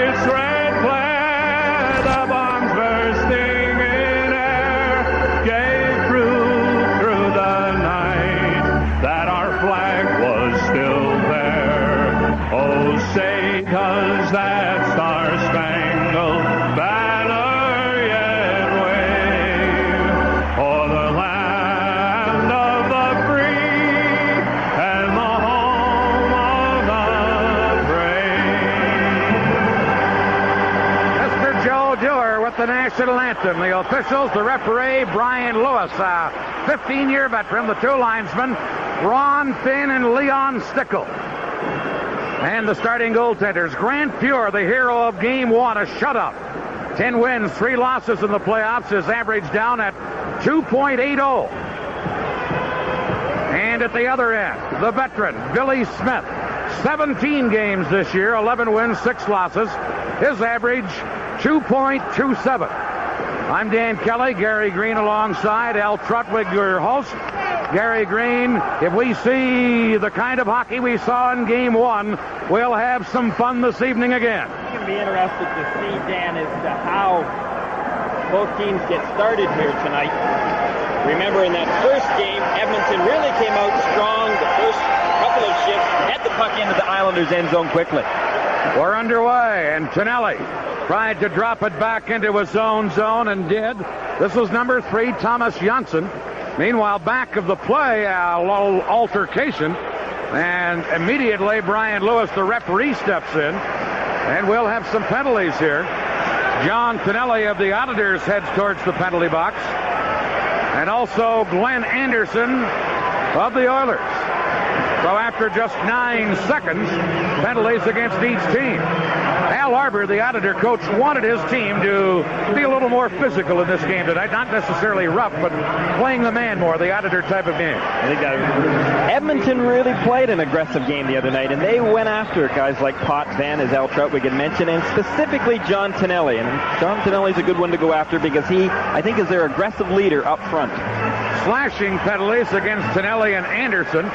its red glare, the bombs bursting in air, gave proof through the night that our flag was still there. Oh, say does that star-spangled banner yet wave o'er the land of the free and the home of the brave? Mr. Joe Dewar with the national anthem. The officials, the referee, Brian Lewis, a 15-year veteran, the two linesmen, Ron Finn and Leon Stickle. And the starting goaltenders, Grant Fuhr, the hero of Game 1, a shutout. 10 wins, 3 losses in the playoffs, his average down at 2.80. And at the other end, the veteran, Billy Smith. 17 games this year, 11 wins, 6 losses. His average, 2.27. I'm Dan Kelly, Gary Green alongside Al Trutwig, your host. Gary Green, if we see the kind of hockey we saw in Game 1, we'll have some fun this evening again. It's going to be interested to see, Dan, as to how both teams get started here tonight. Remember, in that first game, Edmonton really came out strong. The first couple of shifts had the puck into the Islanders' end zone quickly. We're underway, and Tonelli tried to drop it back into his own zone and did. This was number 3, Thomas Janssen. Meanwhile, back of the play, a little altercation, and immediately Brian Lewis, the referee, steps in, and we'll have some penalties here. John Tonelli of the Islanders heads towards the penalty box, and also Glenn Anderson of the Oilers. So after just 9 seconds, penalties against each team. Al Arbor, the Islander coach, wanted his team to be a little more physical in this game tonight. Not necessarily rough, but playing the man more, the Islander type of game. I think Edmonton really played an aggressive game the other night, and they went after guys like Potvin, as Al Trutwig had mentioned, and specifically John Tonelli. And John Tonelli's a good one to go after because he, I think, is their aggressive leader up front. Slashing penalties against Tonelli and Anderson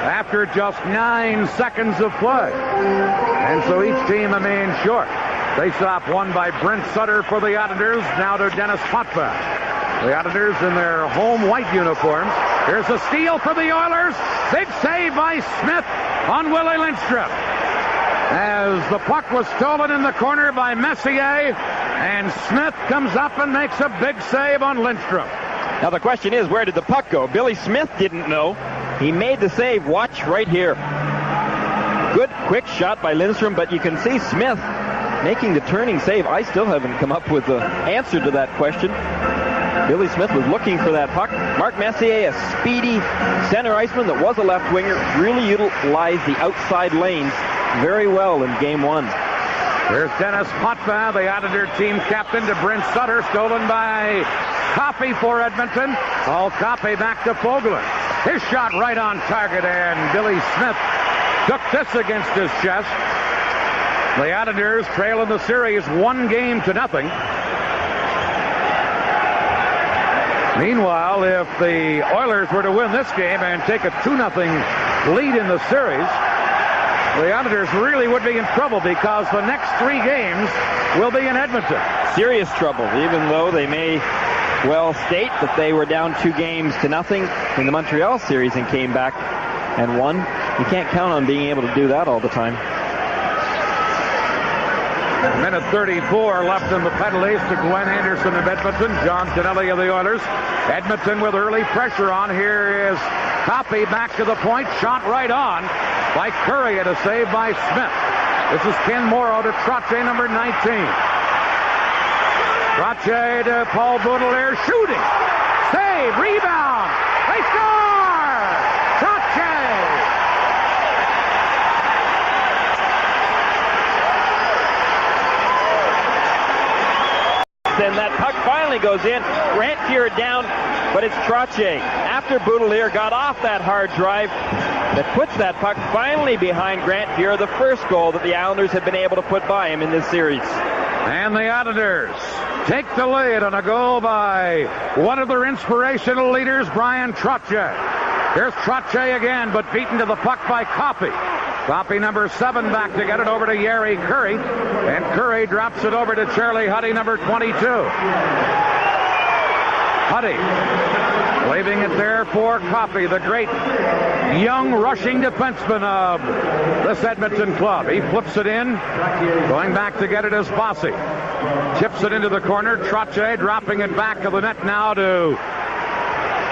after just 9 seconds of play. And so each team a man short. Face-off won by Brent Sutter for the Islanders, now to Dennis Potvin. The Islanders in their home white uniforms. Here's a steal for the Oilers. Big save by Smith on Willie Lindstrom. As the puck was stolen in the corner by Messier, and Smith comes up and makes a big save on Lindstrom. Now the question is, where did the puck go? Billy Smith didn't know. He made the save. Watch right here. Good, quick shot by Lindstrom, but you can see Smith making the turning save. I still haven't come up with the answer to that question. Billy Smith was looking for that puck. Mark Messier, a speedy center iceman that was a left winger, really utilized the outside lanes very well in Game 1. Here's Dennis Potvin, the Islander team captain, to Brent Sutter, stolen by Coffey for Edmonton. All Coffey back to Fogelin. His shot right on target, and Billy Smith took this against his chest. The Islanders trail in the series 1-0. Meanwhile, if the Oilers were to win this game and take a 2-0 lead in the series, the Islanders really would be in trouble because the next 3 games will be in Edmonton. Serious trouble, even though they may well state that they were down 2-0 in the Montreal series and came back and won. You can't count on being able to do that all the time. Minute 34 left in the penalties to Glenn Anderson of Edmonton, John Tonelli of the Oilers. Edmonton with early pressure on. Here is Coffey back to the point. Shot right on by Curry at a save by Smith. This is Ken Morrow to Trottier, number 19. Trottier to Paul Baudelaire, shooting. Save, rebound. They score! Trottier! Then that puck finally goes in. Grant Fuhr down, but it's Trottier. After Baudelaire got off that hard drive, that puts that puck finally behind Grant Fuhr, the first goal that the Islanders have been able to put by him in this series. And the Islanders take the lead on a goal by one of their inspirational leaders, Brian Trottier. Here's Trottier again, but beaten to the puck by Coffey. Copy number 7 back to get it over to Yeri Curry. And Curry drops it over to Charlie Huddy, number 22. Huddy leaving it there for Coffey, the great young rushing defenseman of this Edmonton club. He flips it in. Going back to get it is Bossy. Chips it into the corner. Trottier dropping it back of the net now to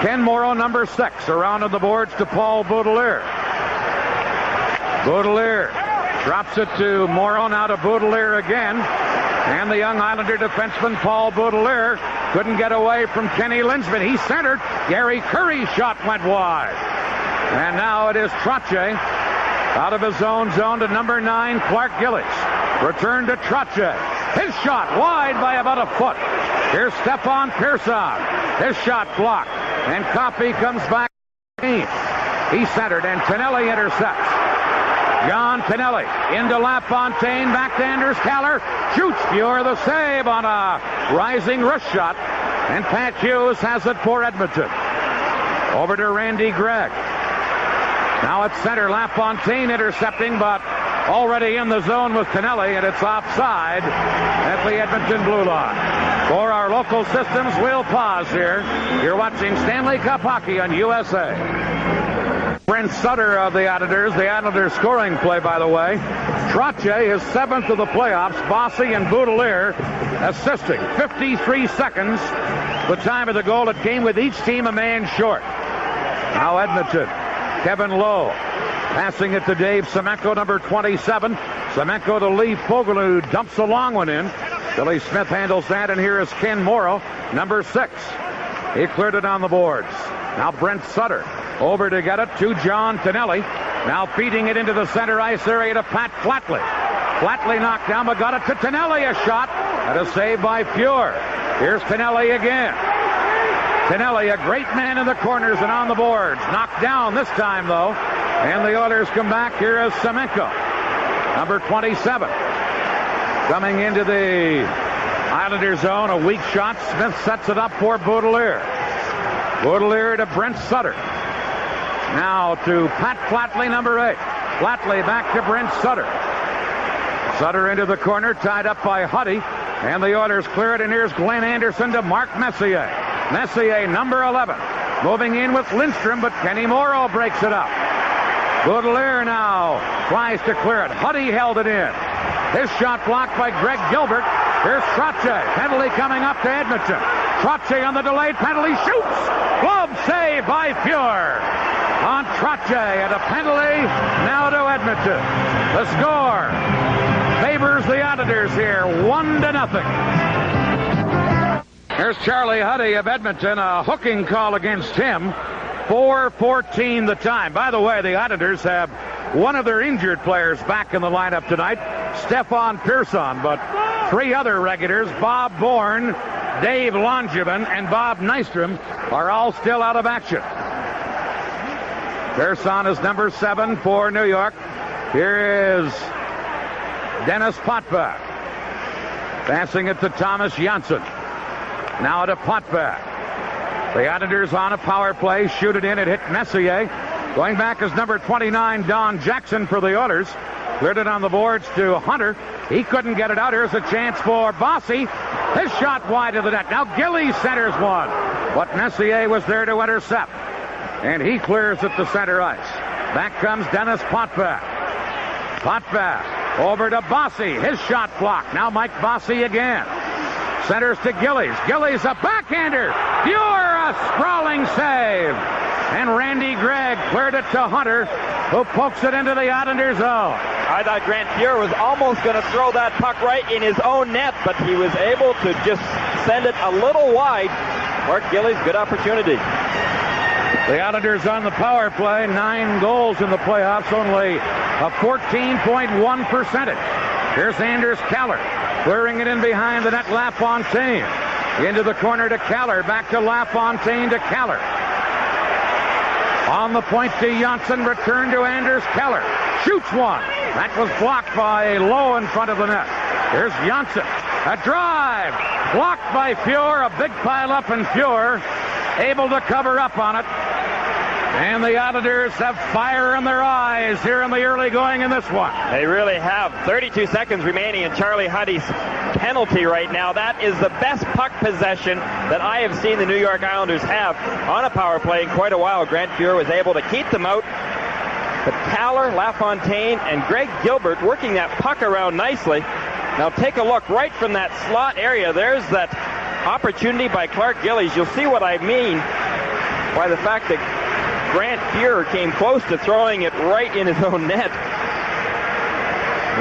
Ken Morrow, number 6. Around on the boards to Paul Baudelaire. Baudelaire drops it to Morrow, now to Baudelaire again. And the young Islander defenseman Paul Baudelaire couldn't get away from Kenny Linsman. He centered. Gary Curry's shot went wide. And now it is Trottier out of his own zone to number 9, Clark Gillies. Return to Trottier. His shot wide by about a foot. Here's Stefan Pearson. His shot blocked. And Coffey comes back. He centered, and Tonelli intercepts. John Tonelli into LaFontaine, back to Anders Keller. Shoots Fuhr the save on a rising wrist shot. And Pat Hughes has it for Edmonton. Over to Randy Gregg. Now at center, LaFontaine intercepting, but already in the zone with Tonelli, and it's offside at the Edmonton blue line. For our local systems, we'll pause here. You're watching Stanley Cup Hockey on USA. Brent Sutter of the Islanders scoring play, by the way. Trottier is 7th of the playoffs. Bossy and Baudelaire assisting. 53 seconds, the time of the goal. It came with each team a man short. Now Edmonton. Kevin Lowe passing it to Dave Semenko, number 27. Semenko to Lee Fogel, who dumps a long one in. Billy Smith handles that, and here is Ken Morrow, number 6. He cleared it on the boards. Now Brent Sutter over to get it to John Tonelli. Now feeding it into the center ice area to Pat Flatley. Flatley knocked down, but got it to Tonelli. A shot and a save by Fuhr. Here's Tonelli again. Tonelli, a great man in the corners and on the boards. Knocked down this time, though. And the Oilers come back. Here is Semenko, number 27. Coming into the Islander zone, a weak shot. Smith sets it up for Baudelaire. Baudelaire to Brent Sutter. Now to Pat Flatley, number 8. Flatley back to Brent Sutter. Sutter into the corner, tied up by Huddy. And the Oilers clear it, and here's Glenn Anderson to Mark Messier. Messier, number 11. Moving in with Lindstrom, but Kenny Morrow breaks it up. Baudelaire now tries to clear it. Huddy held it in. His shot blocked by Greg Gilbert. Here's Trottier. Penalty coming up to Edmonton. Trottier on the delayed penalty. Shoots! Glove save by Fuhr on Trottier, and a penalty now to Edmonton. The score favors the Islanders here, 1-0. Here's Charlie Huddy of Edmonton, a hooking call against him. 4:14 the time. By the way, the Islanders have one of their injured players back in the lineup tonight, Stefan Pearson, but 3 other regulars, Bob Bourne, Dave Langevin, and Bob Nystrom, are all still out of action. Pearson is number 7 for New York. Here is Dennis Potvin. Passing it to Thomas Janssen. Now to Potvin. The Islanders on a power play. Shoot it in. It hit Messier. Going back is number 29, Don Jackson for the Oilers. Cleared it on the boards to Hunter. He couldn't get it out. Here's a chance for Bossy. His shot wide of the net. Now Gillies centers one. But Messier was there to intercept. And he clears at the center ice. Back comes Dennis Potvin. Potvin over to Bossy. His shot blocked. Now Mike Bossy again. Centers to Gillies. Gillies a backhander. Fuhr a sprawling save. And Randy Gregg cleared it to Hunter, who pokes it into the Islander zone. I thought Grant Fuhr was almost going to throw that puck right in his own net, but he was able to just send it a little wide. Mark Gillies, good opportunity. The Islanders on the power play, 9 goals in the playoffs, only a 14.1 percentage. Here's Anders Keller, clearing it in behind the net, LaFontaine. Into the corner to Keller, back to LaFontaine to Keller. On the point to Janssen, return to Anders Keller. Shoots one. That was blocked by Lowe in front of the net. Here's Janssen. A drive. Blocked by Fuhr. A big pile up, and Fuhr able to cover up on it. And the Islanders have fire in their eyes here in the early going in this one. They really have. 32 seconds remaining in Charlie Huddy's penalty right now. That is the best puck possession that I have seen the New York Islanders have on a power play in quite a while. Grant Fuhr was able to keep them out. But Taylor, LaFontaine, and Greg Gilbert working that puck around nicely. Now take a look right from that slot area. There's that opportunity by Clark Gillies. You'll see what I mean by the fact that Grant Fuhr came close to throwing it right in his own net.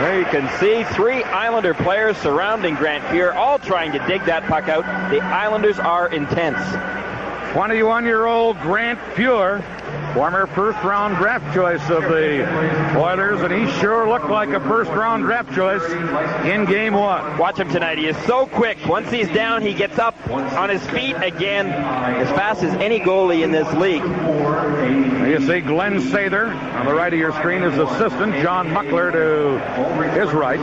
There you can see 3 Islander players surrounding Grant Fuhr, all trying to dig that puck out. The Islanders are intense. 21-year-old Grant Fuhr, former first-round draft choice of the Oilers, and he sure looked like a first-round draft choice in Game 1. Watch him tonight. He is so quick. Once he's down, he gets up on his feet again as fast as any goalie in this league. You see Glenn Sather on the right of your screen, his assistant, John Muckler to his right.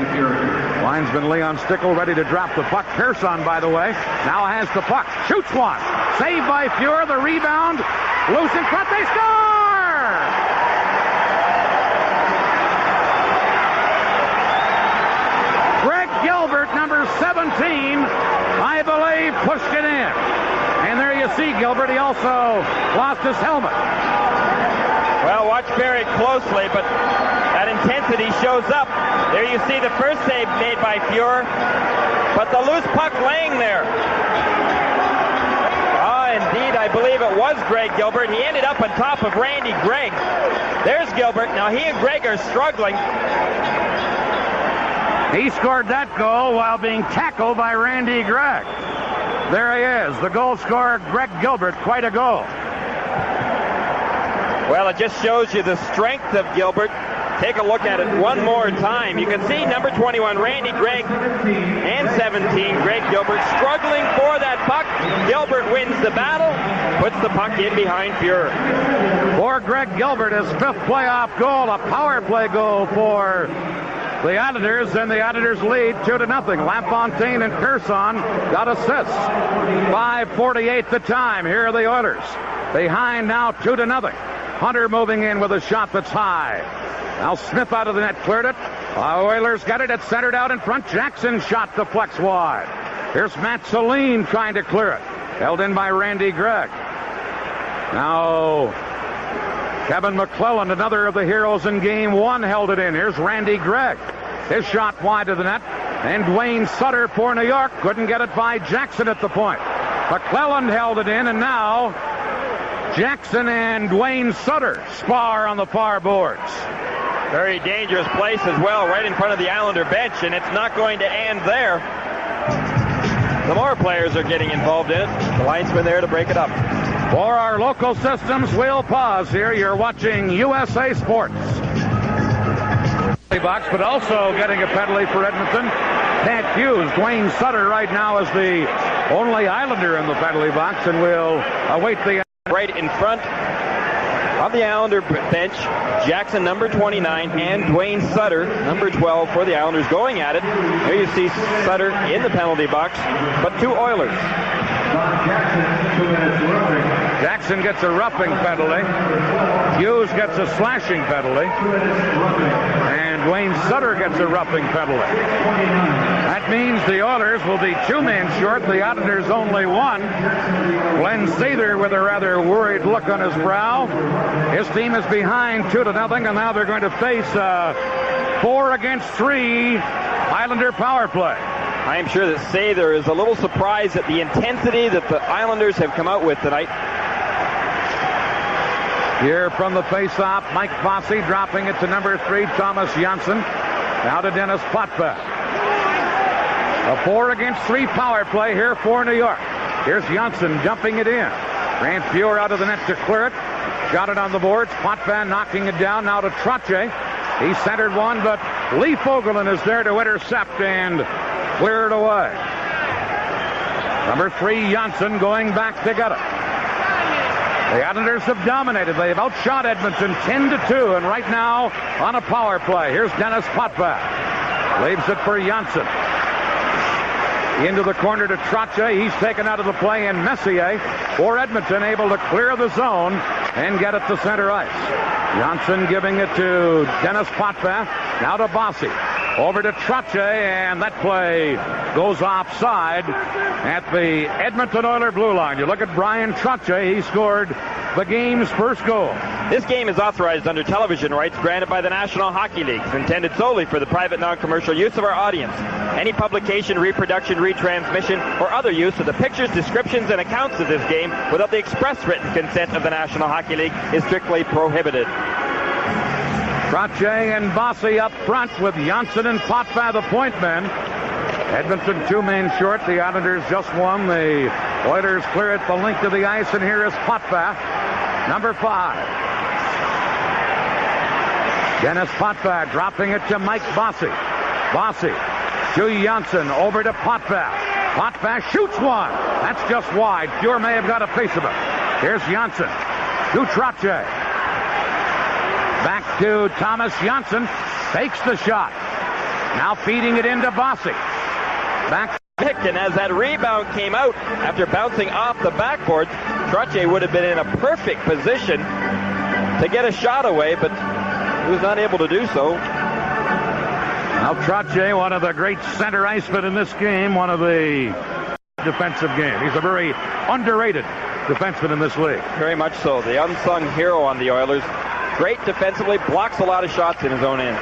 Linesman Leon Stickle ready to drop the puck. Pearson, by the way, now has the puck. Shoots one. Saved by Fuhr. The rebound. Loose in front. They score! Greg Gilbert, number 17, I believe, pushed it in. And there you see Gilbert. He also lost his helmet. Well, watch very closely, but that intensity shows up. There you see the first save made by Fuhr, but the loose puck laying there. Indeed, I believe it was Greg Gilbert. He ended up on top of Randy Gregg. There's Gilbert. Now he and Gregg are struggling. He scored that goal while being tackled by Randy Gregg. There he is, the goal scorer, Greg Gilbert. Quite a goal. Well, it just shows you the strength of Gilbert. Take a look at it one more time. You can see number 21, Randy Gregg, and 17, Greg Gilbert, struggling for that puck. Gilbert wins the battle, puts the puck in behind Fuhr. For Greg Gilbert, his 5th playoff goal, a power play goal for the Islanders, and the Islanders lead 2-0. LaFontaine and Pearson got assists. 5:48 the time. Here are the Oilers. Behind now 2-0. Hunter moving in with a shot that's high. Now Smith out of the net, cleared it. Oilers got it. It's centered out in front. Jackson shot deflects wide. Here's Matt Saline trying to clear it. Held in by Randy Gregg. Now Kevin McClelland, another of the heroes in Game 1, held it in. Here's Randy Gregg. His shot wide of the net. And Dwayne Sutter for New York. Couldn't get it by Jackson at the point. McClelland held it in, and now Jackson and Dwayne Sutter spar on the far boards. Very dangerous place as well, right in front of the Islander bench, and it's not going to end there. The more players are getting involved in it. The linesman there to break it up. For our local systems, we'll pause here. You're watching USA Sports. Box, but also getting a penalty for Edmonton. Pat Hughes. Dwayne Sutter right now is the only Islander in the penalty box, and we'll await the... Right in front of the Islander bench, Jackson, number 29, and Dwayne Sutter, number 12, for the Islanders going at it. Here you see Sutter in the penalty box, but 2 Oilers. Jackson gets a roughing penalty. Hughes gets a slashing penalty. And Dwayne Sutter gets a roughing penalty. That means the Oilers will be 2 men short. The Islanders only 1. Glenn Sather with a rather worried look on his brow. His team is behind 2-0, and now they're going to face a 4-against-3 Islander power play. I am sure that Sather is a little surprised at the intensity that the Islanders have come out with tonight. Here from the face-off, Mike Fossey dropping it to number 3, Thomas Janssen. Now to Dennis Potvin. A 4-against-3 power play here for New York. Here's Janssen jumping it in. Grant Fuhr out of the net to clear it. Got it on the boards. Potvin knocking it down now to Trottier. He centered one, but Lee Fogelin is there to intercept and clear it away. Number 3, Janssen, going back to get it. The Islanders have dominated. They have outshot Edmonton 10-2, and right now on a power play. Here's Dennis Potvin. Leaves it for Janssen. Into the corner to Trottier. He's taken out of the play, and Messier for Edmonton able to clear the zone. and get it to center ice. Johnson giving it to Dennis Potvin. Now to Bossy. Over to Trottier, and that play goes offside at the Edmonton Oilers blue line. You look at Bryan Trottier. He scored the game's first goal. This game is authorized under television rights granted by the National Hockey League, intended solely for the private non-commercial use of our audience. Any publication, reproduction, retransmission, or other use of the pictures, descriptions, and accounts of this game without the express written consent of the National Hockey League is strictly prohibited. Trottier and Bossy up front with Janssen and Potvin the point men. Edmonton 2 men short. The Islanders just won. The Oilers clear at the length of the ice, and here is Potvin, number 5. Dennis Potvin dropping it to Mike Bossy. Bossy to Janssen, over to Potvin. Potvin shoots one. That's just wide. Fuhr may have got a piece of it. Here's Janssen to Trottier. Back to Thomas Janssen. Fakes the shot. Now feeding it into Bossy. Back. And as that rebound came out after bouncing off the backboard, Trottier would have been in a perfect position to get a shot away, but he was not able to do so. Now Trottier, one of the great center icemen in this game, one of the defensive game. He's a very underrated defenseman in this league. Very much so. The unsung hero on the Oilers. Great defensively, blocks a lot of shots in his own end.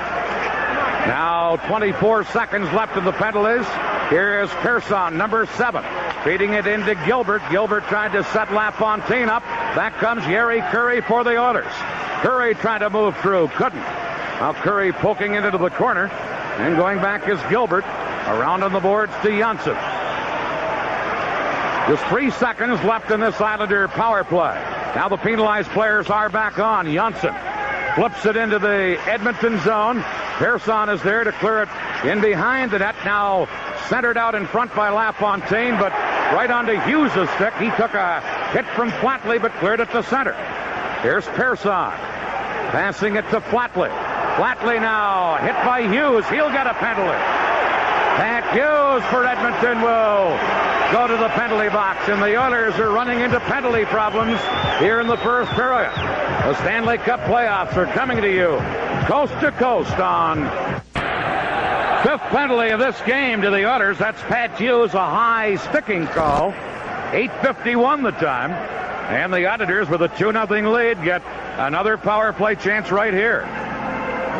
Now 24 seconds left in the penalties. Here is Persson, number 7, feeding it into Gilbert. Gilbert tried to set LaFontaine up. Back comes Jari Kurri for the Oilers. Kurri trying to move through, couldn't. Now Kurri poking it into the corner, and going back is Gilbert. Around on the boards to Janssen. Just 3 seconds left in this Islander power play. Now the penalized players are back on. Janssen flips it into the Edmonton zone. Persson is there to clear it in behind the net. Now centered out in front by LaFontaine, but right onto Hughes' stick. He took a hit from Flatley, but cleared it to center. Here's Persson passing it to Flatley. Flatley now hit by Hughes. He'll get a penalty. Pat Hughes for Edmonton will go to the penalty box, and the Oilers are running into penalty problems here in the first period. The Stanley Cup playoffs are coming to you coast to coast on 5th penalty of this game to the Oilers. That's Pat Hughes, a high sticking call. 8:51 the time. And the Islanders with a 2-0 lead get another power play chance right here.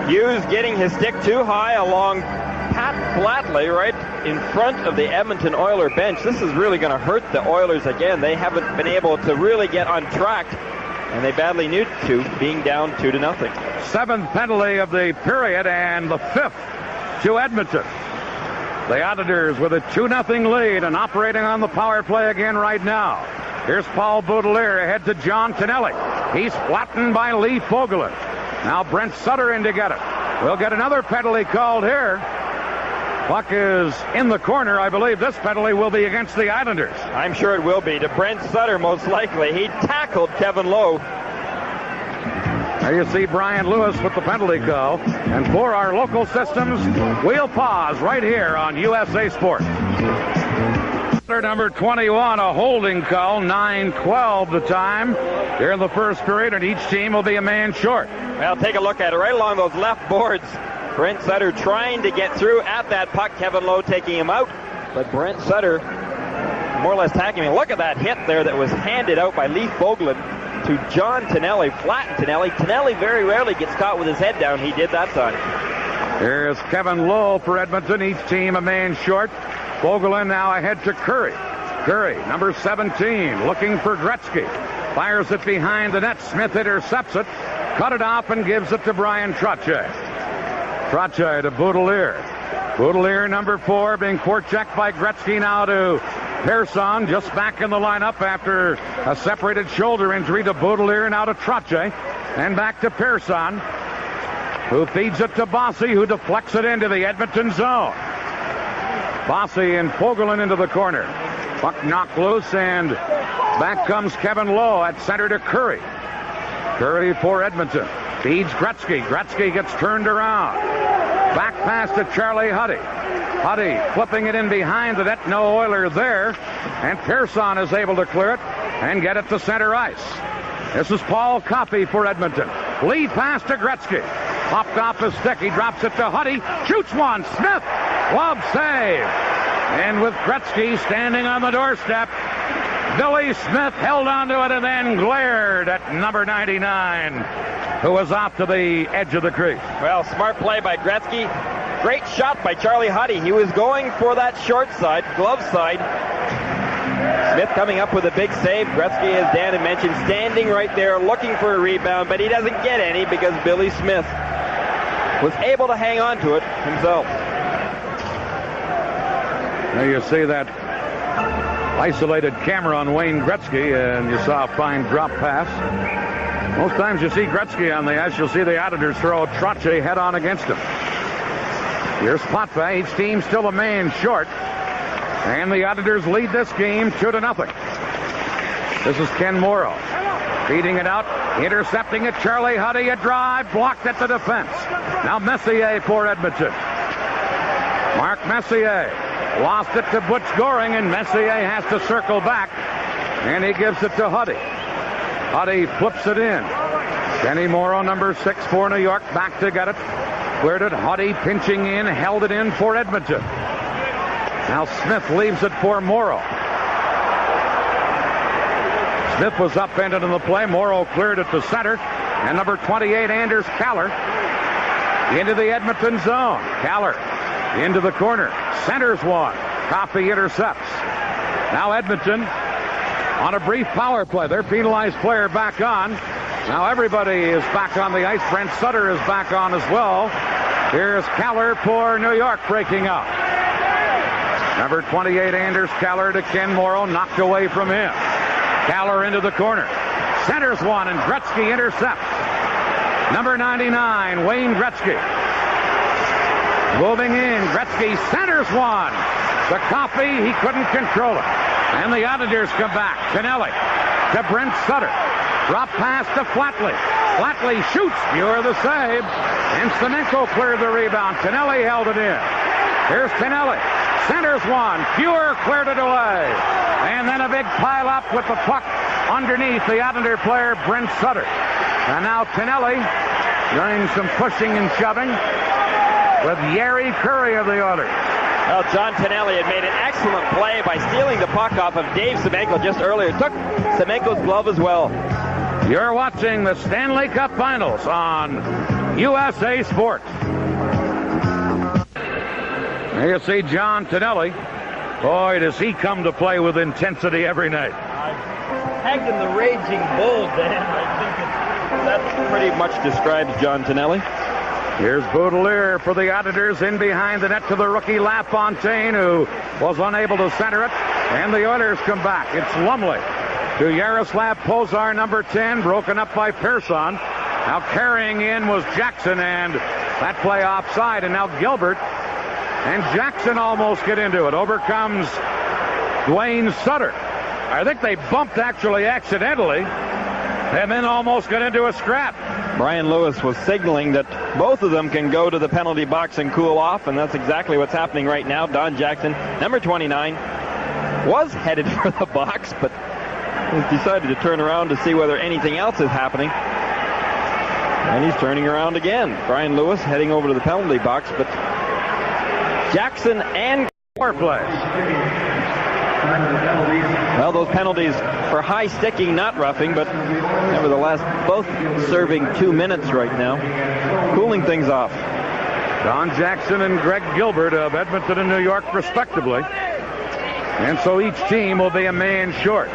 Hughes getting his stick too high along Pat Flatley right in front of the Edmonton Oiler bench. This is really going to hurt the Oilers again. They haven't been able to really get on track, and they badly need to, being down 2-0. 7th penalty of the period, and the 5th to Edmonton. The Islanders with a 2-0 lead and operating on the power play again right now. Here's Paul Baudelaire ahead to John Tonelli. He's flattened by Lee Fogelin. Now Brent Sutter in to get it. We'll get another penalty called here. Puck is in the corner. I believe this penalty will be against the Islanders. I'm sure it will be. To Brent Sutter, most likely. He tackled Kevin Lowe. There you see Brian Lewis with the penalty call. And for our local systems, we'll pause right here on USA Sports. Number 21, a holding call, 9:12 the time here in the first period, and each team will be a man short. Well, take a look at it right along those left boards. Brent Sutter trying to get through at that puck. Kevin Lowe taking him out, but Brent Sutter more or less tagging him. Look at that hit there that was handed out by Lee Fogelin to John Tonelli. Flattened Tonelli. Tonelli very rarely gets caught with his head down. He did that time. Here's Kevin Lowe for Edmonton. Each team a man short. Fogelin now ahead to Kurri. Kurri, number 17, looking for Gretzky. Fires it behind the net. Smith intercepts it. Cut it off and gives it to Bryan Trottier. Trottier to Baudelaire. Baudelaire, number 4, being forechecked by Gretzky now to Persson, just back in the lineup after a separated shoulder injury to Baudelaire, now to Trottier, and back to Persson, who feeds it to Bossy, who deflects it into the Edmonton zone. Bossy and Fogelin into the corner. Puck knocked loose, and back comes Kevin Lowe at center to Kurri. Kurri for Edmonton. Feeds Gretzky. Gretzky gets turned around. Back pass to Charlie Huddy. Huddy flipping it in behind the net. No Oiler there. And Persson is able to clear it and get it to center ice. This is Paul Coffey for Edmonton. Lead pass to Gretzky. Popped off his stick. He drops it to Huddy. Shoots one. Smith. Glove save. And with Gretzky standing on the doorstep, Billy Smith held onto it and then glared at number 99, who was off to the edge of the crease. Well, smart play by Gretzky. Great shot by Charlie Huddy. He was going for that short side, glove side. Smith coming up with a big save. Gretzky, as Dan had mentioned, standing right there looking for a rebound, but he doesn't get any because Billy Smith was able to hang on to it himself. There you see that isolated camera on Wayne Gretzky, and you saw a fine drop pass. Most times you see Gretzky on the ice, you'll see the Islanders throw Trottier head on against him. Here's Potvin. Each team still a man short. And the Islanders lead this game 2-0. This is Ken Morrow. Feeding it out. Intercepting it. Charlie Huddy, a drive. Blocked at the defense. Now Messier for Edmonton. Mark Messier. Lost it to Butch Goring, and Messier has to circle back. And he gives it to Huddy. Huddy flips it in. Kenny Morrow, number 6 for New York, back to get it. Cleared it. Huddy pinching in, held it in for Edmonton. Now Smith leaves it for Morrow. Smith was upended in the play. Morrow cleared it to center. And number 28, Anders Kaller, into the Edmonton zone. Kaller into the corner. Centers one. Coffey intercepts. Now Edmonton on a brief power play. Their penalized player back on. Now everybody is back on the ice. Brent Sutter is back on as well. Here's Kaller for New York breaking up. Number 28, Anders Kaller to Ken Morrow, knocked away from him. Kaller into the corner. Centers one, and Gretzky intercepts. Number 99, Wayne Gretzky. Moving in, Gretzky centers one. To Coffey, he couldn't control it. And the Islanders come back. Tonelli to Brent Sutter. Drop pass to Flatley. Flatley shoots. Muir the save. And Semenko cleared the rebound. Tonelli held it in. Here's Tonelli. Centers one. Muir cleared it away. And then a big pile up with the puck underneath the Islander player, Brent Sutter. And now Tonelli doing some pushing and shoving with Yari Curry of the Oilers. Well, John Tonelli had made an excellent play by stealing the puck off of Dave Semenko just earlier. Took Semenko's glove as well. You're watching the Stanley Cup Finals on USA Sports. There you see John Tonelli. Boy, does he come to play with intensity every night. Tagged in the Raging Bull, Dan. I think that pretty much describes John Tonelli. Here's Baudelaire for the Islanders, in behind the net to the rookie LaFontaine, who was unable to center it. And the Oilers come back. It's Lumley to Yaroslav Pozar, number 10, broken up by Persson. Now carrying in was Jackson, and that play offside. And now Gilbert and Jackson almost get into it. Over comes Dwayne Sutter. I think they bumped actually accidentally, and then almost got into a scrap. Brian Lewis was signaling that both of them can go to the penalty box and cool off, and that's exactly what's happening right now. Don Jackson, number 29, was headed for the box, but has decided to turn around to see whether anything else is happening. And he's turning around again. Brian Lewis heading over to the penalty box, but Jackson and power play. Well, those penalties for high sticking, not roughing, but nevertheless, both serving 2 minutes right now, cooling things off. Don Jackson and Greg Gilbert of Edmonton and New York, respectively. And so each team will be a man short.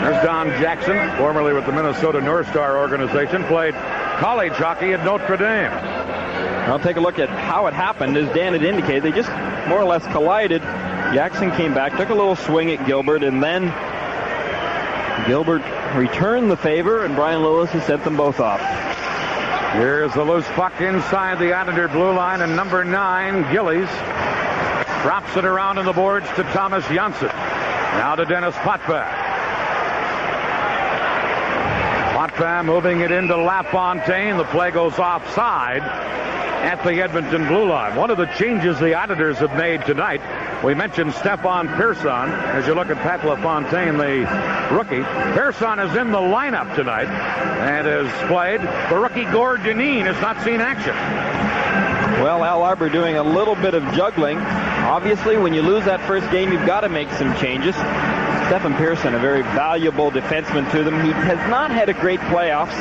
There's Don Jackson, formerly with the Minnesota North Star organization, played college hockey at Notre Dame. I'll take a look at how it happened. As Dan had indicated, they just more or less collided. Jackson came back, took a little swing at Gilbert, and then Gilbert returned the favor, and Brian Lewis has sent them both off. Here's the loose puck inside the Islander blue line, and number 9, Gillies, drops it around on the boards to Thomas Janssen. Now to Dennis Potvin. Potvin moving it into LaFontaine. The play goes offside. at the Edmonton blue line. One of the changes the Islanders have made tonight, we mentioned Stefan Persson. As you look at Pat LaFontaine, the rookie, Persson is in the lineup tonight and has played. The rookie Gord Dineen has not seen action. Well, Al Arbour doing a little bit of juggling. Obviously, when you lose that first game, you've got to make some changes. Stefan Persson, a very valuable defenseman to them. He has not had a great playoffs.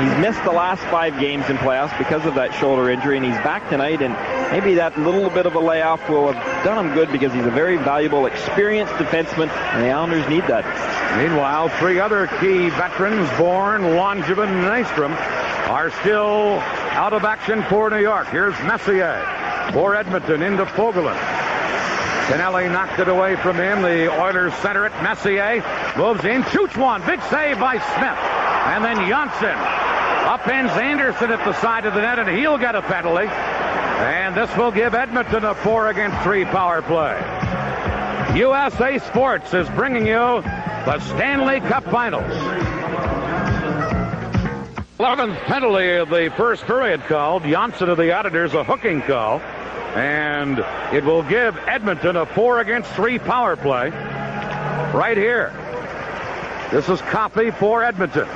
He's missed the last 5 games in playoffs because of that shoulder injury, and he's back tonight, and maybe that little bit of a layoff will have done him good because he's a very valuable, experienced defenseman, and the Islanders need that. Meanwhile, 3 other key veterans, Bourne, Langevin, and Nystrom, are still out of action for New York. Here's Messier for Edmonton into Fogelin. Kennelly knocked it away from him. The Oilers center it. Messier moves in, shoots one. Big save by Smith. And then Janssen upends Anderson at the side of the net, and he'll get a penalty. And this will give Edmonton a 4-against-3 power play. USA Sports is bringing you the Stanley Cup Finals. 11th penalty of the first period called. Janssen of the Islanders a hooking call. And it will give Edmonton a 4-against-3 power play right here. This is Coffey for Edmonton.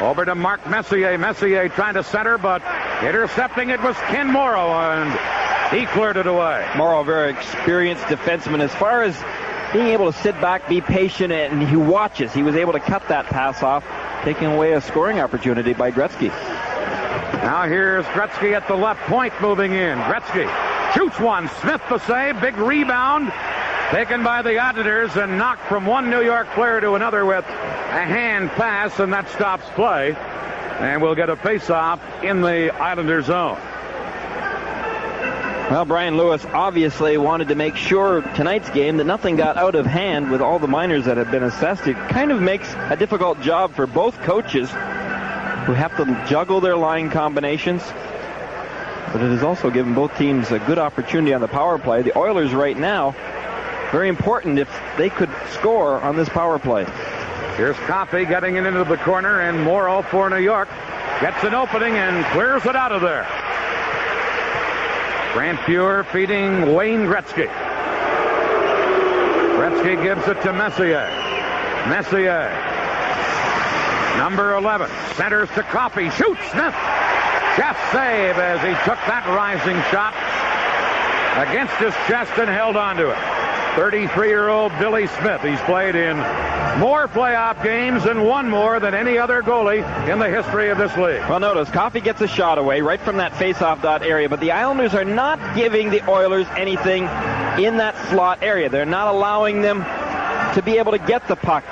Over to Mark Messier. Messier trying to center, but intercepting it was Ken Morrow, and he cleared it away. Morrow, a very experienced defenseman. As far as being able to sit back, be patient, and he watches. He was able to cut that pass off, taking away a scoring opportunity by Gretzky. Now here's Gretzky at the left point moving in. Gretzky shoots one. Smith the save. Big rebound taken by the Islanders and knocked from one New York player to another with a hand pass, and that stops play. And we'll get a face-off in the Islander zone. Well, Brian Lewis obviously wanted to make sure tonight's game that nothing got out of hand with all the minors that have been assessed. It kind of makes a difficult job for both coaches who have to juggle their line combinations. But it has also given both teams a good opportunity on the power play. The Oilers right now, very important if they could score on this power play. Here's Coffey getting it into the corner, and Morrow for New York gets an opening and clears it out of there. Grant Fuhr feeding Wayne Gretzky. Gretzky gives it to Messier. Messier, number 11, centers to Coffey. Shoots. Smith. Chest save as he took that rising shot against his chest and held onto it. 33-year-old Billy Smith. He's played in more playoff games and won more than any other goalie in the history of this league. Well, notice Coffey gets a shot away right from that face-off dot area, but the Islanders are not giving the Oilers anything in that slot area. They're not allowing them to be able to get the puck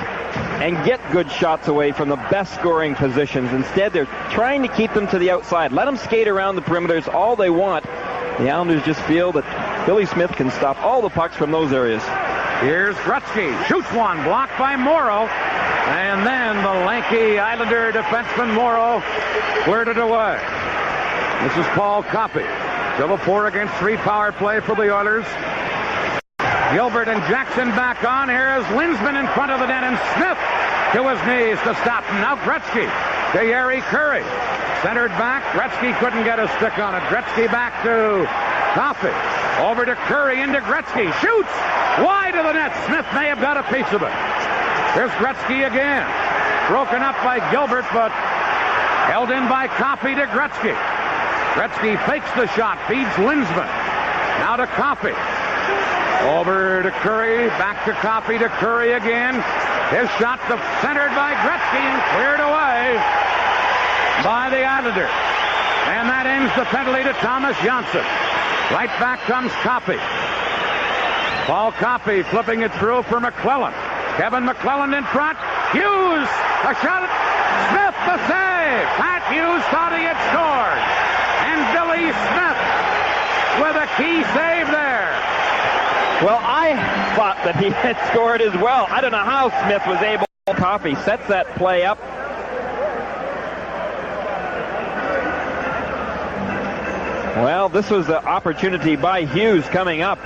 and get good shots away from the best scoring positions. Instead, they're trying to keep them to the outside. Let them skate around the perimeters all they want. The Islanders just feel that Billy Smith can stop all the pucks from those areas. Here's Gretzky. Shoots one. Blocked by Morrow. And then the lanky Islander defenseman Morrow cleared it away. This is Paul Coffey. Still a 4-against-3 power play for the Oilers. Gilbert and Jackson back on. Here's Linsman in front of the net, and Smith to his knees to stop him. Now Gretzky to Yeri Curry. Centered back. Gretzky couldn't get a stick on it. Gretzky back to Coffey. Over to Curry, into Gretzky. Shoots! Wide of the net. Smith may have got a piece of it. Here's Gretzky again. Broken up by Gilbert, but held in by Coffey to Gretzky. Gretzky fakes the shot. Feeds Linsman. Now to Coffey. Over to Curry, back to Coffey, to Curry again. His shot centered by Gretzky and cleared away by the Islanders. And that ends the penalty to Thomas Janssen. Right back comes Coffey. Paul Coffey flipping it through for McClellan. Kevin McClellan in front. Hughes, a shot. Smith the save. Pat Hughes thought he had scored. And Billy Smith with a key save there. Well, I thought that he had scored as well. I don't know how Smith was able. Coffey sets that play up. Well, this was the opportunity by Hughes coming up.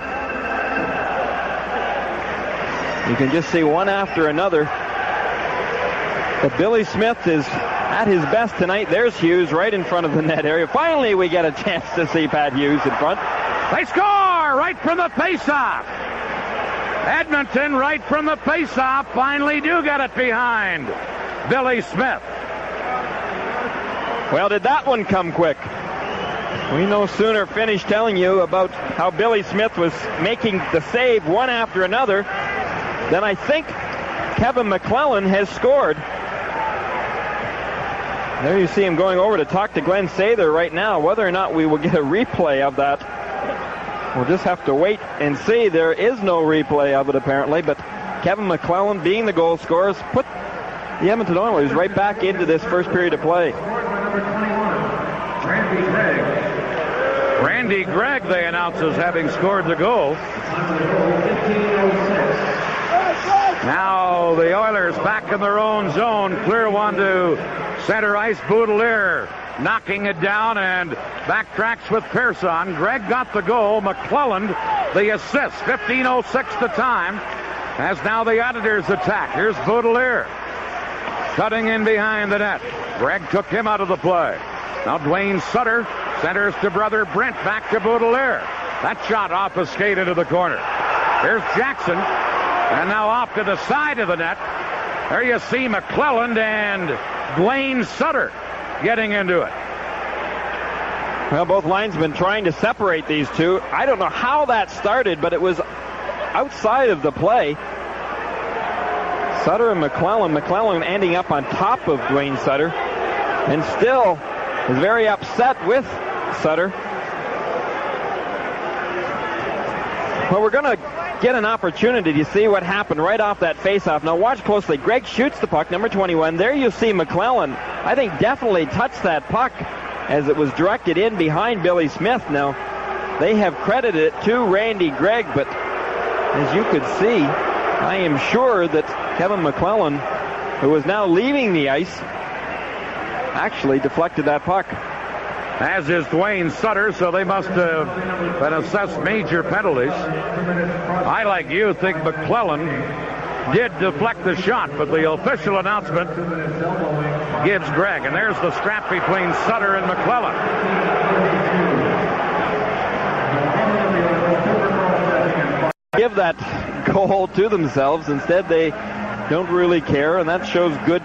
You can just see one after another. But Billy Smith is at his best tonight. There's Hughes right in front of the net area. Finally, we get a chance to see Pat Hughes in front. They score right from the faceoff. Edmonton, right from the faceoff, finally do get it behind Billy Smith. Well, did that one come quick? We no sooner finished telling you about how Billy Smith was making the save one after another than I think Kevin McClellan has scored. There you see him going over to talk to Glenn Sather right now. Whether or not we will get a replay of that, we'll just have to wait and see. There is no replay of it apparently, but Kevin McClellan, being the goal scorer, put the Edmonton Oilers right back into this first period of play. Randy Gregg, they announce as having scored the goal. Now the Oilers back in their own zone. Clear one to center ice. Boudelier knocking it down and backtracks with Pearson. Gregg got the goal. McClellan the assist. 15:06 the time. As now the Editors attack. Here's Boudelier cutting in behind the net. Gregg took him out of the play. Now Dwayne Sutter centers to brother Brent. Back to Boudelier. That shot off a skate into the corner. Here's Jackson. And now off to the side of the net. There you see McClellan and Dwayne Sutter getting into it. Well, both linesmen trying to separate these two. I don't know how that started, but it was outside of the play. Sutter and McClellan. McClellan ending up on top of Dwayne Sutter. And still is very upset with Sutter. Well, we're going to get an opportunity to see what happened right off that faceoff. Now watch closely. Gregg shoots the puck, number 21. There you see McClellan, I think, definitely touched that puck as it was directed in behind Billy Smith. Now, they have credited it to Randy Gregg, but as you could see, I am sure that Kevin McClellan, who is now leaving the ice, actually deflected that puck. As is Dwayne Sutter, so they must have been assessed major penalties. I, like you, think McClellan did deflect the shot, but the official announcement gives Gregg. And there's the scrap between Sutter and McClellan. Give that goal to themselves. Instead, they don't really care, and that shows good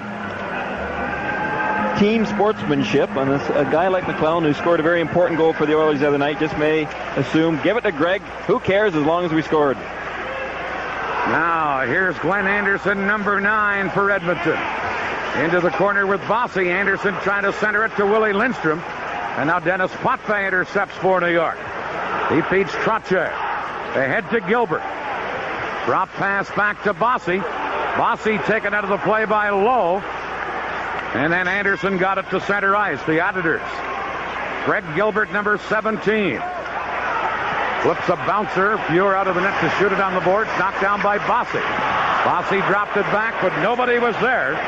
team sportsmanship. And a guy like McClellan, who scored a very important goal for the Oilers the other night, just may assume, give it to Gregg. Who cares as long as we scored? Now, here's Glenn Anderson, number 9 for Edmonton. Into the corner with Bossy. Anderson trying to center it to Willie Lindstrom. And now Dennis Potvin intercepts for New York. He feeds Trottier. Ahead to Gilbert. Drop pass back to Bossy. Bossy taken out of the play by Lowe. And then Anderson got it to center ice. The Editors. Greg Gilbert, number 17. Flips a bouncer. Fuhr out of the net to shoot it on the boards. Knocked down by Bossy. Bossy dropped it back, but nobody was there.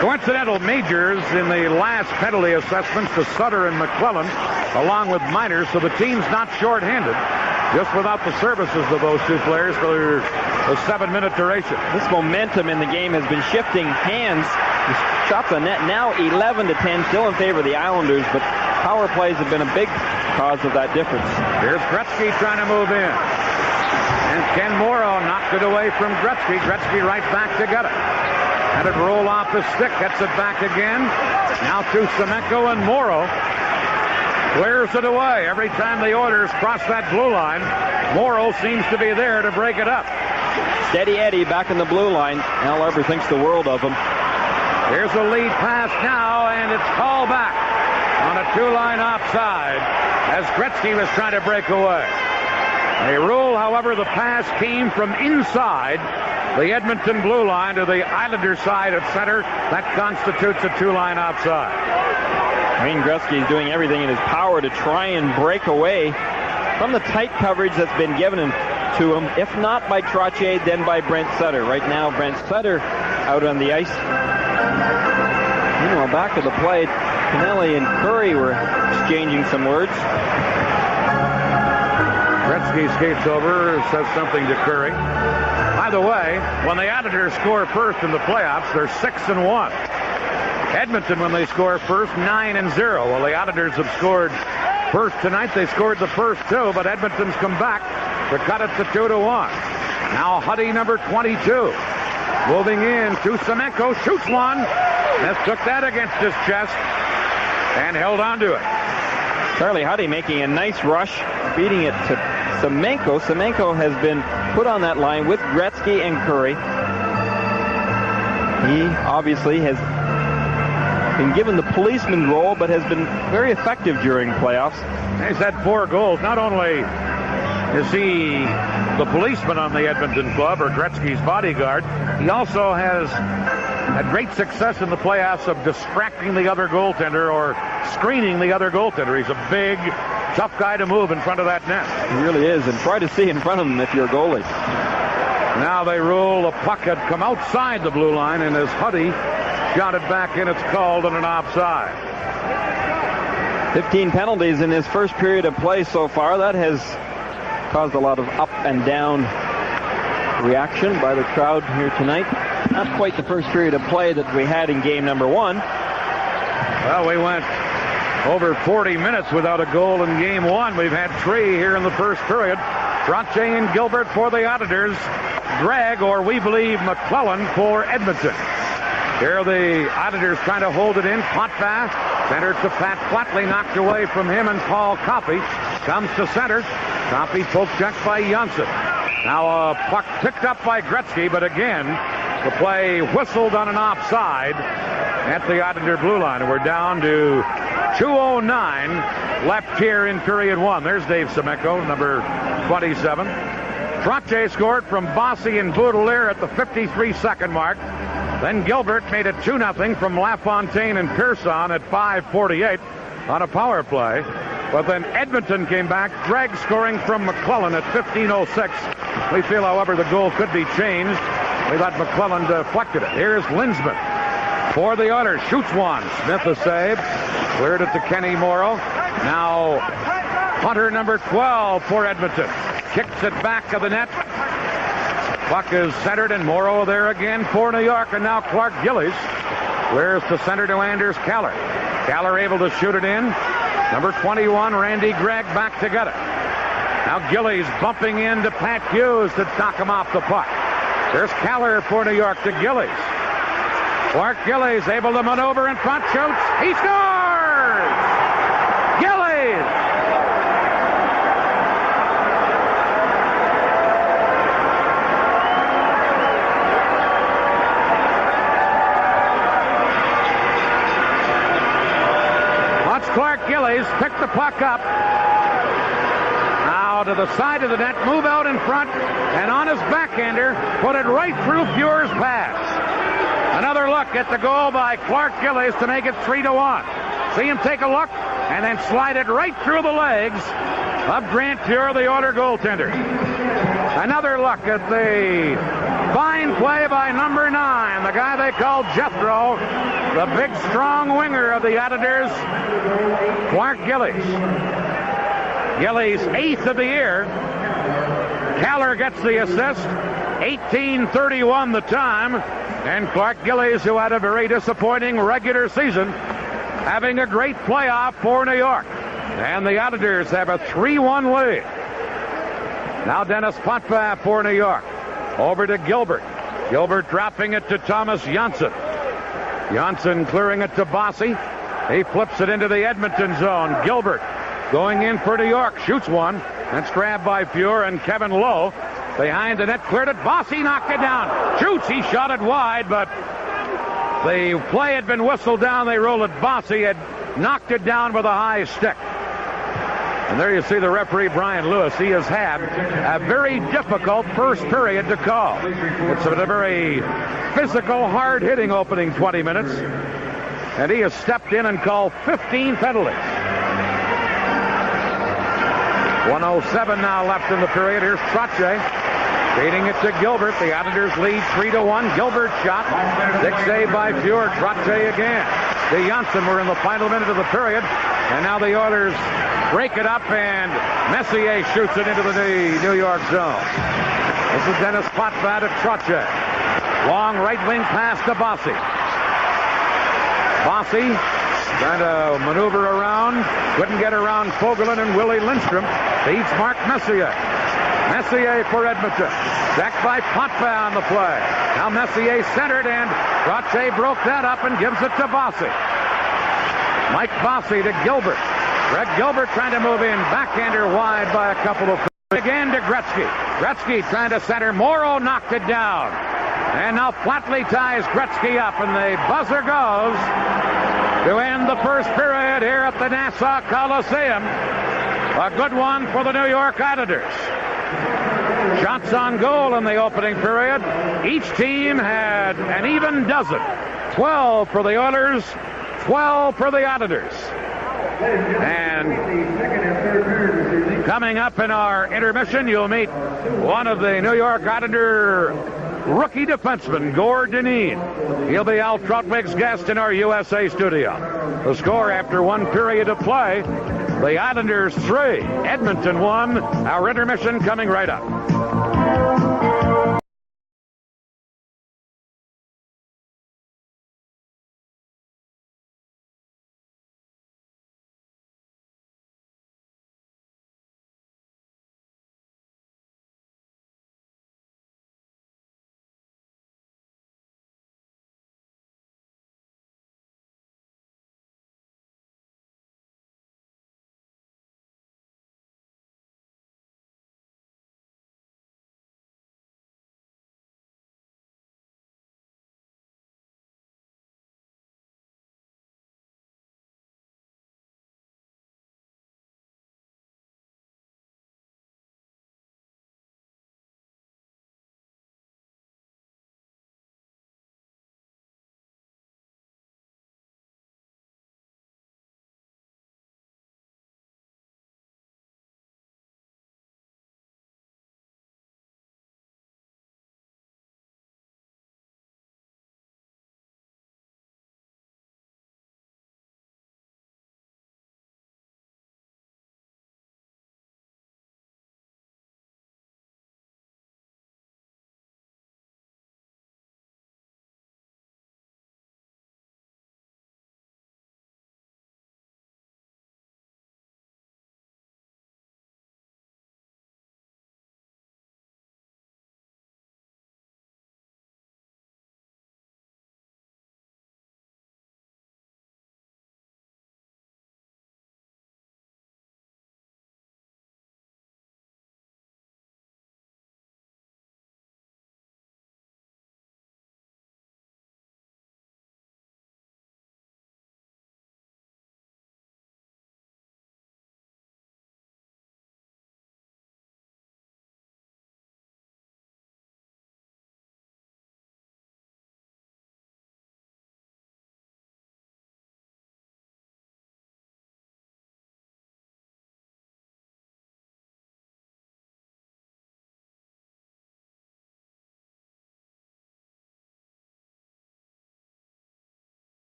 Coincidental majors in the last penalty assessments to Sutter and McClellan, along with minors, so the team's not short-handed, just without the services of those two players for a 7-minute duration. This momentum in the game has been shifting hands. Shot the net now 11-10, still in favor of the Islanders, but power plays have been a big cause of that difference. Here's Gretzky trying to move in. And Ken Morrow knocked it away from Gretzky. Gretzky right back to get it. Had it roll off the stick, gets it back again. Now to Semenko, and Morrow clears it away. Every time the Oilers cross that blue line, Morrow seems to be there to break it up. Steady Eddie back in the blue line. Al Arbour thinks the world of him. Here's a lead pass now, and it's called back on a 2-line offside as Gretzky was trying to break away. A rule, however, the pass came from inside the Edmonton blue line to the Islanders side of center. That constitutes a 2-line offside. Wayne Gretzky is doing everything in his power to try and break away from the tight coverage that's been given to him, if not by Trottier, then by Brent Sutter. Right now, Brent Sutter out on the ice. Meanwhile, back of the play, Pinelli and Curry were exchanging some words. Gretzky skates over, says something to Curry. By the way, when the Editors score first in the playoffs, they're 6-1. Edmonton, when they score first, 9-0. Well, the Auditors have scored first tonight. They scored the first two, but Edmonton's come back to cut it to 2-1. Now Huddy, number 22. Moving in to Semenko, shoots one. Smith took that against his chest and held on to it. Charlie Huddy making a nice rush, beating it to Semenko. Semenko has been put on that line with Gretzky and Curry. He obviously has been given the policeman role, but has been very effective during playoffs. He's had 4 goals. Not only is he the policeman on the Edmonton club, or Gretzky's bodyguard, he also has had great success in the playoffs of distracting the other goaltender or screening the other goaltender. He's a big, tough guy to move in front of that net. He really is, and try to see in front of him if you're a goalie. Now they rule the puck had come outside the blue line, and as Huddy shot it back in, it's called on an offside. 15 penalties in his first period of play so far. That has caused a lot of up and down reaction by the crowd here tonight. Not quite the first period of play that we had in game number 1. Well, we went over 40 minutes without a goal in game 1. We've had 3 here in the first period. Trottier and Gilbert for the Auditors. Gregg, or we believe McClellan, for Edmonton. Here the Auditors trying to hold it in. Potvin centered to Pat Flatley, knocked away from him, and Paul Coffey comes to center. Coffey poke checked by Janssen. Now a puck picked up by Gretzky, but again, the play whistled on an offside at the Auditor blue line. And we're down to 2:09 left here in period 1. There's Dave Semenko, number 27. Trottier scored from Bossy and Baudelaire at the 53-second mark. Then Gilbert made it 2-0 from LaFontaine and Pearson at 5:48 on a power play. But then Edmonton came back, Gregg scoring from McClellan at 15:06. We feel, however, the goal could be changed. We thought McClellan deflected it. Here's Linsman for the Oilers. Shoots one. Smith a save. Cleared it to Kenny Morrow. Now Hunter, number 12 for Edmonton. Kicks it back of the net. Puck is centered, and Morrow there again for New York. And now Clark Gillies clears to center to Anders Kaller. Kaller able to shoot it in. Number 21, Randy Gregg, back to get it. Now Gillies bumping into Pat Hughes to knock him off the puck. There's Kaller for New York to Gillies. Clark Gillies able to maneuver in front, shoots. He scores! Gillies! Watch Clark Gillies pick the puck up. Now to the side of the net, move out in front, and on his backhander, put it right through Fuhr's pass. Another look at the goal by Clark Gillies to make it 3-1. See him take a look and then slide it right through the legs of Grant Fuhr, the Oiler goaltender. Another look at the fine play by number 9, the guy they call Jethro, the big strong winger of the Auditors, Clark Gillies. Gillies' 8th of the year. Kaller gets the assist. 18:31 the time. And Clark Gillies, who had a very disappointing regular season, having a great playoff for New York. And the Auditors have a 3-1 lead. Now Dennis Potvin for New York. Over to Gilbert. Gilbert dropping it to Thomas Janssen. Janssen clearing it to Bossy. He flips it into the Edmonton zone. Gilbert going in for New York. Shoots one. That's grabbed by Fuhr and Kevin Lowe. Behind the net, cleared it. Bossy knocked it down. Shoots. He shot it wide, but the play had been whistled down. They rolled it. Bossy had knocked it down with a high stick. And there you see the referee, Brian Lewis. He has had a very difficult first period to call. It's a very physical, hard-hitting opening 20 minutes. And he has stepped in and called 15 penalties. 1:07 now left in the period. Here's Trottier feeding it to Gilbert. The Auditors lead 3-1. Gilbert shot. Big save by Fuhr. Trottier again. The Janssen were in the final minute of the period. And now the Oilers break it up, and Messier shoots it into the New York zone. This is Dennis Potvin to Trottier. Long right wing pass to Bossy. Bosse trying to maneuver around. Couldn't get around Fogelin and Willie Lindstrom. Beats Mark Messier. Messier for Edmonton. Sacked by Potvin on the play. Now Messier centered, and Trottier broke that up and gives it to Bosse. Mike Bosse to Gilbert. Greg Gilbert trying to move in. Backhander wide by a couple of feet. Again to Gretzky. Gretzky trying to center. Morrow knocked it down. And now Flatley ties Gretzky up, and the buzzer goes to end the first period here at the Nassau Coliseum. A good one for the New York Islanders. Shots on goal in the opening period. Each team had an even dozen. 12 for the Oilers, 12 for the Islanders. And coming up in our intermission, you'll meet one of the New York Islander rookie defenseman, Gord Dineen. He'll be Al Trautwig's guest in our USA studio. The score after one period of play, the Islanders 3, Edmonton 1. Our intermission coming right up.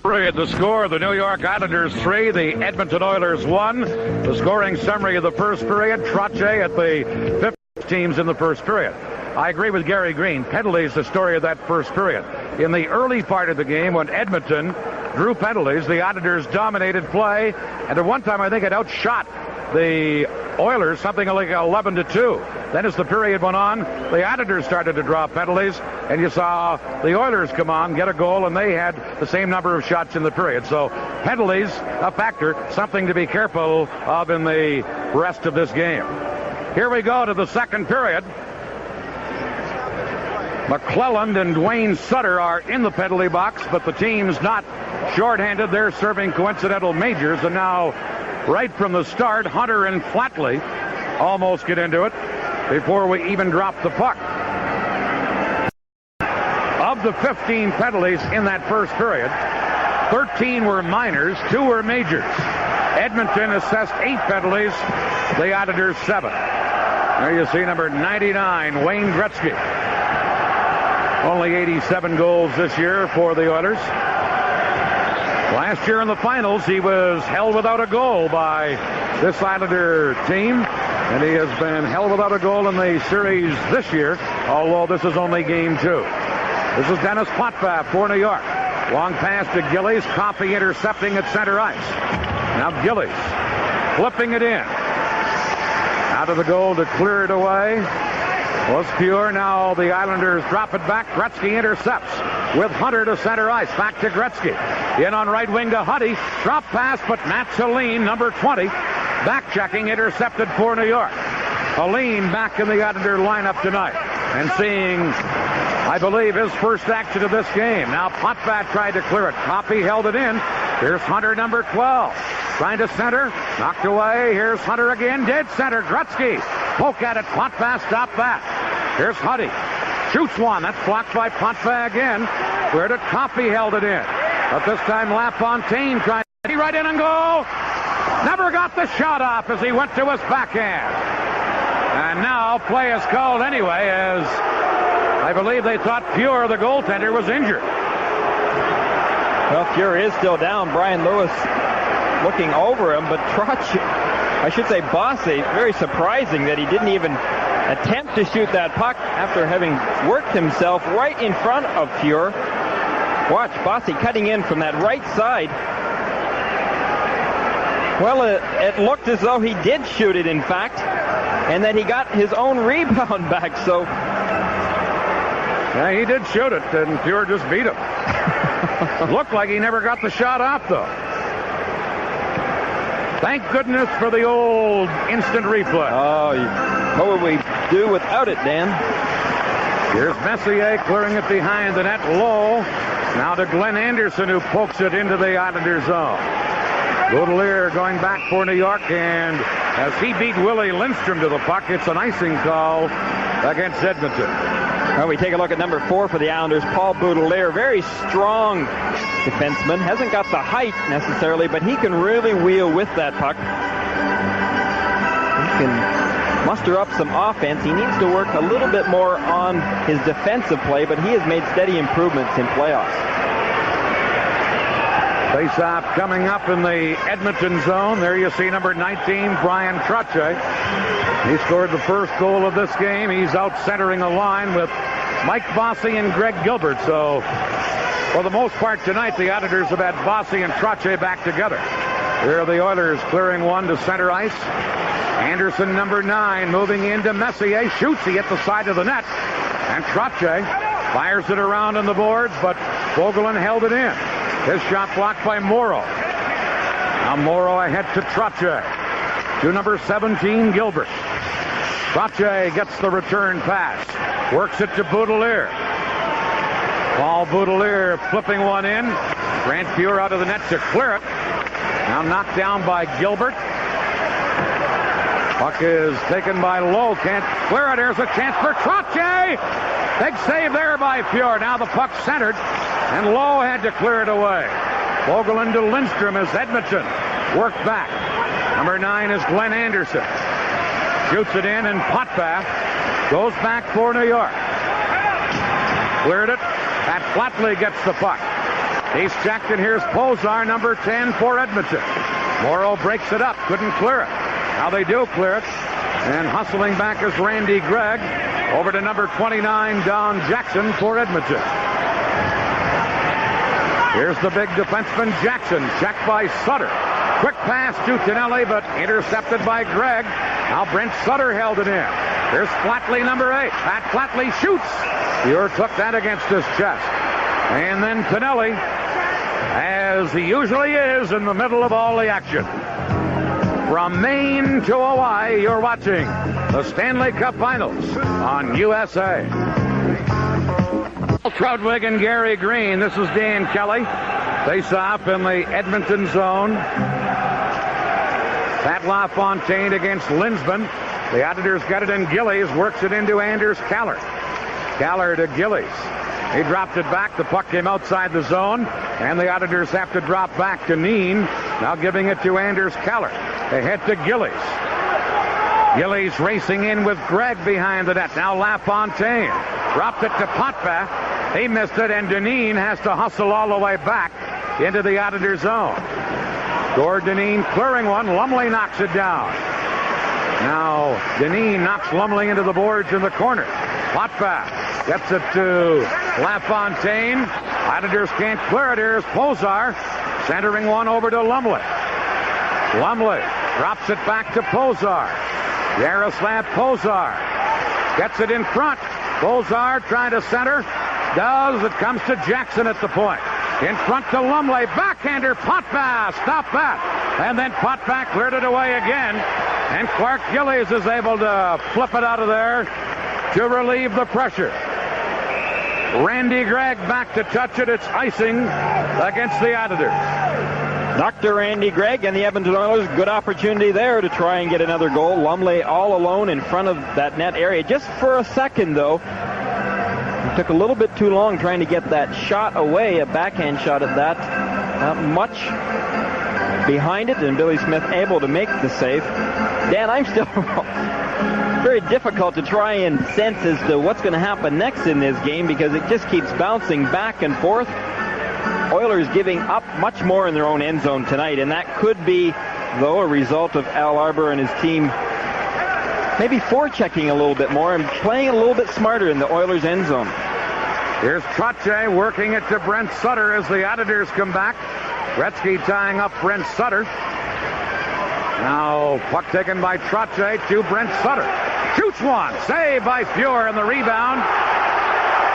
Period. The score: the New York Islanders 3, the Edmonton Oilers 1. The scoring summary of the first period: Trottier at the 5th teams in the first period. I agree with Gary Green. Penalties, the story of that first period. In the early part of the game, when Edmonton drew penalties, the Islanders dominated play, and at one time I think it outshot the Oilers something like 11-2. Then as the period went on, the Islanders started to draw penalties, and you saw the Oilers come on, get a goal, and they had the same number of shots in the period. So penalties, a factor, something to be careful of in the rest of this game. Here we go to the second period. McClelland and Dwayne Sutter are in the penalty box, but the team's not shorthanded. They're serving coincidental majors, and now right from the start, Hunter and Flatley almost get into it before we even drop the puck. Of the 15 penalties in that first period, 13 were minors, 2 were majors. Edmonton assessed 8 penalties, the Islanders 7. There you see number 99, Wayne Gretzky. Only 87 goals this year for the Oilers. Last year in the finals, he was held without a goal by this Islander team, and he has been held without a goal in the series this year, although this is only game 2. This is Dennis Potvin for New York. Long pass to Gillies, Coffey intercepting at center ice. Now Gillies flipping it in. Out of the goal to clear it away was Pure. Now the Islanders drop it back. Gretzky intercepts with Hunter to center ice. Back to Gretzky. In on right wing to Huddy. Drop pass, but Matt Saline, number 20, back checking, intercepted for New York. Saline back in the Islander lineup tonight and seeing, I believe, his first action of this game. Now Potvin tried to clear it. Coffey held it in. Here's Hunter, number 12. Trying to center. Knocked away. Here's Hunter again. Dead center. Gretzky. Poke at it. Potvin stopped that. Here's Huddy. Shoots one. That's blocked by Potvin again. Where did Coffey held it in? But this time LaFontaine tried to get right in and go. Never got the shot off as he went to his backhand. And now play is called anyway, as I believe they thought Pure, the goaltender, was injured. Well, Pure is still down. Brian Lewis looking over him, but Bossy, very surprising that he didn't even attempt to shoot that puck after having worked himself right in front of Pure. Watch Bossy cutting in from that right side. Well, it looked as though he did shoot it, in fact, and that he got his own rebound back. So, yeah, he did shoot it, and Pure just beat him. Looked like he never got the shot off, though. Thank goodness for the old instant replay. Oh, what would we do without it, Dan? Here's Messier clearing it behind the net low. Now to Glenn Anderson, who pokes it into the Islander zone. Baudelaire going back for New York, and as he beat Willie Lindstrom to the puck, it's an icing call against Edmonton. Well, we take a look at number 4 for the Islanders, Paul Baudelaire. Very strong defenseman. Hasn't got the height necessarily, but he can really wheel with that puck. He can muster up some offense. He needs to work a little bit more on his defensive play, but he has made steady improvements in playoffs. Face-off coming up in the Edmonton zone. There you see number 19, Brian Trottier. He scored the first goal of this game. He's out centering a line with Mike Bossy and Greg Gilbert. So, for the most part tonight, the Islanders have had Bossy and Trottier back together. Here are the Oilers clearing one to center ice. Anderson, number 9, moving into Messier. Shoots. He hit the side of the net. And Trottier fires it around on the boards, but Vogelin held it in. His shot blocked by Morrow. Now Morrow ahead to Trottier. To number 17, Gilbert. Trottier gets the return pass. Works it to Baudelaire. Paul Baudelaire flipping one in. Grant Pure out of the net to clear it. Now knocked down by Gilbert. Puck is taken by Lowe. Can't clear it. There's a chance for Trottier. Big save there by Pure. Now the puck centered, and Lowe had to clear it away. Vogelin to Lindstrom as Edmonton worked back. Number 9 is Glenn Anderson. Shoots it in, and Potvin goes back for New York. Cleared it. Pat Flatley gets the puck. He's checked, and here's Pozar, number 10 for Edmonton. Morrow breaks it up, couldn't clear it. Now they do clear it. And hustling back is Randy Gregg. Over to number 29, Don Jackson for Edmonton. Here's the big defenseman, Jackson, checked by Sutter. Quick pass to Tonelli, but intercepted by Gregg. Now Brent Sutter held it in. Here's Flatley, number 8. Pat Flatley shoots. Muir took that against his chest. And then Tonelli, as he usually is, in the middle of all the action. From Maine to Hawaii, you're watching the Stanley Cup Finals on USA. Troutwig and Gary Green. This is Dan Kelly. Face off in the Edmonton zone. Pat LaFontaine against Linsman. The Islanders got it in Gillies. Works it into Anders Kaller. Kaller to Gillies. He dropped it back. The puck came outside the zone. And the Islanders have to drop back to Neen. Now giving it to Anders Kaller. They head to Gillies. Gillies racing in with Gregg behind the net. Now LaFontaine dropped it to Potvin. He missed it, and Dineen has to hustle all the way back into the Islander zone. Gord Dineen clearing one. Lumley knocks it down. Now Dineen knocks Lumley into the boards in the corner. Potvin gets it to LaFontaine. Islanders can't clear it. Here's Pozar centering one over to Lumley. Lumley drops it back to Pozar. Yaroslav Pozar gets it in front. Pozar trying to center. Does. It comes to Jackson at the point. In front to Lumley. Backhander. Potvin. Stop that. And then Potvin cleared it away again. And Clark Gillies is able to flip it out of there to relieve the pressure. Randy Gregg back to touch it. It's icing against the Islanders. Dr. Randy Gregg and the Edmonton Oilers, good opportunity there to try and get another goal. Lumley all alone in front of that net area. Just for a second, though, it took a little bit too long trying to get that shot away, a backhand shot at that. Not much behind it, and Billy Smith able to make the save. Dan, I'm still very difficult to try and sense as to what's going to happen next in this game because it just keeps bouncing back and forth. Oilers giving up much more in their own end zone tonight, and that could be, though, a result of Al Arbour and his team maybe forechecking a little bit more and playing a little bit smarter in the Oilers' end zone. Here's Trottier working it to Brent Sutter as the Islanders come back. Gretzky tying up Brent Sutter. Now puck taken by Trottier to Brent Sutter. Shoots one. Saved by Fuhr, and the rebound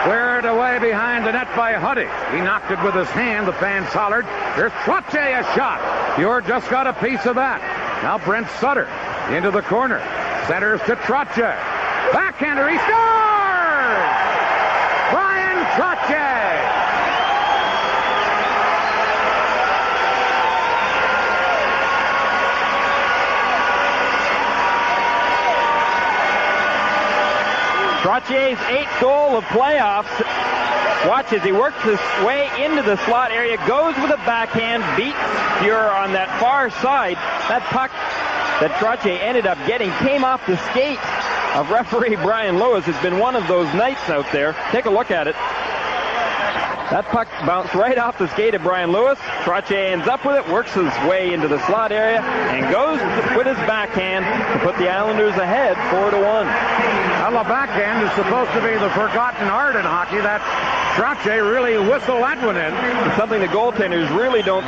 cleared away behind the net by Huddy. He knocked it with his hand. The fans hollered. There's Trottier, a shot. Fuhr just got a piece of that. Now Brent Sutter into the corner. Centers to Trottier. Backhander. He scores! Bryan Trottier. Trottier's 8th goal of playoffs. Watch as he works his way into the slot area, goes with a backhand, beats Fuhr on that far side. That puck that Trottier ended up getting came off the skate of referee Brian Lewis. It's been one of those nights out there. Take a look at it. That puck bounced right off the skate of Brian Lewis. Trottier ends up with it, works his way into the slot area, and goes with his backhand to put the Islanders ahead 4-1. Well, the backhand is supposed to be the forgotten art in hockey. That Trottier really whistled that one in. It's something the goaltenders really don't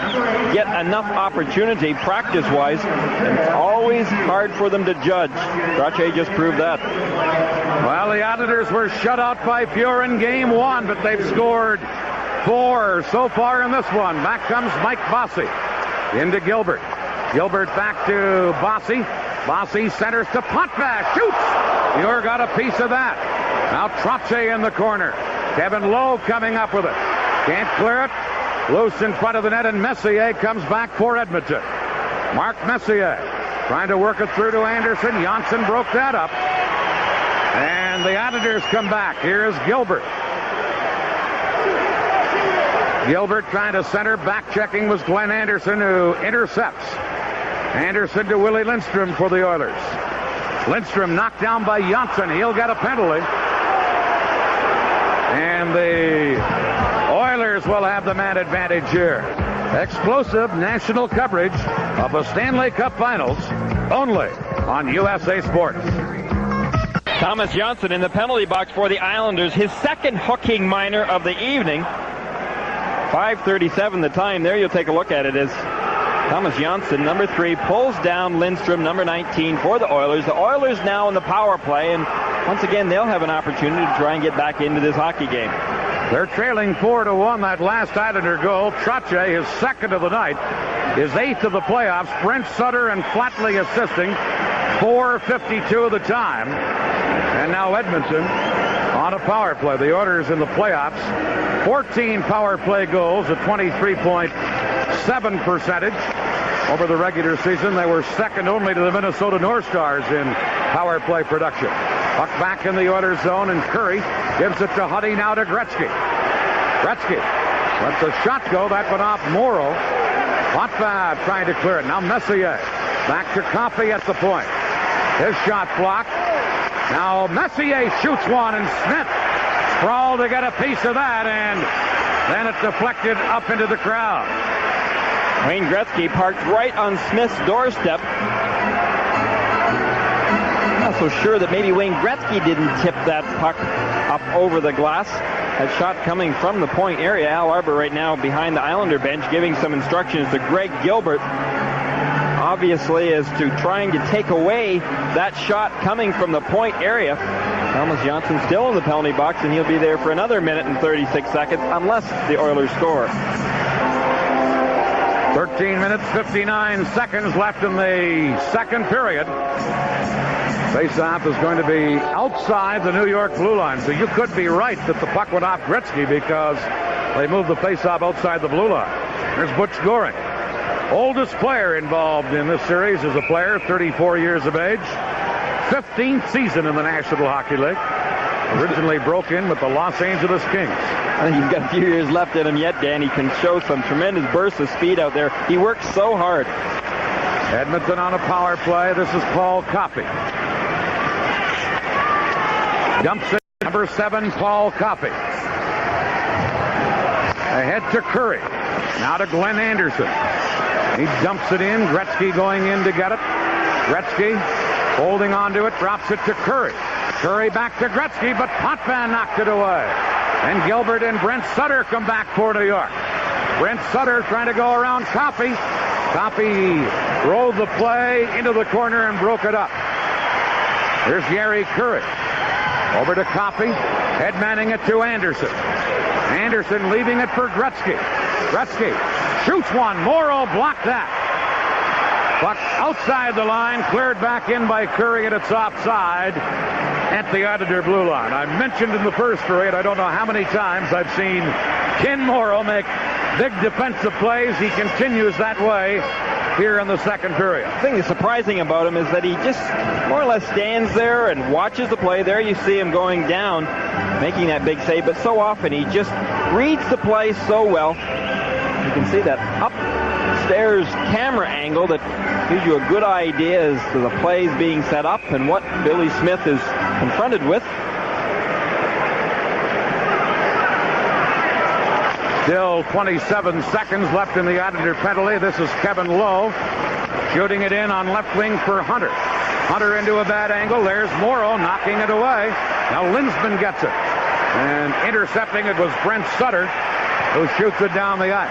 get enough opportunity practice-wise. It's always hard for them to judge. Trottier just proved that. Well, the Islanders were shut out by Fuhr in game 1, but they've scored 4 so far in this one. Back comes Mike Bossy into Gilbert. Gilbert back to Bossy. Bossy centers to Potvin. Shoots! Fuhr got a piece of that. Now Trottier in the corner. Kevin Lowe coming up with it. Can't clear it. Loose in front of the net, and Messier comes back for Edmonton. Mark Messier trying to work it through to Anderson. Janssen broke that up. And the Islanders come back. Here's Gilbert. Gilbert trying to center. Back checking was Glenn Anderson, who intercepts. Anderson to Willie Lindstrom for the Oilers. Lindstrom knocked down by Janssen. He'll get a penalty. And the Oilers will have the man advantage here. Explosive national coverage of the Stanley Cup Finals only on USA Sports. Thomas Johnson in the penalty box for the Islanders. His second hooking minor of the evening. 5:37 the time. There you'll take a look at it as Thomas Johnson, number 3, pulls down Lindstrom, number 19, for the Oilers. The Oilers now in the power play, and once again they'll have an opportunity to try and get back into this hockey game. They're trailing 4-1. That last Islander goal, Trache, his second of the night, his 8th of the playoffs. Brent Sutter and Flatley assisting. 4:52 of the time. And now Edmonton on a power play. The Oilers in the playoffs, 14 power play goals, a 23.7 percentage. Over the regular season, they were second only to the Minnesota North Stars in power play production. Puck back in the Oilers zone, and Curry gives it to Huddy, now to Gretzky. Gretzky lets the shot go. That went off Morrow. Potvin trying to clear it. Now Messier back to Coffey at the point. His shot blocked. Now Messier shoots one, and Smith sprawled to get a piece of that, and then it deflected up into the crowd. Wayne Gretzky parked right on Smith's doorstep. I'm not so sure that maybe Wayne Gretzky didn't tip that puck up over the glass. That shot coming from the point area. Al Arbour right now behind the Islander bench giving some instructions to Greg Gilbert, obviously as to trying to take away that shot coming from the point area. Thomas Johnson still in the penalty box, and he'll be there for another minute and 36 seconds unless the Oilers score. 13 minutes, 59 seconds left in the second period. Faceoff is going to be outside the New York blue line. So you could be right that the puck went off Gretzky because they moved the faceoff outside the blue line. There's Butch Goring. Oldest player involved in this series is a player, 34 years of age. 15th season in the National Hockey League. Originally broke in with the Los Angeles Kings. I think he's got a few years left in him yet, Dan. He can show some tremendous bursts of speed out there. He works so hard. Edmonton on a power play. This is Paul Coffey. Dumps it. Number 7, Paul Coffey. Ahead to Curry. Now to Glenn Anderson. He dumps it in. Gretzky going in to get it. Gretzky holding on to it. Drops it to Curry. Curry back to Gretzky, but Potvin knocked it away. And Gilbert and Brent Sutter come back for New York. Brent Sutter trying to go around Coffey. Coffey rolled the play into the corner and broke it up. Here's Gary Curry. Over to Coffey. Headmanning it to Anderson. Anderson leaving it for Gretzky. Gretzky shoots one. Morrow blocked that. Puck outside the line, cleared back in by Curry, and it's offside at the Islander blue line. I mentioned in the first period, I don't know how many times I've seen Ken Morrow make big defensive plays. He continues that way here in the second period. The thing that's surprising about him is that he just more or less stands there and watches the play. There you see him going down, making that big save, but so often he just reads the play so well. You can see that upstairs camera angle that gives you a good idea as to the plays being set up and what Billy Smith is confronted with. Still 27 seconds left in the Islander penalty. This is Kevin Lowe shooting it in on left wing for Hunter. Hunter into a bad angle. There's Morrow knocking it away. Now Lindsman gets it. And intercepting it was Brent Sutter, who shoots it down the ice.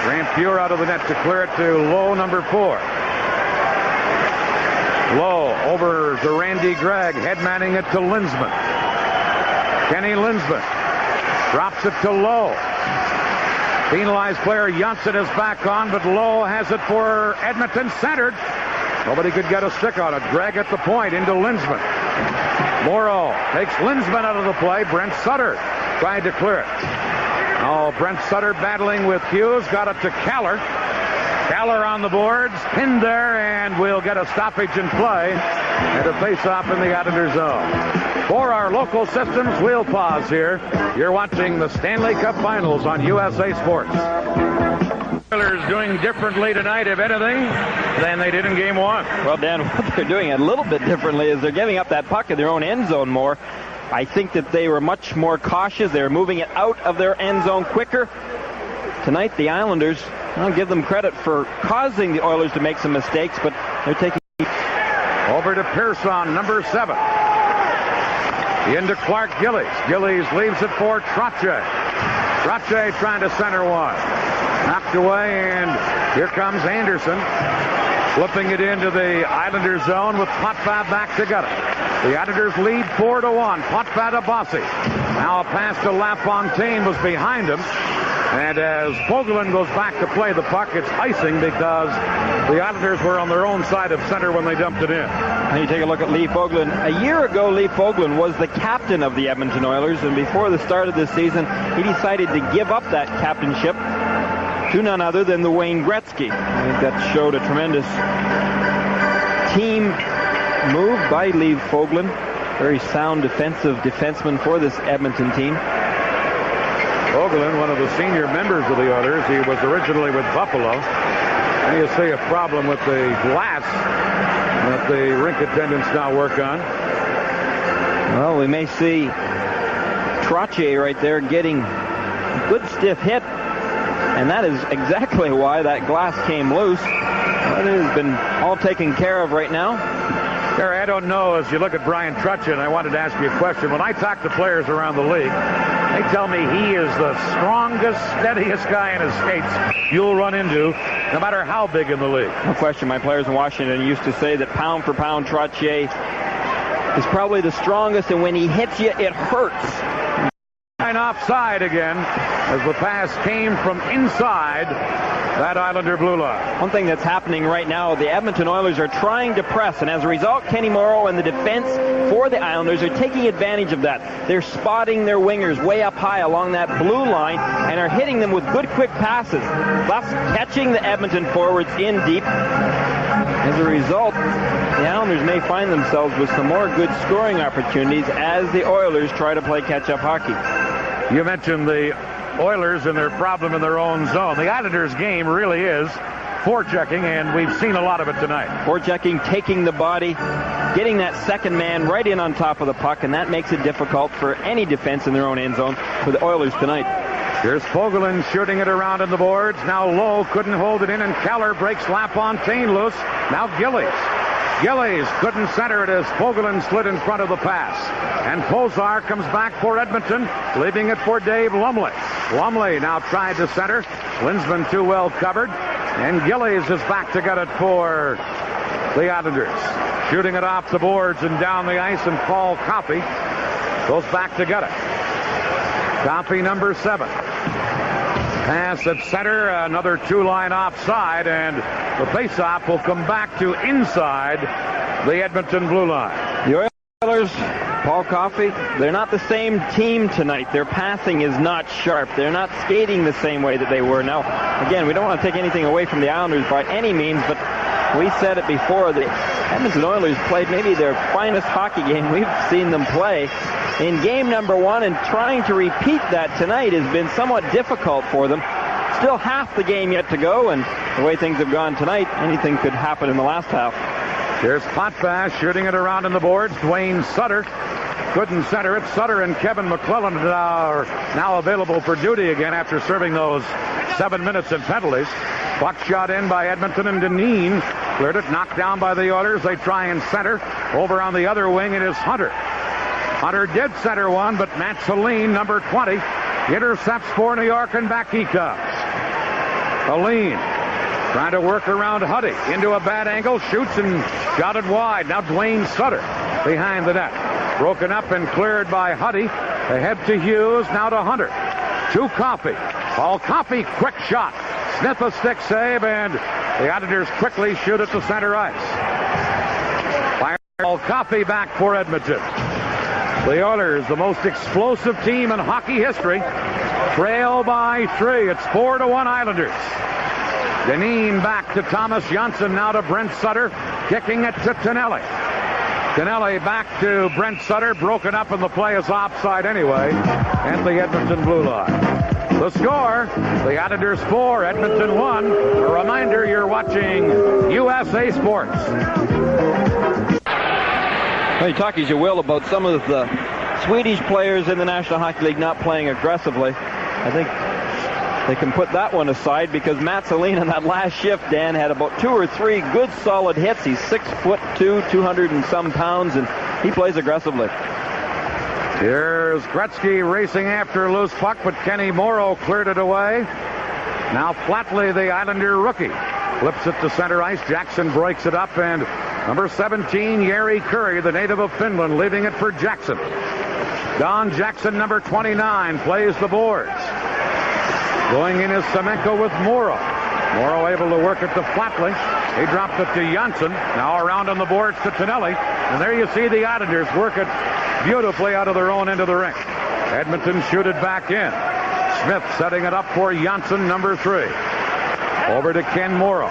Grant Fuhr out of the net to clear it to Lowe, number 4. Lowe over to Randy Gregg, headmanning it to Lindsman. Kenny Lindsman drops it to Lowe. Penalized player Janssen is back on, but Lowe has it for Edmonton, centered. Nobody could get a stick on it. Gregg at the point into Lindsman. Morrow takes Lindsman out of the play. Brent Sutter trying to clear it. Oh, Brent Sutter battling with Hughes. Got it to Keller. Keller on the boards. Pinned there, and we'll get a stoppage in play. And a face-off in the Islander zone. For our local systems, we'll pause here. You're watching the Stanley Cup Finals on USA Sports. Oilers doing differently tonight, if anything, than they did in Game 1. Well, Dan, what they're doing a little bit differently is they're giving up that puck in their own end zone more. I think that they were much more cautious. They were moving it out of their end zone quicker. Tonight, the Islanders, I'll give them credit for causing the Oilers to make some mistakes, but they're taking... Over to Pearson, number 7. Into Clark Gillies. Gillies leaves it for Trottier. Trottier trying to center one. Knocked away, and here comes Anderson. Flipping it into the Islanders zone with Potvin back to gut it. The Islanders lead 4-1. Potvin to Bossy. Now a pass to LaFontaine was behind him. And as Fogelin goes back to play the puck, it's icing because the Islanders were on their own side of center when they dumped it in. And you take a look at Lee Fogelin. A year ago, Lee Fogelin was the captain of the Edmonton Oilers, and before the start of this season, he decided to give up that captainship to none other than the Wayne Gretzky. I think that showed a tremendous team move by Lee Fogelin. Very sound defenseman for this Edmonton team. Fogelin, one of the senior members of the Oilers. He was originally with Buffalo. And you see a problem with the glass that the rink attendants now work on. Well, we may see Trottier right there getting a good stiff hit. And that is exactly why that glass came loose. But it has been all taken care of right now. Gary, I don't know, as you look at Brian Trottier, and I wanted to ask you a question. When I talk to players around the league, they tell me he is the strongest, steadiest guy in his skates you'll run into, no matter how big in the league. No question. My players in Washington used to say that pound for pound, Trottier is probably the strongest, and when he hits you, it hurts. And offside again, as the pass came from inside that Islander blue line. One thing that's happening right now, the Edmonton Oilers are trying to press, and as a result, Kenny Morrow and the defense for the Islanders are taking advantage of that. They're spotting their wingers way up high along that blue line and are hitting them with good, quick passes, thus catching the Edmonton forwards in deep. As a result, the Islanders may find themselves with some more good scoring opportunities as the Oilers try to play catch-up hockey. You mentioned the Oilers and their problem in their own zone. The Islanders' game really is forechecking, and we've seen a lot of it tonight. Forechecking, taking the body, getting that second man right in on top of the puck, and that makes it difficult for any defense in their own end zone for the Oilers tonight. Here's Fogelin shooting it around in the boards. Now Lowe couldn't hold it in, and Keller breaks LaFontaine loose. Now Gillies. Gillies couldn't center it as Fogelin slid in front of the pass. And Pozar comes back for Edmonton, leaving it for Dave Lumley. Lumley now tried to center. Linsman too well covered. And Gillies is back to get it for the Islanders. Shooting it off the boards and down the ice, and Paul Coffey goes back to get it. Coffey, number 7. Pass at center, another two-line offside, and the faceoff will come back to inside the Edmonton blue line. The Oilers, Paul Coffey, they're not the same team tonight. Their passing is not sharp. They're not skating the same way that they were. Now, again, we don't want to take anything away from the Islanders by any means, but we said it before, the Edmonton Oilers played maybe their finest hockey game we've seen them play in game number 1, and trying to repeat that tonight has been somewhat difficult for them. Still half the game yet to go, and the way things have gone tonight, anything could happen in the last half. Here's Potvin shooting it around in the boards. Dwayne Sutter couldn't center it. Sutter and Kevin McClellan are now available for duty again after serving those 7 minutes in penalties. Puck shot in by Edmonton, and Dineen cleared it, knocked down by the Oilers. They try and center. Over on the other wing, it is Hunter. Hunter did center one, but Matt Celine, number 20, intercepts for New York, and back he comes. Celine trying to work around Huddy into a bad angle, shoots and shot it wide. Now Dwayne Sutter behind the net. Broken up and cleared by Huddy. Ahead to Hughes, now to Hunter. To Coffey. Paul Coffey, quick shot. Smith a stick save, and the Islanders quickly shoot it to center ice. Fire Paul Coffey back for Edmonton. The Oilers, the most explosive team in hockey history, trail by 3. It's 4-1 Islanders. Dineen back to Thomas Johnson, now to Brent Sutter, kicking it to Tonelli. Tonelli back to Brent Sutter, broken up, and the play is offside anyway, and the Edmonton blue line. The score, the Islanders 4, Edmonton 1. A reminder, you're watching USA Sports. Well, you talk as you will about some of the Swedish players in the National Hockey League not playing aggressively. I think they can put that one aside because Matt Saline on that last shift, Dan, had about 2 or 3 good solid hits. He's 6'2", 200 and some pounds, and he plays aggressively. Here's Gretzky racing after a loose puck, but Kenny Morrow cleared it away. Now Flatley, the Islander rookie, flips it to center ice. Jackson breaks it up, and number 17, Jari Kurri, the native of Finland, leaving it for Jackson. Don Jackson, number 29, plays the boards. Going in is Semenko with Morrow. Morrow able to work it to Flatley. He dropped it to Janssen. Now around on the boards to Tonelli. And there you see the Islanders work it beautifully out of their own end of the rink. Edmonton shoot it back in. Smith setting it up for Janssen, number 3. Over to Ken Morrow.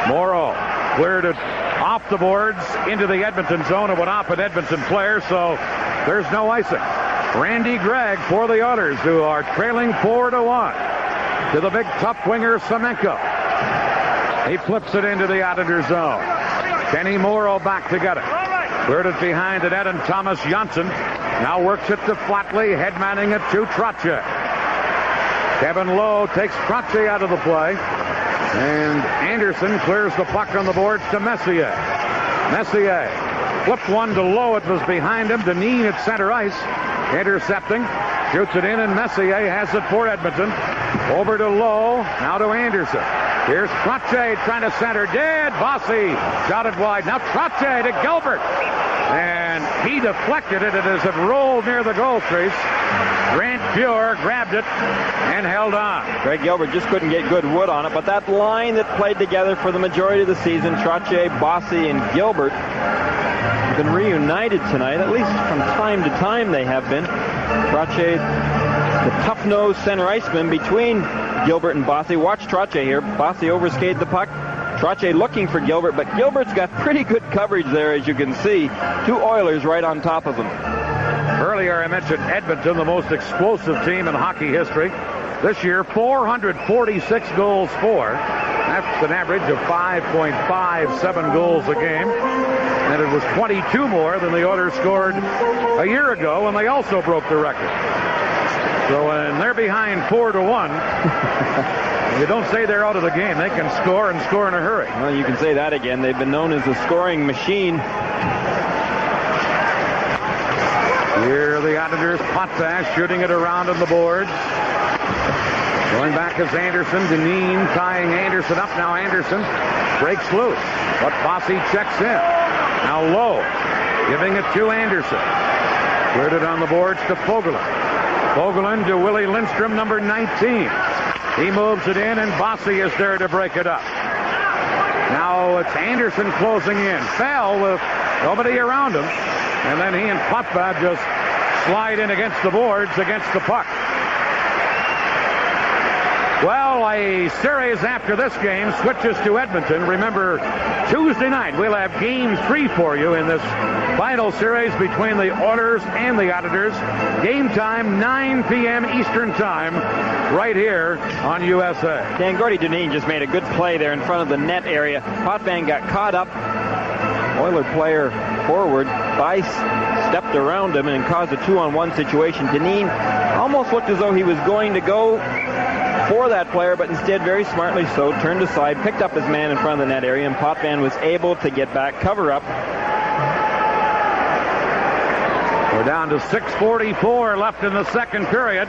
Morrow cleared it off the boards into the Edmonton zone. It went off an Edmonton player, so there's no icing. Randy Gregg for the Oilers, who are trailing 4-1 to the big tough winger Semenko. He flips it into the Islander zone. Kenny Morrow back to get it. Cleared it behind the net, and Thomas Janssen now works it to Flatley, headmanning it to Trottier. Kevin Lowe takes Trottier out of the play, and Anderson clears the puck on the boards to Messier. Messier flipped one to Lowe. It was behind him. Dineen at center ice, intercepting, shoots it in, and Messier has it for Edmonton. Over to Lowe, now to Anderson. Here's Trottier trying to center. Dead. Bossy shot it wide. Now Trottier to Gilbert. And he deflected it, and as it rolled near the goal crease, Grant Fuhr grabbed it and held on. Greg Gilbert just couldn't get good wood on it, but that line that played together for the majority of the season, Trottier, Bossy, and Gilbert, have been reunited tonight. At least from time to time they have been. Trottier, the tough-nosed center iceman between Gilbert and Bossy. Watch Trottier here. Bossy overskated the puck. Trottier looking for Gilbert, but Gilbert's got pretty good coverage there, as you can see. 2 Oilers right on top of him. Earlier I mentioned Edmonton, the most explosive team in hockey history. This year, 446 goals for. That's an average of 5.57 goals a game. And it was 22 more than the Oilers scored a year ago when they also broke the record. So when they're behind 4-1, you don't say they're out of the game. They can score and score in a hurry. Well, you can say that again. They've been known as a scoring machine. Here the Islanders, Potash shooting it around on the boards. Going back is Anderson. Dineen tying Anderson up. Now Anderson breaks loose, but Bossy checks in. Now Lowe giving it to Anderson. Cleared it on the boards to Fogelin. Fogelin to Willie Lindstrom, number 19. He moves it in, and Bossy is there to break it up. Now it's Anderson closing in. Fell with nobody around him. And then he and Potvin just slide in against the boards, against the puck. Well, a series after this game switches to Edmonton. Remember, Tuesday night we'll have Game 3 for you in this final series between the Oilers and the Islanders. Game time, 9 p.m. Eastern Time, right here on USA. Dan, Gordy Dineen just made a good play there in front of the net area. Potvin got caught up. Oiler player forward, Bice stepped around him and caused a 2-on-1 situation. Dineen almost looked as though he was going to go for that player, but instead, very smartly so, turned aside, picked up his man in front of the net area, and Potvin was able to get back, cover up. We're down to 6:44 left in the second period.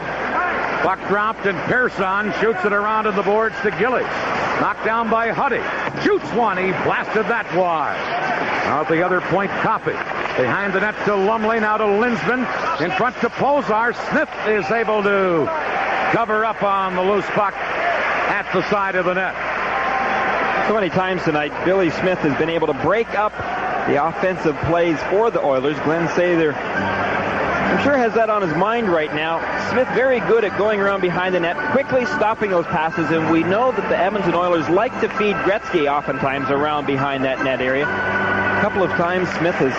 Puck dropped, and Persson shoots it around on the boards to Gillies. Knocked down by Huddy. Shoots one. He blasted that wide. Now at the other point, Coffey. Behind the net to Lumley. Now to Linsman. In front to Posar. Smith is able to cover up on the loose puck at the side of the net. So many times tonight, Billy Smith has been able to break up the offensive plays for the Oilers. Glenn Sather, I'm sure, has that on his mind right now. Smith very good at going around behind the net, quickly stopping those passes, and we know that the Edmonton Oilers like to feed Gretzky oftentimes around behind that net area. A couple of times Smith has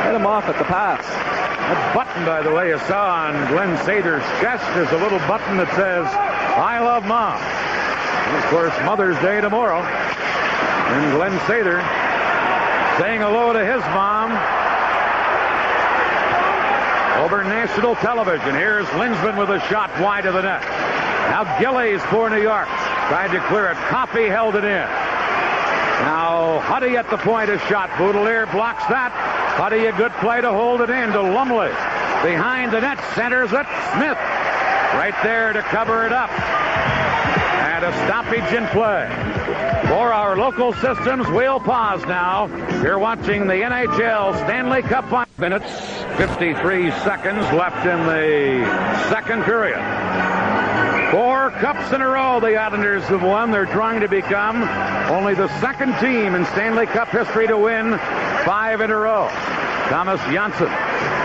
hit him off at the pass. That button, by the way, you saw on Glenn Sather's chest, is a little button that says, "I love Mom." And of course, Mother's Day tomorrow. And Glenn Sather saying hello to his mom. over national television. Here's Linsman with a shot wide of the net. Now Gillies for New York. Tried to clear it. Coffey held it in. Now Huddy at the point, a shot. Boudelier blocks that. Huddy, a good play to hold it in to Lumley. Behind the net, centers it. Smith right there to cover it up. And a stoppage in play. For our local systems, we'll pause now. You're watching the NHL Stanley Cup 5 minutes, 53 seconds left in the second period. 4 cups in a row the Islanders have won. They're trying to become only the second team in Stanley Cup history to win 5 in a row. Thomas Janssen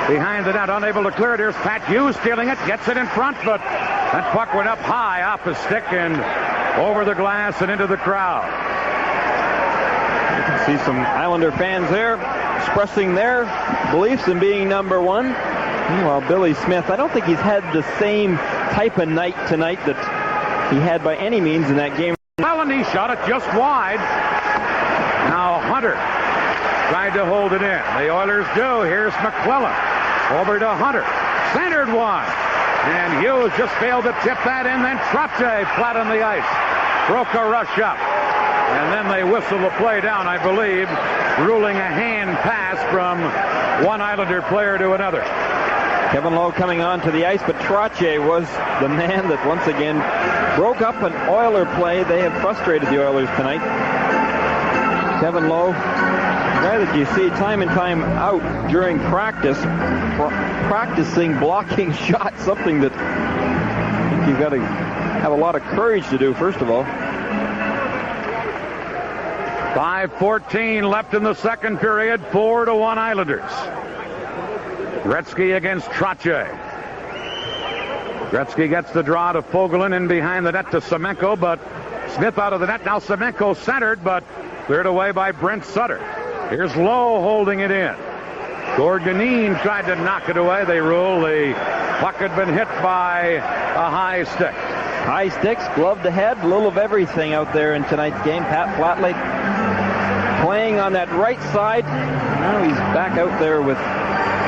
behind the net, unable to clear it. Here's Pat Hughes stealing it, gets it in front, but that puck went up high off his stick and over the glass and into the crowd. You can see some Islander fans there expressing their beliefs in being number one. Meanwhile, Billy Smith, I don't think he's had the same type of night tonight that he had by any means in that game. Allen, he shot it just wide. Now Hunter tried to hold it in. The Oilers do. Here's McClellan over to Hunter. Centered one. And Hughes just failed to tip that in. Then Trottier flat on the ice. Broke a rush up. And then they whistle the play down, I believe, ruling a hand pass from one Islander player to another. Kevin Lowe coming onto the ice, but Trottier was the man that once again broke up an Oiler play. They have frustrated the Oilers tonight. Kevin Lowe, a guy that you see time and time out during practice, practicing blocking shots, something that I think you've got to have a lot of courage to do, first of all. 5:14 left in the second period, 4-1 Islanders. Gretzky against Trottier. Gretzky gets the draw to Fogelin, in behind the net to Semenko, but Smith out of the net. Now Semenko centered, but cleared away by Brent Sutter. Here's Lowe holding it in. Gordonine tried to knock it away. They rule the puck had been hit by a high stick. High sticks, gloved ahead, a little of everything out there in tonight's game. Pat Flatley playing on that right side. Now he's back out there with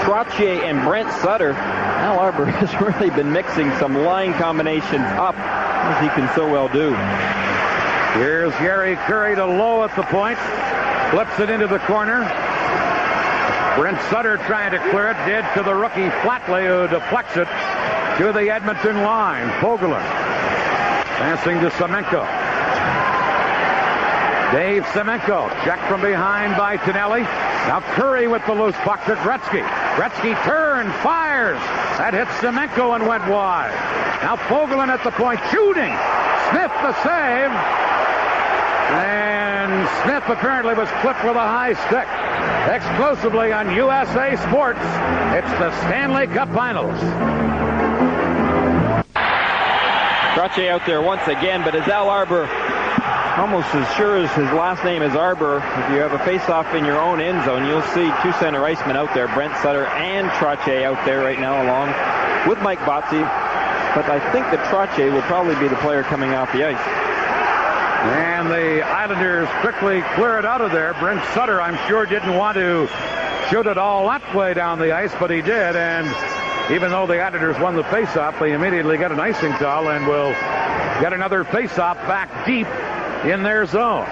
Trottier and Brent Sutter. Al Arbour has really been mixing some line combinations up, as he can so well do. Here's Gary Curry to Lowe at the point. Flips it into the corner. Brent Sutter trying to clear it. Did to the rookie Flatley, who deflects it to the Edmonton line. Fogelin passing to Semenko. Dave Semenko, checked from behind by Tonelli. Now Curry with the loose puck to Gretzky. Gretzky turned, fires. That hit Semenko and went wide. Now Fogelin at the point, shooting. Smith the save. And Smith apparently was clipped with a high stick. Exclusively on USA Sports, it's the Stanley Cup Finals. Trottier out there once again, but as Al Arbour, almost as sure as his last name is Arbour, if you have a face-off in your own end zone, you'll see two center icemen out there, Brent Sutter and Trottier out there right now, along with Mike Botsy. But I think that Trottier would probably be the player coming off the ice. And the Islanders quickly clear it out of there. Brent Sutter, I'm sure, didn't want to shoot it all that way down the ice, but he did. And even though the Islanders won the faceoff, they immediately get an icing towel and will get another faceoff back deep in their zone.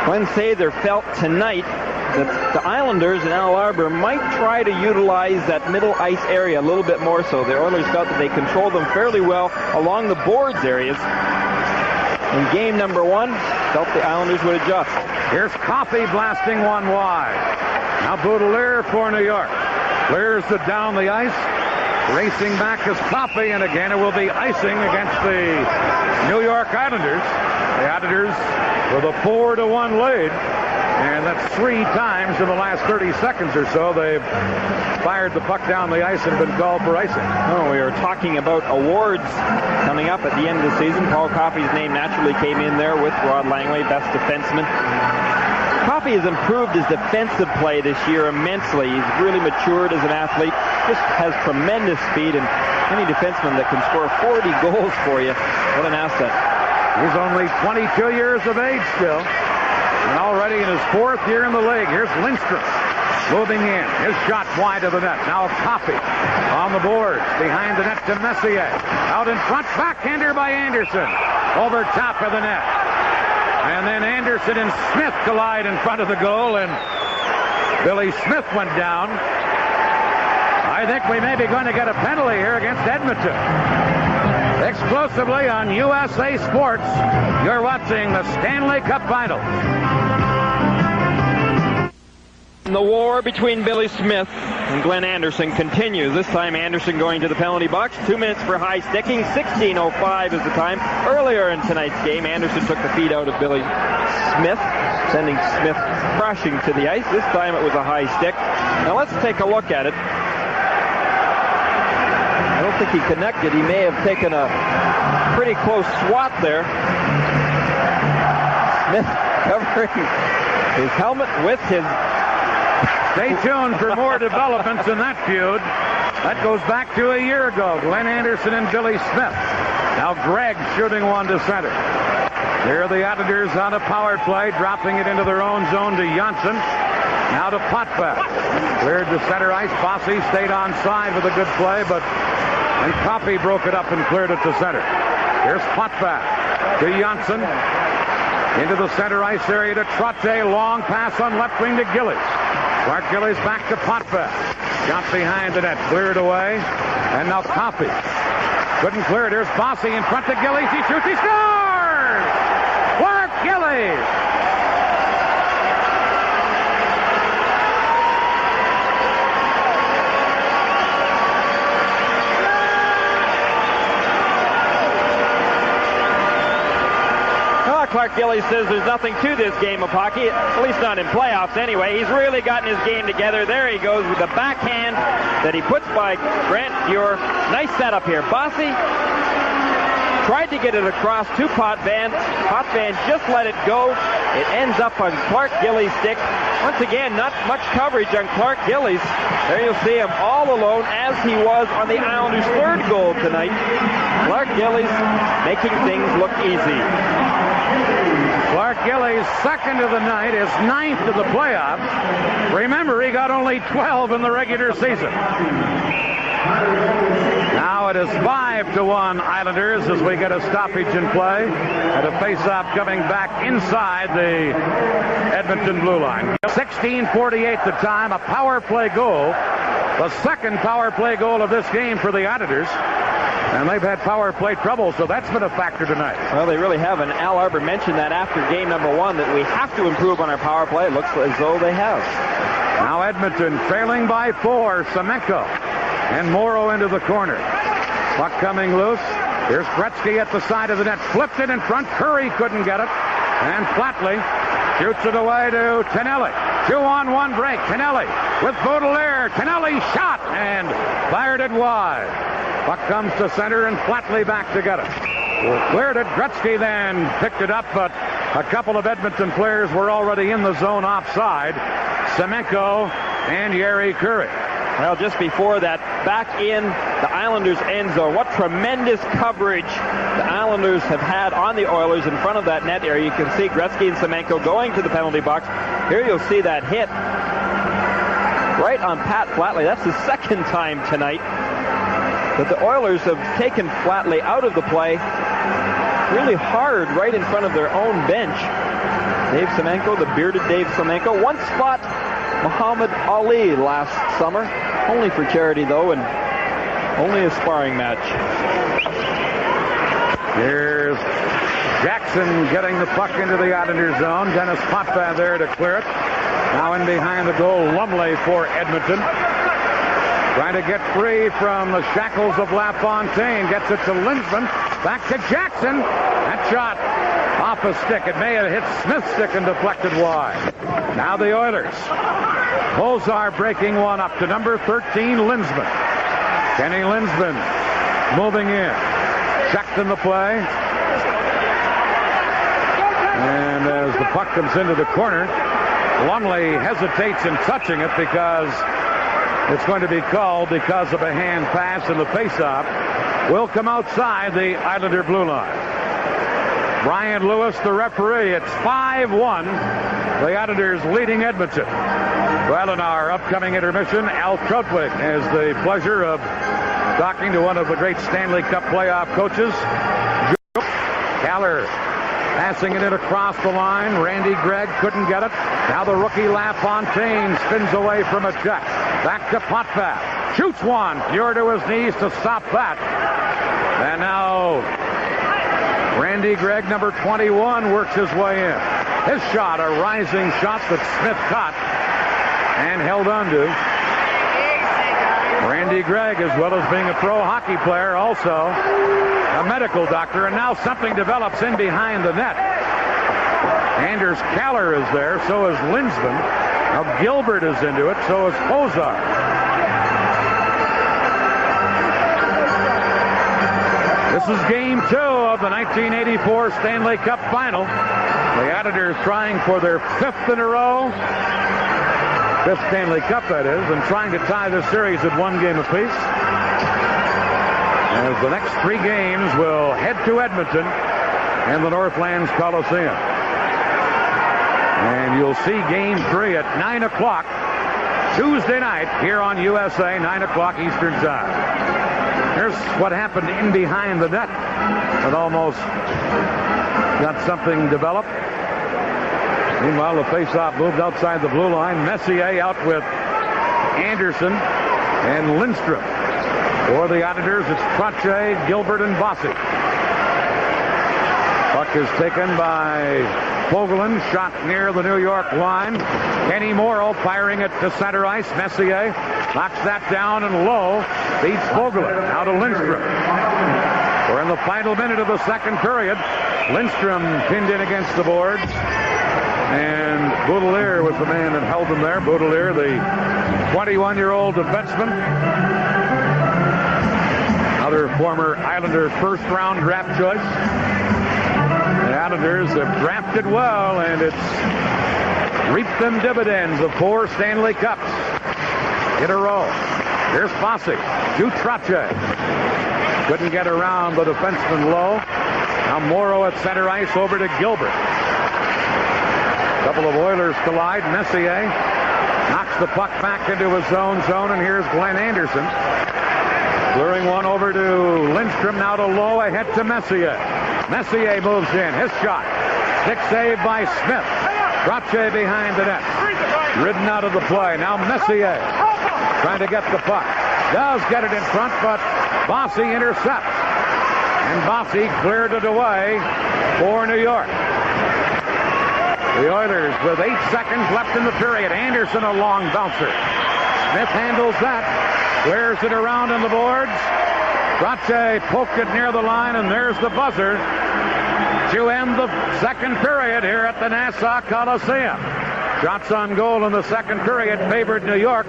Glenn Sather felt tonight that the Islanders and Al Arbour might try to utilize that middle ice area a little bit more so. The Oilers felt that they controlled them fairly well along the boards areas. In game number one, felt the Islanders would adjust. Here's Coffey blasting one wide. Now Boudelier for New York. Clears it down the ice. Racing back is Coffey, and again it will be icing against the New York Islanders. The Islanders with a 4-1 lead. And that's 3 times in the last 30 seconds or so they've fired the puck down the ice and been called for icing. Oh, we are talking about awards coming up at the end of the season. Paul Coffey's name naturally came in there with Rod Langway, best defenseman. Coffey has improved his defensive play this year immensely. He's really matured as an athlete. Just has tremendous speed, and any defenseman that can score 40 goals for you, what an asset. He's only 22 years of age still. And already in his 4th year in the league. Here's Lindstrom. moving in. His shot wide of the net. Now Coffey on the boards. Behind the net to Messier. Out in front. Backhander by Anderson. Over top of the net. And then Anderson and Smith collide in front of the goal, and Billy Smith went down. I think we may be going to get a penalty here against Edmonton. Exclusively on USA Sports, you're watching the Stanley Cup Finals. The war between Billy Smith and Glenn Anderson continues. This time Anderson going to the penalty box. 2 minutes for high sticking. 16:05 is the time. Earlier in tonight's game, Anderson took the feed out of Billy Smith, sending Smith crashing to the ice. This time it was a high stick. Now let's take a look at it. I don't think he connected. He may have taken a pretty close swat there. Smith covering his helmet with his... Stay tuned for more developments in that feud. That goes back to a year ago. Glenn Anderson and Billy Smith. Now Gregg shooting one to center. Here are the Islanders on a power play, dropping it into their own zone to Janssen. Now to Potvin. Cleared to center ice. Bossy stayed on side with a good play, but and Coffey broke it up and cleared it to center. Here's Potvin to Janssen. Into the center ice area to Trotte. Long pass on left wing to Gillies. Clark Gillies back to Potvin. Shot behind the net. Cleared away. And now Coffey. Couldn't clear it. Here's Bossy in front of Gillies. He shoots. He scores! Clark Gillies! Clark Gillies says there's nothing to this game of hockey, at least not in playoffs anyway. He's really gotten his game together. There he goes with the backhand that he puts by Grant Fuhr. Nice setup here. Bossy tried to get it across to Potvin. Potvin just let it go. It ends up on Clark Gillies' stick. Once again, not much coverage on Clark Gillies. There you'll see him all alone as he was on the Islanders' third goal tonight. Clark Gillies making things look easy. Clark Gillies, second of the night, is ninth of the playoffs. Remember, he got only 12 in the regular season. Now it is 5-1 Islanders as we get a stoppage in play and a face-off coming back inside the Edmonton blue line. 16:48 the time, a power play goal. The second power play goal of this game for the Islanders. And they've had power play trouble, so that's been a factor tonight. Well, they really have. And Al Arbor mentioned that after game number 1 that we have to improve on our power play. It looks as though they have. Now Edmonton trailing by 4. Semenko and Morrow into the corner. Puck coming loose. Here's Gretzky at the side of the net. Flipped it in front. Curry couldn't get it. And Flatley shoots it away to Tonelli. 2-on-1 break. Tonelli with Baudelaire. Tonelli shot and fired it wide. Puck comes to center and Flatley back to get it. Cleared it. Gretzky then picked it up, but a couple of Edmonton players were already in the zone offside. Semenko and Jari Kurri. Well, just before that, back in the Islanders' end zone. What tremendous coverage the Islanders have had on the Oilers in front of that net area. You can see Gretzky and Semenko going to the penalty box. Here you'll see that hit right on Pat Flatley. That's the second time tonight that the Oilers have taken Flatley out of the play really hard right in front of their own bench. Dave Semenko, the bearded Dave Semenko, once fought Muhammad Ali last summer. Only for charity, though, and only a sparring match. Here's Jackson getting the puck into the Islanders zone. Dennis Potvin there to clear it. Now in behind the goal, Lumley for Edmonton. Trying to get free from the shackles of LaFontaine. Gets it to Lindsman. Back to Jackson. That shot off a stick. It may have hit Smith's stick and deflected wide. Now the Oilers. Bozar breaking one up to number 13, Lindsman. Kenny Lindsman moving in. Checked in the play. And as the puck comes into the corner, Lumley hesitates in touching it because it's going to be called because of a hand pass, and the faceoff will come outside the Islander blue line. Brian Lewis, the referee. It's 5-1. The Islanders leading Edmonton. Well, in our upcoming intermission, Al Krutwig has the pleasure of talking to one of the great Stanley Cup playoff coaches. Kaller passing it in across the line. Randy Gregg couldn't get it. Now the rookie LaFontaine spins away from a check. Back to Potvin. Shoots one. Pure to his knees to stop that. And now Randy Gregg, number 21, works his way in. His shot, a rising shot that Smith caught and held on to. Randy Gregg, as well as being a pro hockey player, also a medical doctor, and now something develops in behind the net. Anders Kaller is there, so is Lindsman. Now Gilbert is into it, so is Pozar. This is game 2 of the 1984 Stanley Cup Final. The Editors trying for their 5th in a row. 5th Stanley Cup, that is, and trying to tie this series at 1 game apiece. As the next 3 games will head to Edmonton and the Northlands Coliseum. And you'll see game 3 at 9 o'clock Tuesday night here on USA, 9 o'clock Eastern Time. Here's what happened in behind the net. It almost got something developed. Meanwhile, the faceoff moved outside the blue line. Messier out with Anderson and Lindstrom. For the Editors, it's Trottier, Gilbert, and Bossy. Puck is taken by Fogelin, shot near the New York line. Kenny Morrow firing it to center ice. Messier knocks that down and low. Beats Fogelin. Now to Lindstrom. We're in the final minute of the second period. Lindstrom pinned in against the boards. And Baudelaire was the man that held him there. Baudelaire, the 21-year-old defenseman. Another former Islander first-round draft choice. The Islanders have drafted well, and it's reaped them dividends of 4 Stanley Cups in a row. Here's Bossy. Shoots Trottier. Couldn't get around the defenseman low. Now Morrow at center ice over to Gilbert. A couple of Oilers collide. Messier knocks the puck back into his own zone, and here's Glenn Anderson. Clearing one over to Lindstrom, now to Lowe, ahead to Messier. Messier moves in. His shot. Stick save by Smith. Trottier behind the net. Ridden out of the play. Now Messier trying to get the puck. Does get it in front, but Bossy intercepts. And Bossy cleared it away for New York. The Oilers with 8 seconds left in the period. Anderson, a long bouncer. Smith handles that. Clears it around on the boards. Trottier poked it near the line, and there's the buzzer to end the second period here at the Nassau Coliseum. Shots on goal in the second period favored New York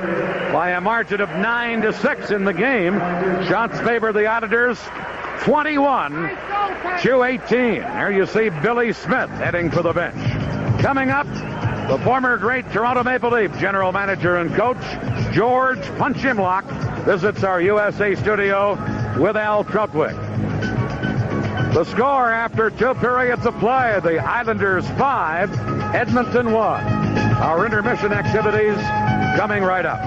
by a margin of 9-6 in the game. Shots favor the Editors 21-18. There you see Billy Smith heading for the bench. Coming up, the former great Toronto Maple Leaf general manager and coach, George Punch Imlach, visits our USA studio with Al Krutwig. The score after 2 periods of play, the Islanders 5, Edmonton 1. Our intermission activities coming right up.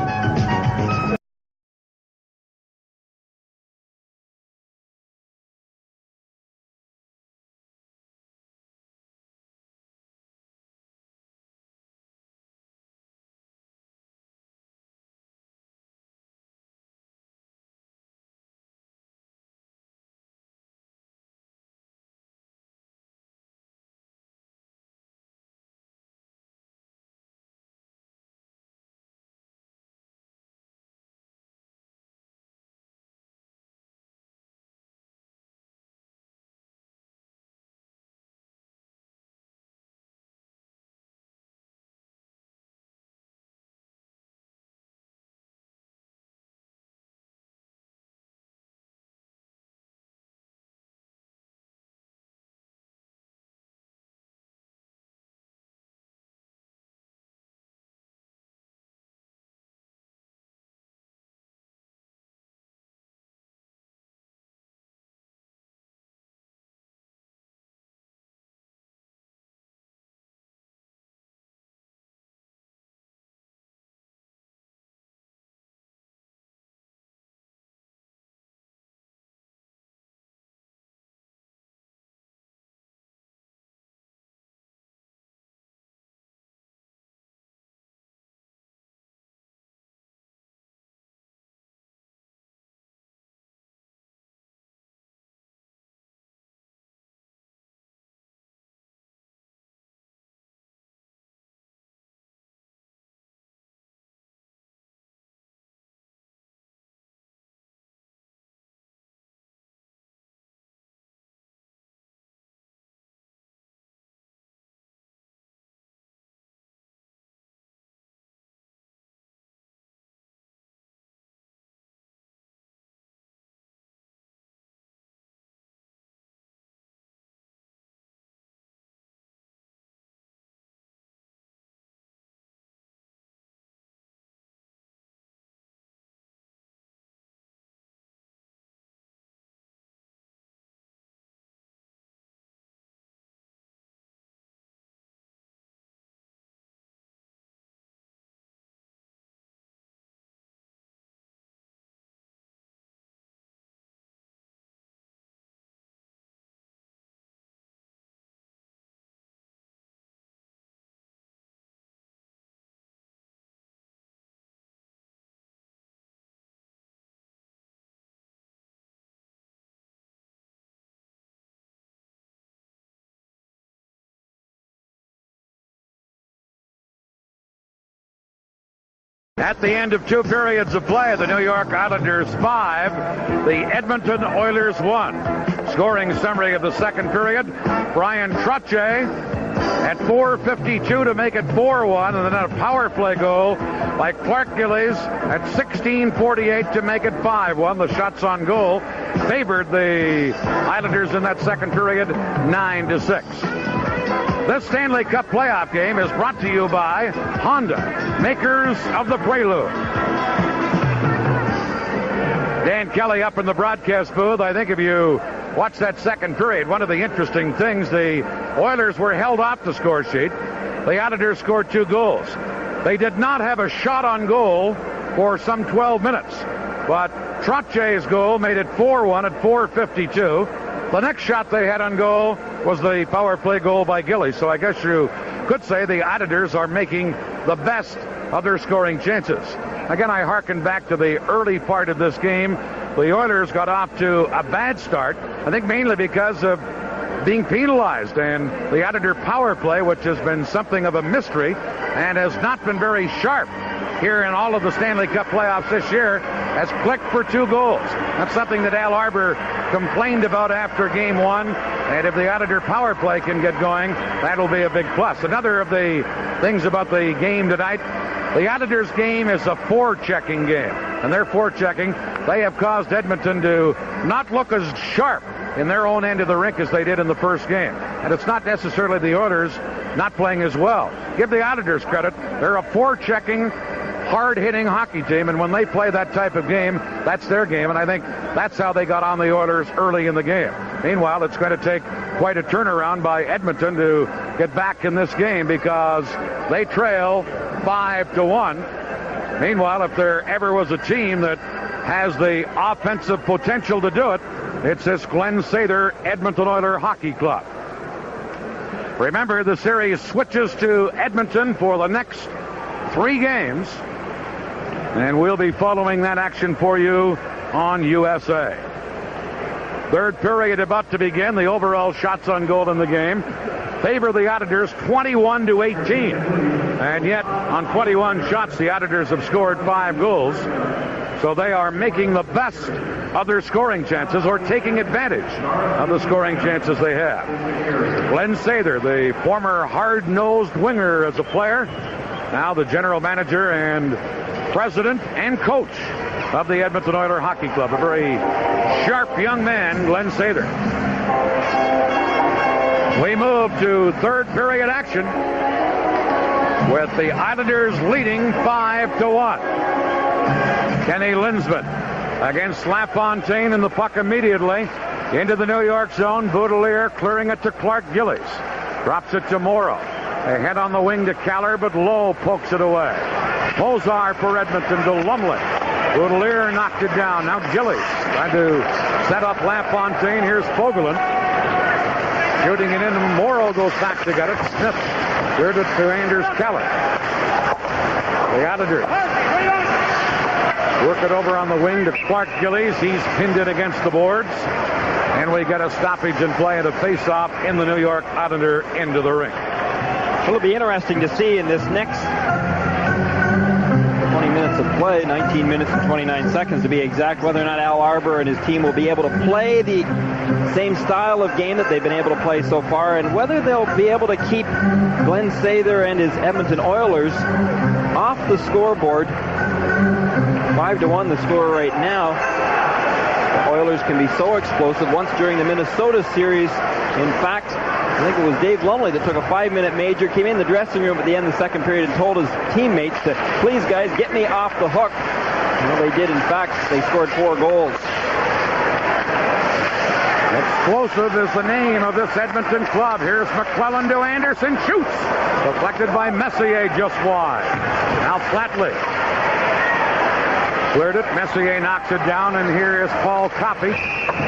At the end of 2 periods of play, the New York Islanders 5, the Edmonton Oilers 1. Scoring summary of the second period, Bryan Trottier at 4:52 to make it 4-1, and then a power play goal by Clark Gillies at 16:48 to make it 5-1. The shots on goal favored the Islanders in that second period 9-6. This Stanley Cup playoff game is brought to you by Honda, makers of the Prelude. Dan Kelly up in the broadcast booth. I think if you watch that second period, one of the interesting things, the Oilers were held off the score sheet. The Islanders scored 2 goals. They did not have a shot on goal for some 12 minutes, but Trottier's goal made it 4-1 at 4:52. The next shot they had on goal was the power play goal by Gillies. So I guess you could say the Islanders are making the best of their scoring chances. Again, I hearken back to the early part of this game. The Oilers got off to a bad start, I think mainly because of being penalized, and the Islander power play, which has been something of a mystery and has not been very sharp here in all of the Stanley Cup playoffs this year, has clicked for 2 goals. That's something that Al Arbour complained about after game 1, and if the Islander power play can get going, that'll be a big plus. Another of the things about the game tonight, the Islanders game is a forechecking game, and their forechecking, they have caused Edmonton to not look as sharp in their own end of the rink as they did in the first game. And it's not necessarily the Oilers not playing as well. Give the Islanders credit. They're a forechecking, hard-hitting hockey team, and when they play that type of game, that's their game, and I think that's how they got on the Oilers early in the game. Meanwhile, it's going to take quite a turnaround by Edmonton to get back in this game because they trail 5-1. Meanwhile, if there ever was a team that has the offensive potential to do it, it's this Glen Sather Edmonton Oilers Hockey Club. Remember, the series switches to Edmonton for the next 3 games, and we'll be following that action for you on USA. Third period about to begin. The overall shots on goal in the game favor the Islanders 21-18, and yet on 21 shots the Islanders have scored 5 goals, so they are making the best of their scoring chances, or taking advantage of the scoring chances they have. Glen Sather, the former hard-nosed winger as a player, now the general manager and president and coach of the Edmonton Oilers Hockey Club. A very sharp young man, Glen Sather. We move to third period action with the Islanders leading 5-1. Kenny Linsman against LaFontaine, and the puck immediately into the New York zone. Boudelier clearing it to Clark Gillies. Drops it to Morrow. They head on the wing to Keller, but Lowe pokes it away. Pozar for Edmonton to Lumley. Boudelier knocked it down. Now Gillies trying to set up LaFontaine. Here's Fogelin shooting it in. Morrow goes back to get it. Smith cleared it to Anders Keller. The Islanders work it over on the wing to Clark Gillies. He's pinned it against the boards. And we get a stoppage in play and a face-off in the New York Islander end of the rink. It'll be interesting to see in this next 20 minutes of play, 19 minutes and 29 seconds to be exact, whether or not Al Arbour and his team will be able to play the same style of game that they've been able to play so far, and whether they'll be able to keep Glen Sather and his Edmonton Oilers off the scoreboard. 5-1 the score right now. The Oilers can be so explosive. Once during the Minnesota series, in fact, I think it was Dave Lumley that took a 5-minute major, came in the dressing room at the end of the second period and told his teammates to, please guys, get me off the hook. Well, they did. In fact, they scored 4 goals. Explosive is the name of this Edmonton club. Here's McClellan to Anderson. Shoots. Deflected by Messier just wide. Now Flatley cleared it. Messier knocks it down, and here is Paul Coffey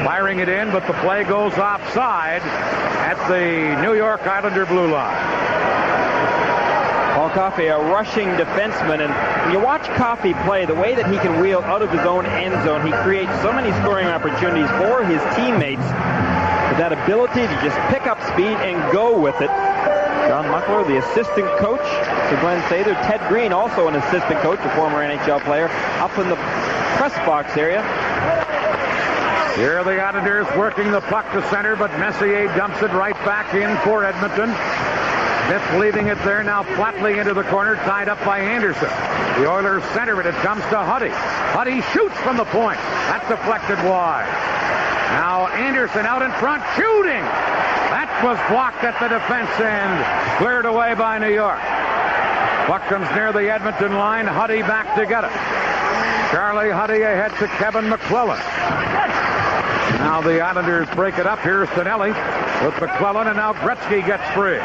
firing it in, but the play goes offside at the New York Islander blue line. Paul Coffey, a rushing defenseman, and when you watch Coffey play, the way that he can wheel out of his own end zone, he creates so many scoring opportunities for his teammates with that ability to just pick up speed and go with it. John Muckler, the assistant coach to Glenn Sather. Ted Green, also an assistant coach, a former NHL player, up in the press box area. Here are the Islanders working the puck to center, but Messier dumps it right back in for Edmonton. Smith leaving it there, now flatly into the corner, tied up by Anderson. The Oilers center it. It comes to Huddy. Huddy shoots from the point. That's deflected wide. Now Anderson out in front, shooting. That was blocked at the defense end, cleared away by New York. Puck comes near the Edmonton line. Huddy back to get it. Charlie Huddy ahead to Kevin McClellan. Now the Islanders break it up. Here's Tonelli with McClellan, and now Gretzky gets free.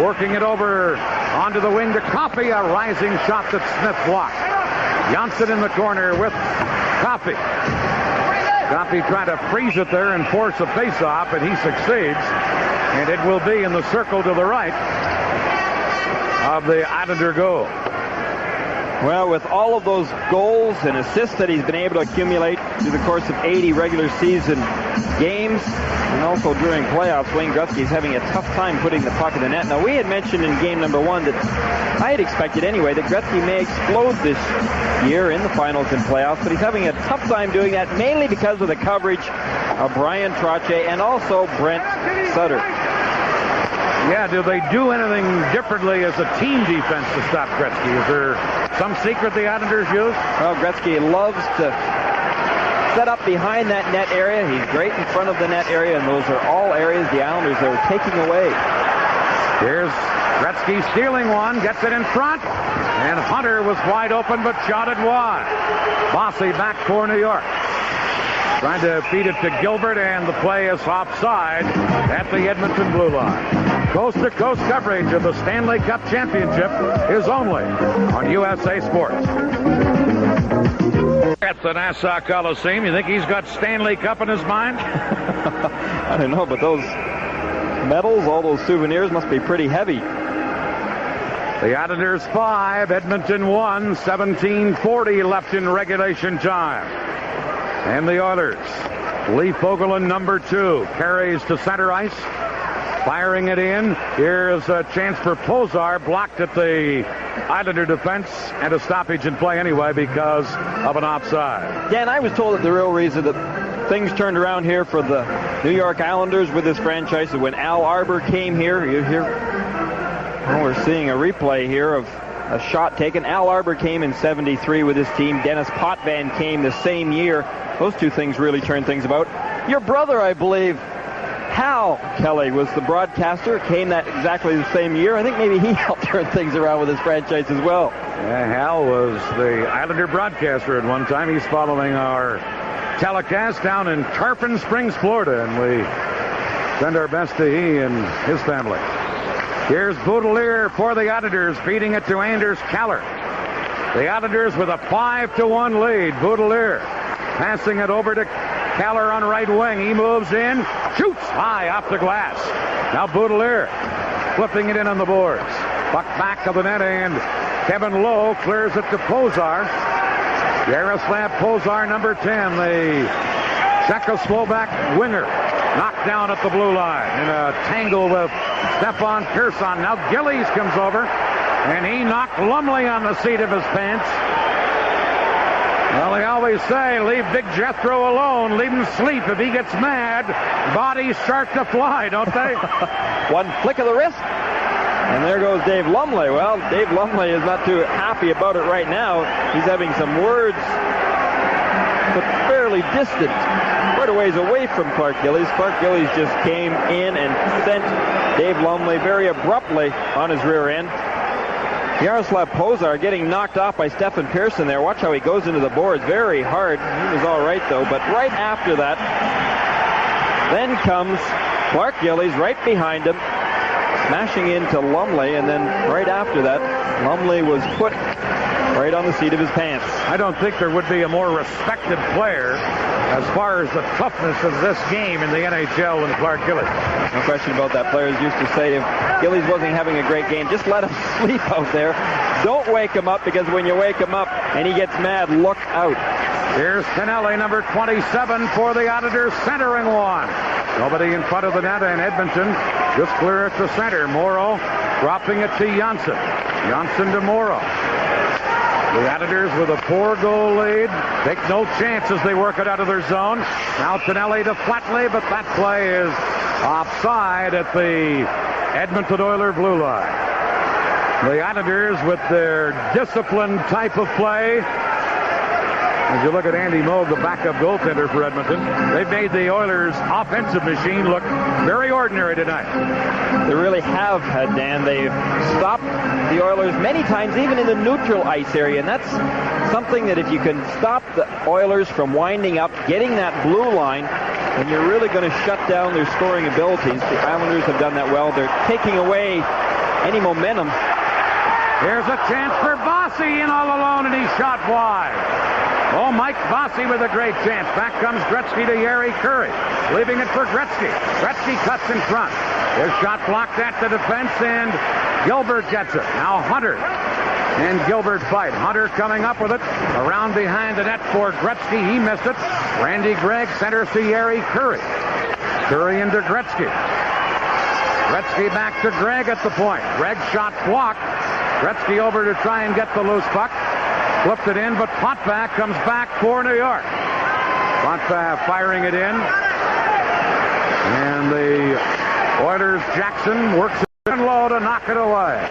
Working it over onto the wing to Coffey. A rising shot that Smith blocked. Janssen in the corner with Coffey. Coffey trying to freeze it there and force a face-off, and he succeeds. And it will be in the circle to the right of the Islander goal. Well, with all of those goals and assists that he's been able to accumulate through the course of 80 regular season games, and also during playoffs, Wayne Gretzky is having a tough time putting the puck in the net. Now, we had mentioned in game number 1 that I had expected anyway that Gretzky may explode this year in the finals and playoffs, but he's having a tough time doing that, mainly because of the coverage of Brian Trottier and also Brent Sutter. Yeah, do they do anything differently as a team defense to stop Gretzky? Is there some secret the Islanders use? Well, Gretzky loves to set up behind that net area. He's great in front of the net area, and those are all areas the Islanders are taking away. Here's Gretzky stealing one, gets it in front, and Hunter was wide open but shot it wide. Bossy back for New York. Trying to feed it to Gilbert, and the play is offside at the Edmonton blue line. Coast-to-coast coverage of the Stanley Cup Championship is only on USA Sports. At the Nassau Coliseum, you think he's got Stanley Cup in his mind? I don't know, but those medals, all those souvenirs must be pretty heavy. The Islanders 5, Edmonton 1, 17:40 left in regulation time. And the Oilers, Lee Fogelin, number 2, carries to center ice. Firing it in. Here's a chance for Pozar, blocked at the Islander defense, and a stoppage in play anyway because of an offside. Dan, I was told that the real reason that things turned around here for the New York Islanders with this franchise is when Al Arbour came here. Well, we're seeing a replay here of a shot taken. Al Arbour came in 73 with his team. Dennis Potvin came the same year. Those two things really turned things about. Your brother, I believe, Hal Kelly, was the broadcaster, came that exactly the same year. I think maybe he helped turn things around with his franchise as well. Yeah, Hal was the Islander broadcaster at one time. He's following our telecast down in Tarpon Springs, Florida, and we send our best to he and his family. Here's Boudelier for the Islanders, feeding it to Anders Keller. The Islanders with a 5-1 lead. Boudelier passing it over to Keller on right wing. He moves in, shoots high off the glass. Now Boudelier flipping it in on the boards. Puck back of the net, and Kevin Lowe clears it to Pozar. Jaroslav Pozar, number 10, the Czechoslovak winger, knocked down at the blue line in a tangle with Stefan Persson. Now Gillies comes over, and he knocked Lumley on the seat of his pants. Well, they always say, leave Big Jethro alone. Leave him sleep. If he gets mad, bodies start to fly, don't they? One flick of the wrist, and there goes Dave Lumley. Well, Dave Lumley is not too happy about it right now. He's having some words, but fairly distant, quite a ways away from Clark Gillies. Clark Gillies just came in and sent Dave Lumley very abruptly on his rear end. Jaroslav Pozar getting knocked off by Stefan Persson there. Watch how he goes into the boards. Very hard. He was all right, though. But right after that, then comes Clark Gillies right behind him, smashing into Lumley. And then right after that, Lumley was put right on the seat of his pants. I don't think there would be a more respected player as far as the toughness of this game in the NHL than Clark Gillies. No question about that. Players used to say if Gillies wasn't having a great game, just let him sleep out there. Don't wake him up, because when you wake him up and he gets mad, look out. Here's Tonelli, number 27 for the Islanders, centering one. Nobody in front of the net, and Edmonton just clear it to center. Morrow dropping it to Janssen. Janssen to Morrow. The Editors with a 4-goal lead. Take no chance as they work it out of their zone. Now Tonelli to Flatley, but that play is offside at the Edmonton Oilers blue line. The Editors with their disciplined type of play. As you look at Andy Moog, the backup goaltender for Edmonton, they've made the Oilers' offensive machine look very ordinary tonight. They really have, Dan. They've stopped the Oilers many times, even in the neutral ice area, and that's something that if you can stop the Oilers from winding up, getting that blue line, then you're really going to shut down their scoring abilities. The Islanders have done that well. They're taking away any momentum. Here's a chance for Bossy in all alone, and he shot wide. Oh, Mike Bossy with a great chance. Back comes Gretzky to Yari Curry. Leaving it for Gretzky. Gretzky cuts in front. His shot blocked at the defense, and Gilbert gets it. Now Hunter and Gilbert fight. Hunter coming up with it. Around behind the net for Gretzky. He missed it. Randy Gregg centers to Yari Curry. Curry into Gretzky. Gretzky back to Gregg at the point. Gregg shot blocked. Gretzky over to try and get the loose puck. Flipped it in, but Potvin comes back for New York. Potvin firing it in. And the Oilers' Jackson works it in low to knock it away.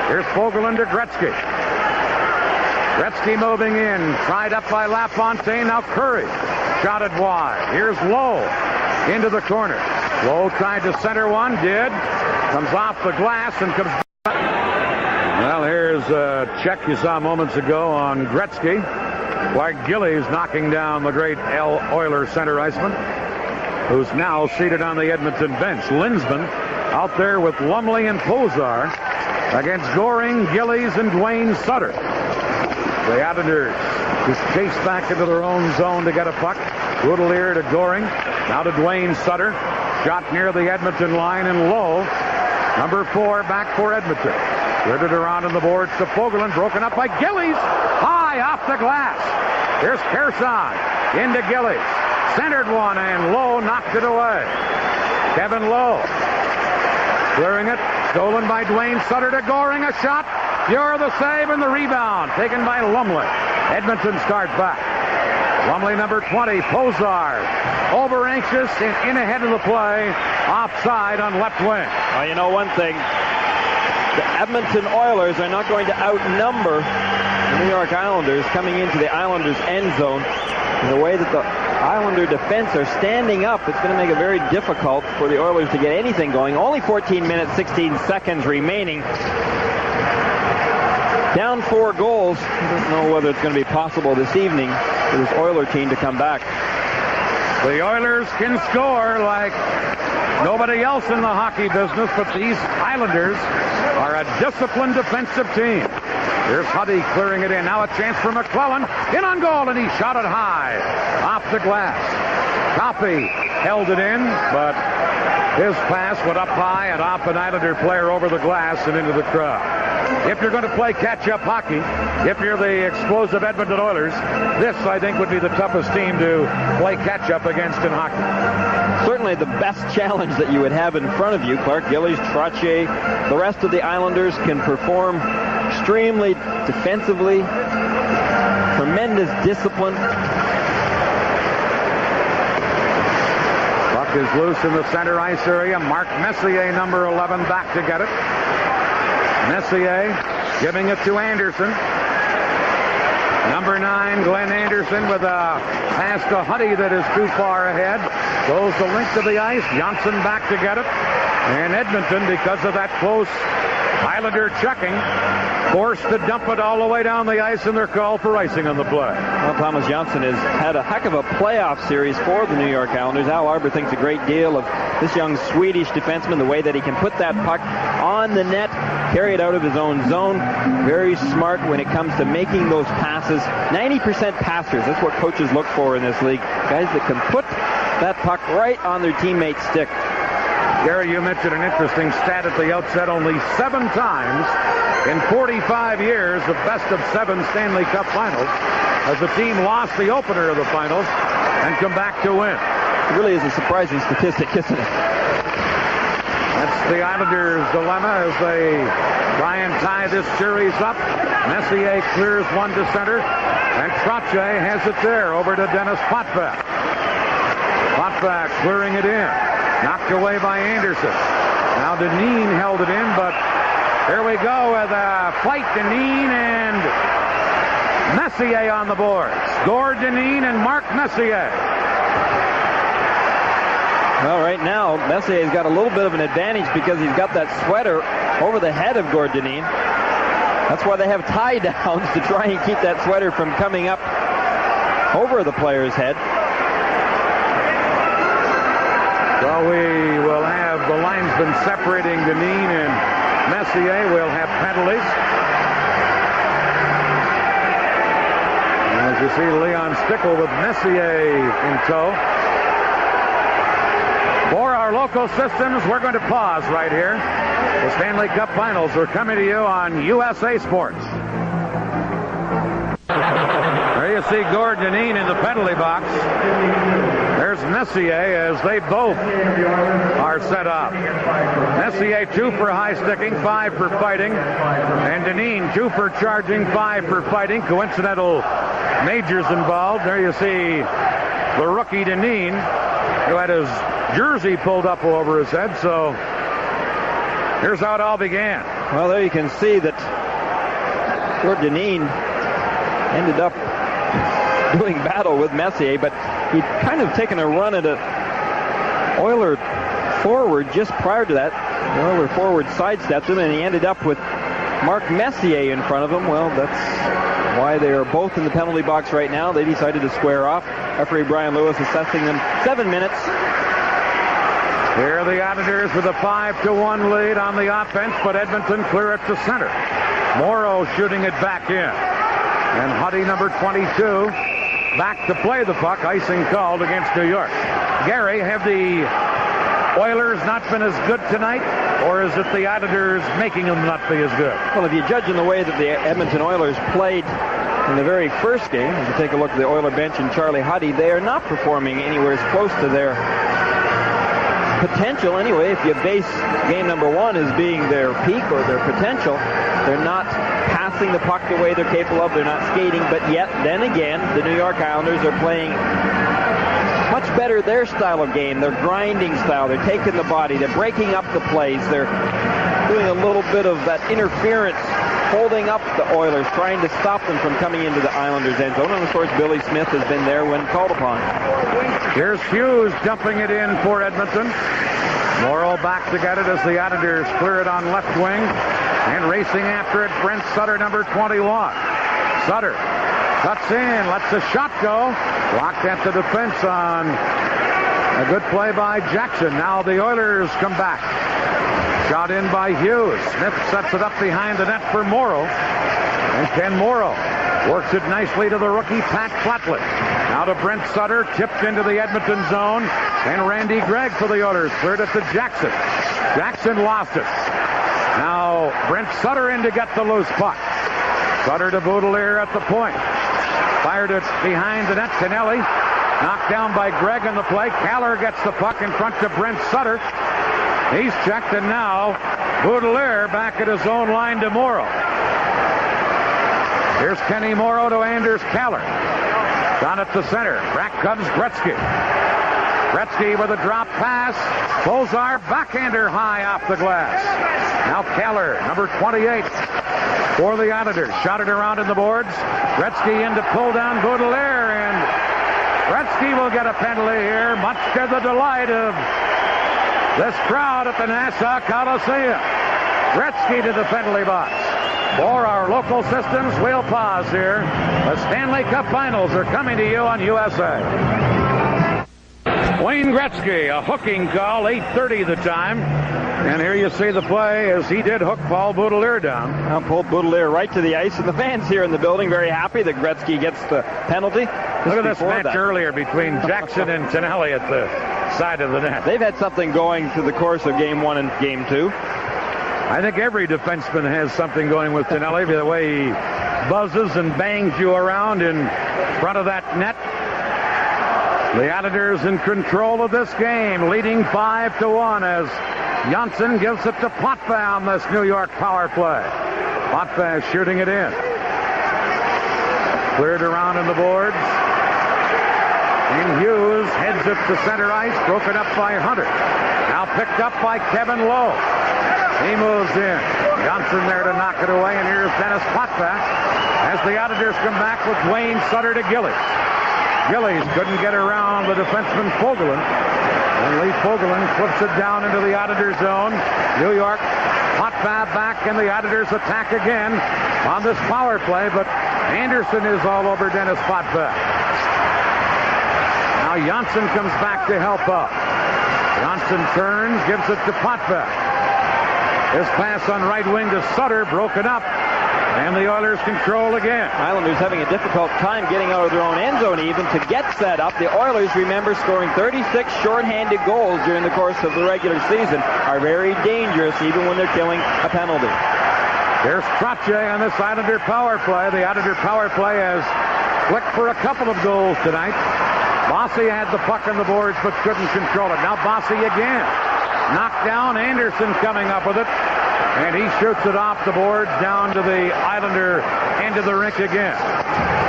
Here's Fogelin to Gretzky. Gretzky moving in. Tried up by LaFontaine. Now Curry. Shotted wide. Here's Lowe into the corner. Lowe tried to center one. Did. Comes off the glass and comes back. Well, here's a check you saw moments ago on Gretzky. Clark Gillies knocking down the great Oilers center iceman, who's now seated on the Edmonton bench. Linsman out there with Lumley and Pozar against Goring, Gillies, and Dwayne Sutter. The Editors just chased back into their own zone to get a puck. Rudelier to Goring. Now to Dwayne Sutter. Shot near the Edmonton line and low. Number 4 back for Edmonton. Riveted around on the boards to Fogelin. Broken up by Gillies. High off the glass. Here's Kershaw into Gillies. Centered one and Lowe knocked it away. Kevin Lowe clearing it. Stolen by Dwayne Sutter to Goring. A shot. You're the save and the rebound taken by Lumley. Edmonton starts back. Lumley number 20. Pozar over anxious and in ahead of the play. Offside on left wing. Well, you know one thing. The Edmonton Oilers are not going to outnumber the New York Islanders coming into the Islanders' end zone. In the way that the Islander defense are standing up, it's going to make it very difficult for the Oilers to get anything going. Only 14 minutes, 16 seconds remaining. Down 4 goals. I don't know whether it's going to be possible this evening for this Oiler team to come back. The Oilers can score like nobody else in the hockey business, but these Islanders are a disciplined defensive team. Here's Huddy clearing it in. Now a chance for McClellan. In on goal, and he shot it high. Off the glass. Coffey held it in, but his pass went up high and off an Islander player over the glass and into the crowd. If you're going to play catch-up hockey, if you're the explosive Edmonton Oilers, this, I think, would be the toughest team to play catch-up against in hockey. Certainly the best challenge that you would have in front of you. Clark Gillies, Trottier, the rest of the Islanders can perform extremely defensively. Tremendous discipline. Puck is loose in the center ice area. Mark Messier, number 11, back to get it. Messier giving it to Anderson. Number 9, Glenn Anderson with a pass to Huddy that is too far ahead. Goes the length of the ice. Johnson back to get it. And Edmonton, because of that close Islander checking, forced to dump it all the way down the ice, and they're called for icing on the play. Well, Thomas Johnson has had a heck of a playoff series for the New York Islanders. Al Arbour thinks a great deal of this young Swedish defenseman, the way that he can put that puck on the net, carry it out of his own zone. Very smart when it comes to making those passes. 90% passers, that's what coaches look for in this league. Guys that can put that puck right on their teammate's stick. Gary, you mentioned an interesting stat at the outset. Only 7 times in 45 years of best-of-7 Stanley Cup finals has the team lost the opener of the finals and come back to win. It really is a surprising statistic, isn't it? That's the Islanders' dilemma as they try and tie this series up. Messier clears one to center, and Trottier has it there over to Dennis Potvin. Potvin clearing it in. Knocked away by Anderson. Now Dineen held it in, but here we go with a fight. Dineen and Messier on the boards. Gord Dineen and Mark Messier. Well, right now, Messier's got a little bit of an advantage because he's got that sweater over the head of Gord Dineen. That's why they have tie downs, to try and keep that sweater from coming up over the player's head. So we will have the linesmen separating Dineen and Messier. We'll have penalties. As you see, Leon Stickle with Messier in tow. For our local systems, we're going to pause right here. The Stanley Cup Finals are coming to you on USA Sports. There you see Gord Dineen in the penalty box. There's Messier as they both are set up. Messier 2 for high sticking, 5 for fighting. And Dineen 2 for charging, 5 for fighting. Coincidental majors involved. There you see the rookie Dineen, who had his jersey pulled up over his head. So here's how it all began. Well, there you can see that Gord Dineen ended up doing battle with Messier, but he'd kind of taken a run at a Oiler forward just prior to that. The Oiler forward sidestepped him, and he ended up with Mark Messier in front of him. Well, that's why they are both in the penalty box right now. They decided to square off. Referee Brian Lewis assessing them 7 minutes. Here are the Islanders with a 5-1 lead on the offense, but Edmonton clear it to center. Morrow shooting it back in. And Huddy, number 22, back to play the puck. Icing called against New York. Gary, have the Oilers not been as good tonight, or is it the Islanders making them not be as good? Well, if you judge in the way that the Edmonton Oilers played in the very first game, if you take a look at the Oiler bench and Charlie Huddy, they are not performing anywhere as close to their potential. Anyway, if you base game number 1 as being their peak or their potential, they're not passing the puck the way they're capable of. They're not skating, but yet, then again, the New York Islanders are playing much better their style of game, their grinding style. They're taking the body, they're breaking up the plays, they're doing a little bit of that interference, holding up the Oilers, trying to stop them from coming into the Islanders' end zone. And of course, Billy Smith has been there when called upon. Here's Hughes dumping it in for Edmonton. Morrow back to get it as the Islanders clear it on left wing. And racing after it, Brent Sutter, number 21. Sutter cuts in, lets the shot go. Blocked at the defense on a good play by Jackson. Now the Oilers come back. Shot in by Hughes. Smith sets it up behind the net for Morrow. And Ken Morrow works it nicely to the rookie, Pat Flatley. Now to Brent Sutter, tipped into the Edmonton zone. And Randy Gregg for the Oilers. Cleared it to Jackson. Jackson lost it. Now Brent Sutter in to get the loose puck. Sutter to Baudelaire at the point. Fired it behind the net. Kennelly knocked down by Gregg on the play. Kaller gets the puck in front to Brent Sutter. He's checked, and now Baudelaire back at his own line to Morrow. Here's Kenny Morrow to Anders Kaller. Down at the center. Back comes Gretzky. Gretzky with a drop pass. Bozar backhander high off the glass. Now Kaller, number 28 for the Islanders. Shot it around in the boards. Gretzky in to pull down Baudelaire, and Gretzky will get a penalty here, much to the delight of this crowd at the Nassau Coliseum. Gretzky to the penalty box. For our local systems, we'll pause here. The Stanley Cup Finals are coming to you on USA. Wayne Gretzky, a hooking call, 8:30 the time. And here you see the play as he did hook Paul Baudelaire down. Now pulled Baudelaire right to the ice, and the fans here in the building very happy that Gretzky gets the penalty. Look at this match earlier between Jackson and Tonelli at the side of the net. They've had something going through the course of Game 1 and Game 2. I think every defenseman has something going with Tonelli, the way he buzzes and bangs you around in front of that net. The Islanders in control of this game, leading 5-1 as Janssen gives it to Potvin on this New York power play. Potvin shooting it in. Cleared around in the boards. And Hughes heads it to center ice, broken up by Hunter. Now picked up by Kevin Lowe. He moves in. Janssen there to knock it away, and here's Dennis Potvin as the Islanders come back with Wayne Sutter to Gillies. Gillies couldn't get around the defenseman Fogelin. And Lee Fogelin flips it down into the Islanders zone. New York, Potvin back, and the Islanders attack again on this power play, but Anderson is all over Dennis Potvin. Now Janssen comes back to help up. Janssen turns, gives it to Potvin. This pass on right wing to Sutter, broken up, and the Oilers control again. Islanders having a difficult time getting out of their own end zone even to get set up. The Oilers, remember, scoring 36 shorthanded goals during the course of the regular season, are very dangerous even when they're killing a penalty. There's Trottier on this Islander power play. The Islander power play has clicked for a couple of goals tonight. Bossy had the puck on the boards but couldn't control it. Now Bossy again. Knocked down. Anderson coming up with it. And he shoots it off the boards down to the Islander end of the rink again.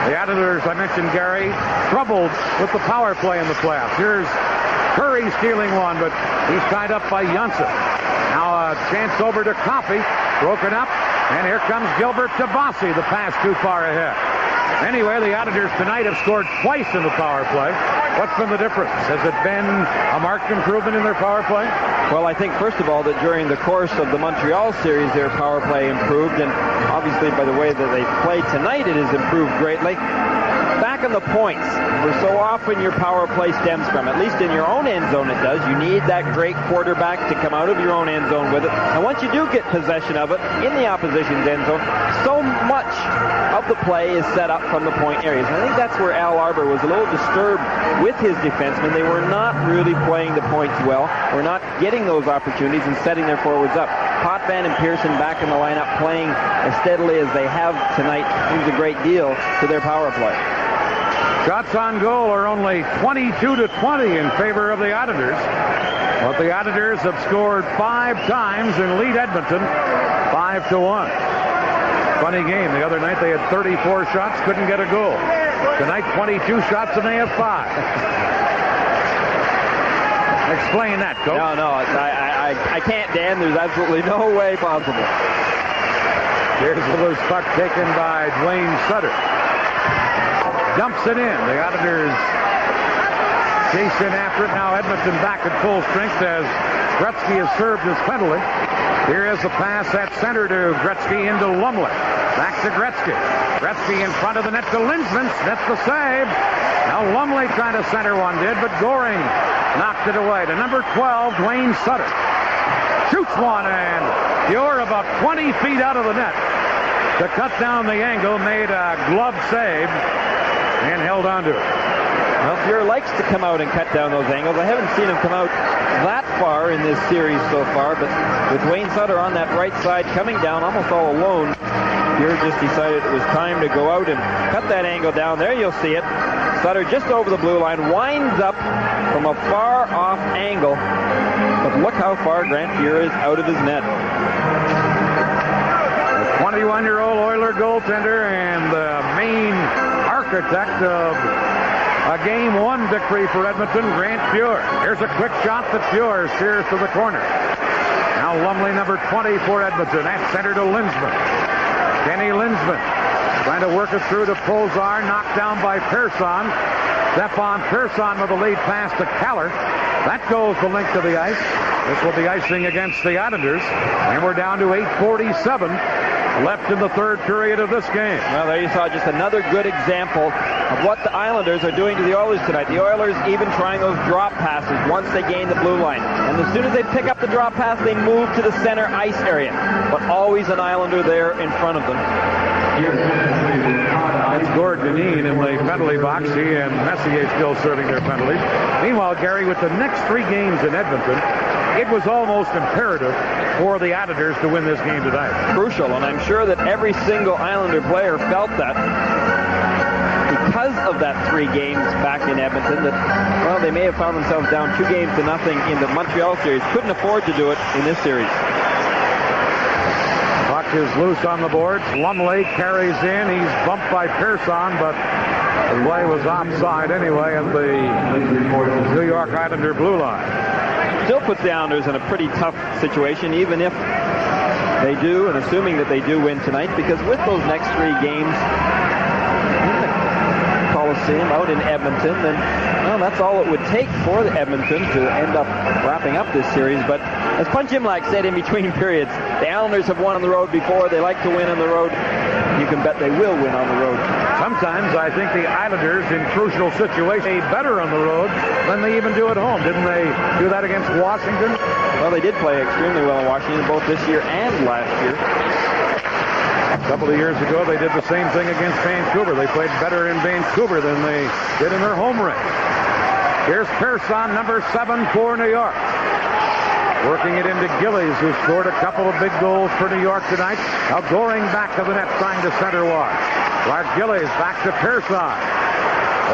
The Islanders, I mentioned Gary, troubled with the power play in the playoffs. Here's Curry stealing one, but he's tied up by Janssen. Now a chance over to Coffey. Broken up. And here comes Gilbert to Bossy. The pass too far ahead. Anyway, the Islanders tonight have scored twice in the power play. What's been the difference? Has it been a marked improvement in their power play? Well, I think, first of all, that during the course of the Montreal series, their power play improved, and obviously by the way that they played tonight, it has improved greatly. Back on the points, where so often your power play stems from, at least in your own end zone it does, you need that great quarterback to come out of your own end zone with it. And once you do get possession of it in the opposition's end zone, so much of the play is set up from the point areas. And I think that's where Al Arbour was a little disturbed with his defensemen. They were not really playing the points well, or not getting those opportunities and setting their forwards up. Potvin and Pearson back in the lineup playing as steadily as they have tonight means a great deal to their power play. Shots on goal are only 22-20 in favor of the Islanders. But the Islanders have scored 5 times and lead Edmonton 5-1. Funny game. The other night they had 34 shots, couldn't get a goal. Tonight 22 shots and they have 5. Explain that, Coach. No, I can't, Dan. There's absolutely no way possible. Here's the loose puck taken by Dwayne Sutter. Dumps it in. The Islanders chase in after it. Now Edmonton back at full strength as Gretzky has served his penalty. Here is the pass at center to Gretzky into Lumley. Back to Gretzky. Gretzky in front of the net to Lindsman. That's the save. Now Lumley trying to center one did, but Goring knocked it away to number 12, Dwayne Sutter. Shoots one, and Fiore about 20 feet out of the net to cut down the angle, made a glove save and held on to it. Well, Fiore likes to come out and cut down those angles. I haven't seen him come out that far in this series so far, but with Dwayne Sutter on that right side coming down almost all alone, Fiore just decided it was time to go out and cut that angle down. There you'll see it. Sutter just over the blue line, winds up from a far off angle, but look how far Grant Fiore is out of his net. The 21-year-old Oiler goaltender and the main architect of a Game 1 victory for Edmonton, Grant Fiore. Here's a quick shot that Fiore steers to the corner. Now Lumley, number 20 for Edmonton. At center to Lindsman. Kenny Lindsman trying to work it through to Pozar. Knocked down by Persson. Stefan Persson with a lead pass to Keller. That goes the length of the ice. This will be icing against the Islanders. And we're down to 8:47 left in the third period of this game. Well, there you saw just another good example of what the Islanders are doing to the Oilers tonight. The Oilers even trying those drop passes once they gain the blue line. And as soon as they pick up the drop pass, they move to the center ice area. But always an Islander there in front of them. That's Gord Dineen in the penalty box. He and Messier still serving their penalties. Meanwhile, Gary, with the next 3 games in Edmonton, it was almost imperative for the Islanders to win this game tonight. Crucial, and I'm sure that every single Islander player felt that. Because because of that 3 games back in Edmonton that, well, they may have found themselves down 2 games to nothing in the Montreal series. Couldn't afford to do it in this series. Puck is loose on the boards. Lumley carries in. He's bumped by Pearson, but the play was offside anyway at the New York Islander blue line. Still puts the Islanders in a pretty tough situation, even if they do, and assuming that they do win tonight, because with those next 3 games in the Coliseum out in Edmonton, then, well, that's all it would take for the Edmonton to end up wrapping up this series. But as Punch Imlach said in between periods, the Islanders have won on the road before. They like to win on the road. You can bet they will win on the road. Sometimes I think the Islanders in crucial situations better on the road than they even do at home. Didn't they do that against Washington? Well, they did play extremely well in Washington, both this year and last year. A couple of years ago, they did the same thing against Vancouver. They played better in Vancouver than they did in their home rink. Here's Pearson, number 7 for New York. Working it into Gillies, who scored a couple of big goals for New York tonight. Now Goring back to the net, trying to center wide. Clark Gillies back to Pearson.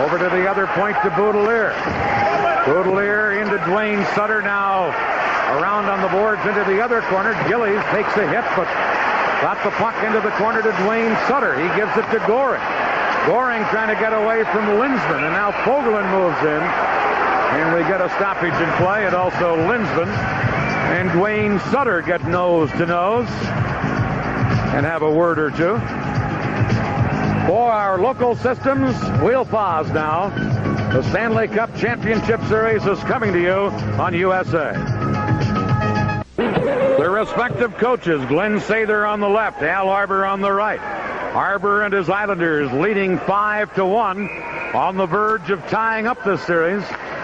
Over to the other point to Boudelier. Boudelier into Dwayne Sutter, now around on the boards into the other corner. Gillies takes a hit, but got the puck into the corner to Dwayne Sutter. He gives it to Goring. Goring trying to get away from Linsman, and now Fogelin moves in. And we get a stoppage in play, and also Linsman and Dwayne Sutter get nose to nose and have a word or two. For our local systems, we'll pause now. The Stanley Cup Championship Series is coming to you on USA. Their respective coaches, Glenn Sather on the left, Al Arbour on the right. Arbour and his Islanders leading 5-1 on the verge of tying up this series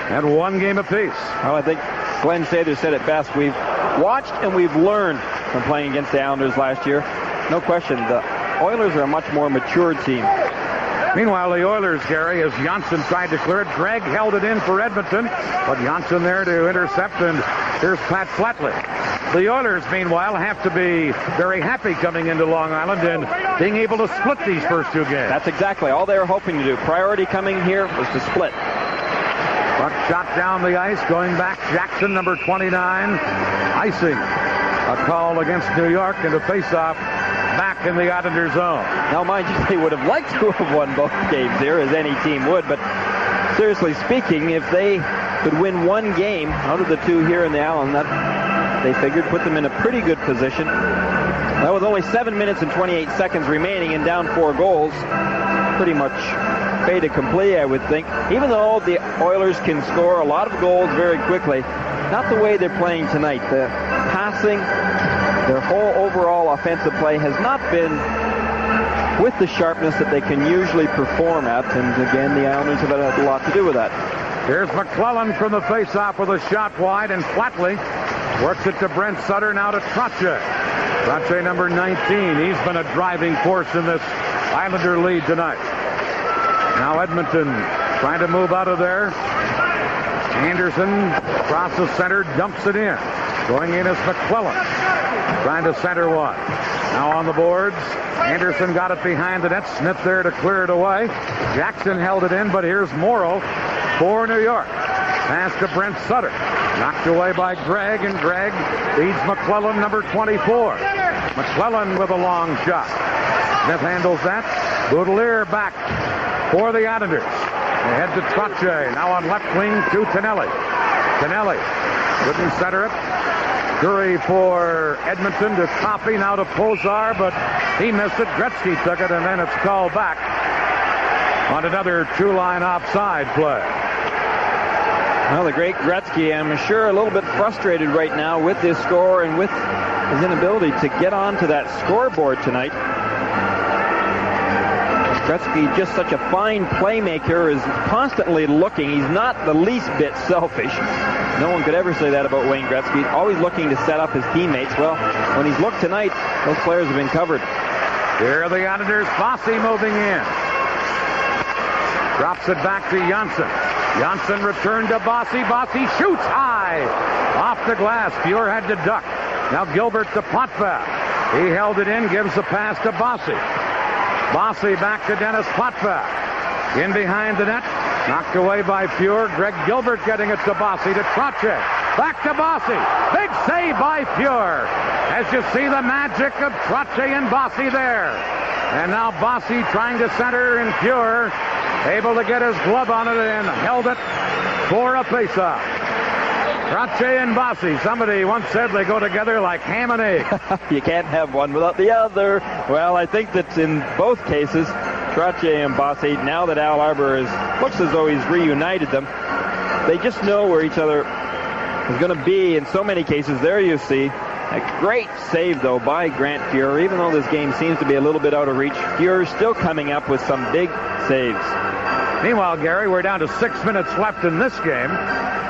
at 1 game apiece. Well, I think Glenn Sather said it best. We've watched and we've learned from playing against the Islanders last year. No question, the Oilers are a much more mature team. Meanwhile, the Oilers, Gary, as Johnsson tried to clear it, Gregg held it in for Edmonton, but Johnsson there to intercept, and here's Pat Flatley. The Oilers, meanwhile, have to be very happy coming into Long Island and being able to split these first 2 games. That's exactly all they were hoping to do. Priority coming here was to split. Puck shot down the ice, going back. Jackson, number 29, icing a call against New York and a face-off back in the Islander zone. Now, mind you, they would have liked to have won both games here, as any team would, but seriously speaking, if they could win 1 game out of the 2 here in the Island, that they figured put them in a pretty good position. Well, with only 7 minutes and 28 seconds remaining and down 4 goals, pretty much fait accompli, I would think. Even though the Oilers can score a lot of goals very quickly, not the way they're playing tonight. The passing, their whole overall offensive play has not been with the sharpness that they can usually perform at, and again, the Islanders have had a lot to do with that. Here's McClellan from the faceoff with a shot wide, and Flatley works it to Brent Sutter, now to Trottier. Trottier, number 19. He's been a driving force in this Islander lead tonight. Now Edmonton trying to move out of there. Anderson across the center, dumps it in. Going in is McClellan, trying to center one. Now on the boards, Anderson got it behind the net. Smith there to clear it away. Jackson held it in, but here's Morrow for New York. Pass to Brent Sutter. Knocked away by Gregg, and Gregg feeds McClellan, number 24. McClellan with a long shot. Smith handles that. Boudelier back for the Islanders. Ahead to Trottier. Now on left wing to Tonelli. Tonelli couldn't center it. Drury for Edmonton to Coffey, now to Pozar, but he missed it. Gretzky took it, and then it's called back on another two-line offside play. Well, the great Gretzky, I'm sure, a little bit frustrated right now with this score and with his inability to get onto that scoreboard tonight. Gretzky, just such a fine playmaker, is constantly looking. He's not the least bit selfish. No one could ever say that about Wayne Gretzky. Always looking to set up his teammates. Well, when he's looked tonight, those players have been covered. Here are the Islanders. Bossy moving in. Drops it back to Johnsson. Johnsson returned to Bossy. Bossy shoots high off the glass. Fuhr had to duck. Now Gilbert to Potvin. He held it in, gives the pass to Bossy. Bossy back to Dennis Potvin. In behind the net. Knocked away by Pure. Greg Gilbert getting it to Bossy, to Trottier. Back to Bossy. Big save by Pure. As you see the magic of Trottier and Bossy there. And now Bossy trying to center, and Pure able to get his glove on it and held it for a faceoff. Trottier and Bossy. Somebody once said they go together like ham and egg. You can't have one without the other. Well, I think that in both cases, Trottier and Bossy, now that Al Arbour looks as though he's reunited them, they just know where each other is going to be in so many cases. There you see a great save, though, by Grant Fuhr. Even though this game seems to be a little bit out of reach, Fuhr still coming up with some big saves. Meanwhile, Gary, we're down to 6 minutes left in this game.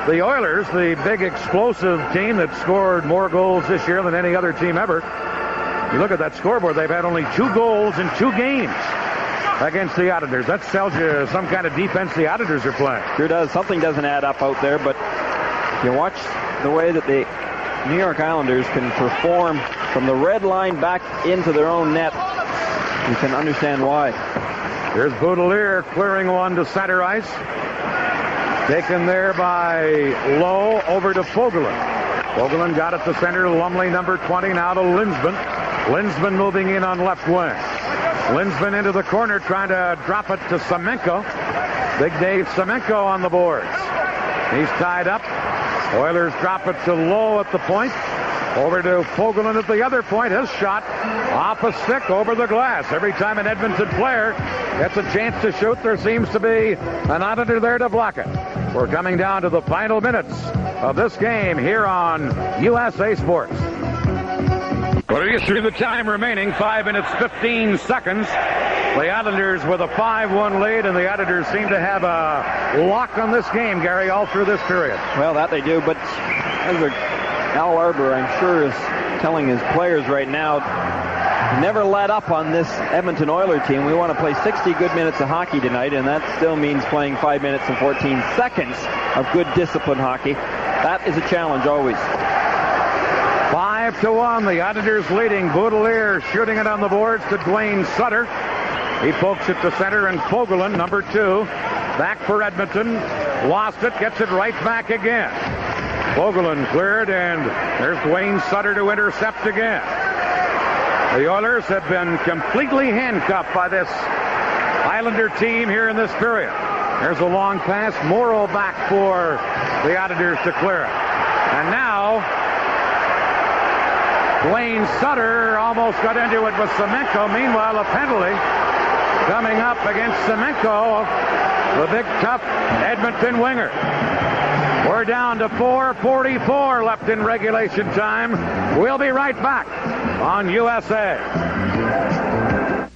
The Oilers, the big explosive team that scored more goals this year than any other team ever. You look at that scoreboard, they've had only 2 goals in 2 games against the Islanders. That tells you some kind of defense the Islanders are playing. Sure does. Something doesn't add up out there, but you watch the way that the New York Islanders can perform from the red line back into their own net. You can understand why. Here's Boudelier clearing one to center ice. Taken there by Lowe, over to Fogelin. Fogelin got it to center. Lumley, number 20, now to Linsman. Linsman moving in on left wing. Linsman into the corner, trying to drop it to Semenko. Big Dave Semenko on the boards. He's tied up. Oilers drop it to Lowe at the point. Over to Fogelin at the other point. His shot off a stick over the glass. Every time an Edmonton player gets a chance to shoot, there seems to be an Islander there to block it. We're coming down to the final minutes of this game here on USA Sports. What you through the time remaining, 5 minutes, 15 seconds. The Islanders with a 5-1 lead, and the Islanders seem to have a lock on this game, Gary, all through this period. Well, that they do, but Al Arbour, I'm sure, is telling his players right now, never let up on this Edmonton Oiler team. We want to play 60 good minutes of hockey tonight, and that still means playing 5 minutes and 14 seconds of good disciplined hockey. That is a challenge always. 5-1, the Islanders leading. Boudelier shooting it on the boards to Dwayne Sutter. He pokes it to center, and Fogelin, number 2, back for Edmonton. Lost it, gets it right back again. Fogelin cleared, and there's Dwayne Sutter to intercept again. The Oilers have been completely handcuffed by this Islander team here in this period. There's a long pass. Morrow back for the Islanders to clear it. And now Dwayne Sutter almost got into it with Semenko. Meanwhile, a penalty coming up against Semenko, the big, tough Edmonton winger. We're down to 4:44 left in regulation time. We'll be right back on USA.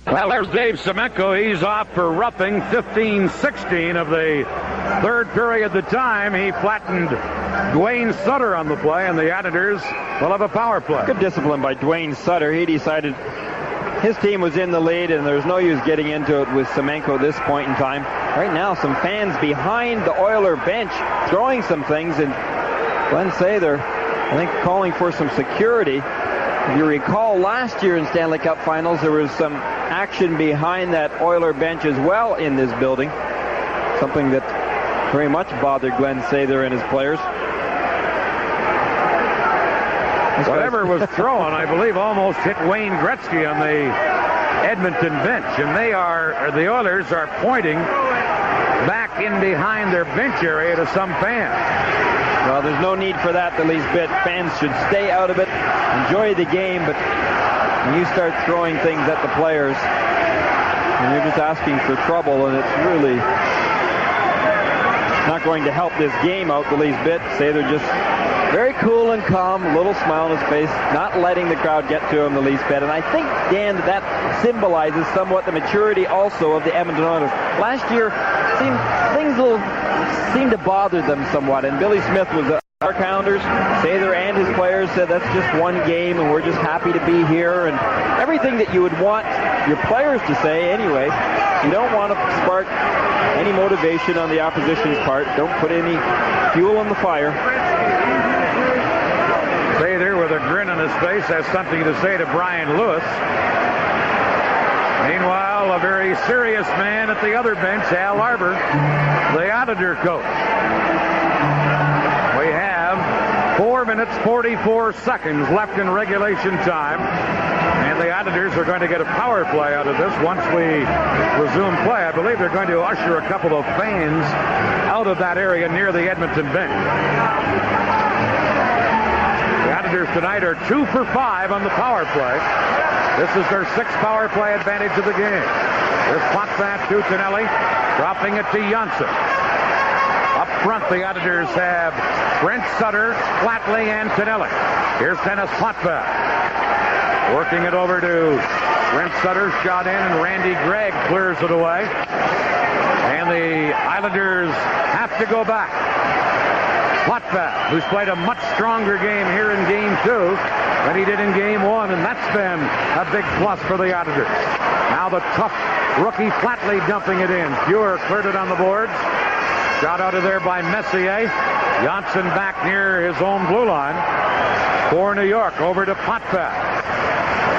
Well, there's Dave Semenko. He's off for roughing. 15-16 of the third period. The time he flattened Dwayne Sutter on the play, and the Islanders will have a power play. Good discipline by Dwayne Sutter. He decided his team was in the lead, and there's no use getting into it with Semenko at this point in time. Right now, some fans behind the Oiler bench throwing some things, and Glenn Sather, I think, calling for some security. If you recall, last year in Stanley Cup Finals, there was some action behind that Oiler bench as well in this building. Something that very much bothered Glenn Sather and his players. Whatever was thrown, I believe, almost hit Wayne Gretzky on the Edmonton bench. And the Oilers are pointing back in behind their bench area to some fans. Well, there's no need for that the least bit. Fans should stay out of it, enjoy the game, but when you start throwing things at the players, and you're just asking for trouble, and it's really not going to help this game out the least bit. Sather just very cool and calm, a little smile on his face, not letting the crowd get to him the least bit. And I think, Dan, that symbolizes somewhat the maturity also of the Edmonton Oilers. Last year, things seemed to bother them somewhat, and Billy Smith was our Islanders. Sather and his players said that's just one game, and we're just happy to be here, and everything that you would want your players to say anyway. You don't want to spark any motivation on the opposition's part. Don't put any fuel on the fire. Sather, with a grin on his face, has something to say to Brian Lewis. Meanwhile, a very serious man at the other bench, Al Arbor, the Islander coach. We have 4 minutes, 44 seconds left in regulation time. And the Islanders are going to get a power play out of this once we resume play. I believe they're going to usher a couple of fans out of that area near the Edmonton bench. The Islanders tonight are 2 for 5 on the power play. This is their 6th power play advantage of the game. Here's Potvin to Tonelli, dropping it to Janssen. Up front, the Islanders have Brent Sutter, Flatley, and Tonelli. Here's Dennis Potvin. Working it over to Brent Sutter, shot in, and Randy Gregg clears it away. And the Islanders have to go back. Potvin, who's played a much stronger game here in Game 2 than he did in Game 1, and that's been a big plus for the Islanders. Now the tough rookie Flatley dumping it in. Fuhr cleared it on the boards. Shot out of there by Messier. Janssen back near his own blue line for New York. Over to Potvin.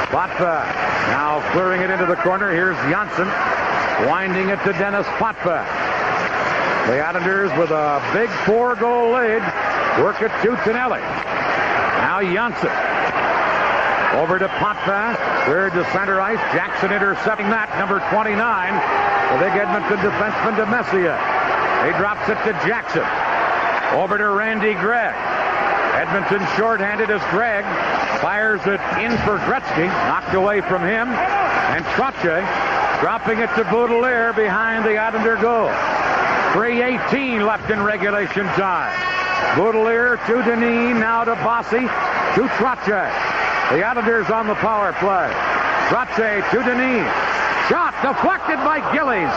Potvin now clearing it into the corner. Here's Janssen winding it to Dennis Potvin. The Islanders with a big 4-goal lead. Work it to Tonelli. Now Janssen. Over to Potvin. Cleared to center ice. Jackson intercepting that. Number 29. The big Edmonton defenseman to Messier. He drops it to Jackson. Over to Randy Gregg. Edmonton shorthanded as Gregg fires it in for Gretzky. Knocked away from him. And Trottier dropping it to Baudelaire behind the Islander goal. 3:18 left in regulation time. Baudelaire to Dineen, now to Bossy, to Trottier. The Islanders on the power play. Trottier to Dineen. Shot deflected by Gillies.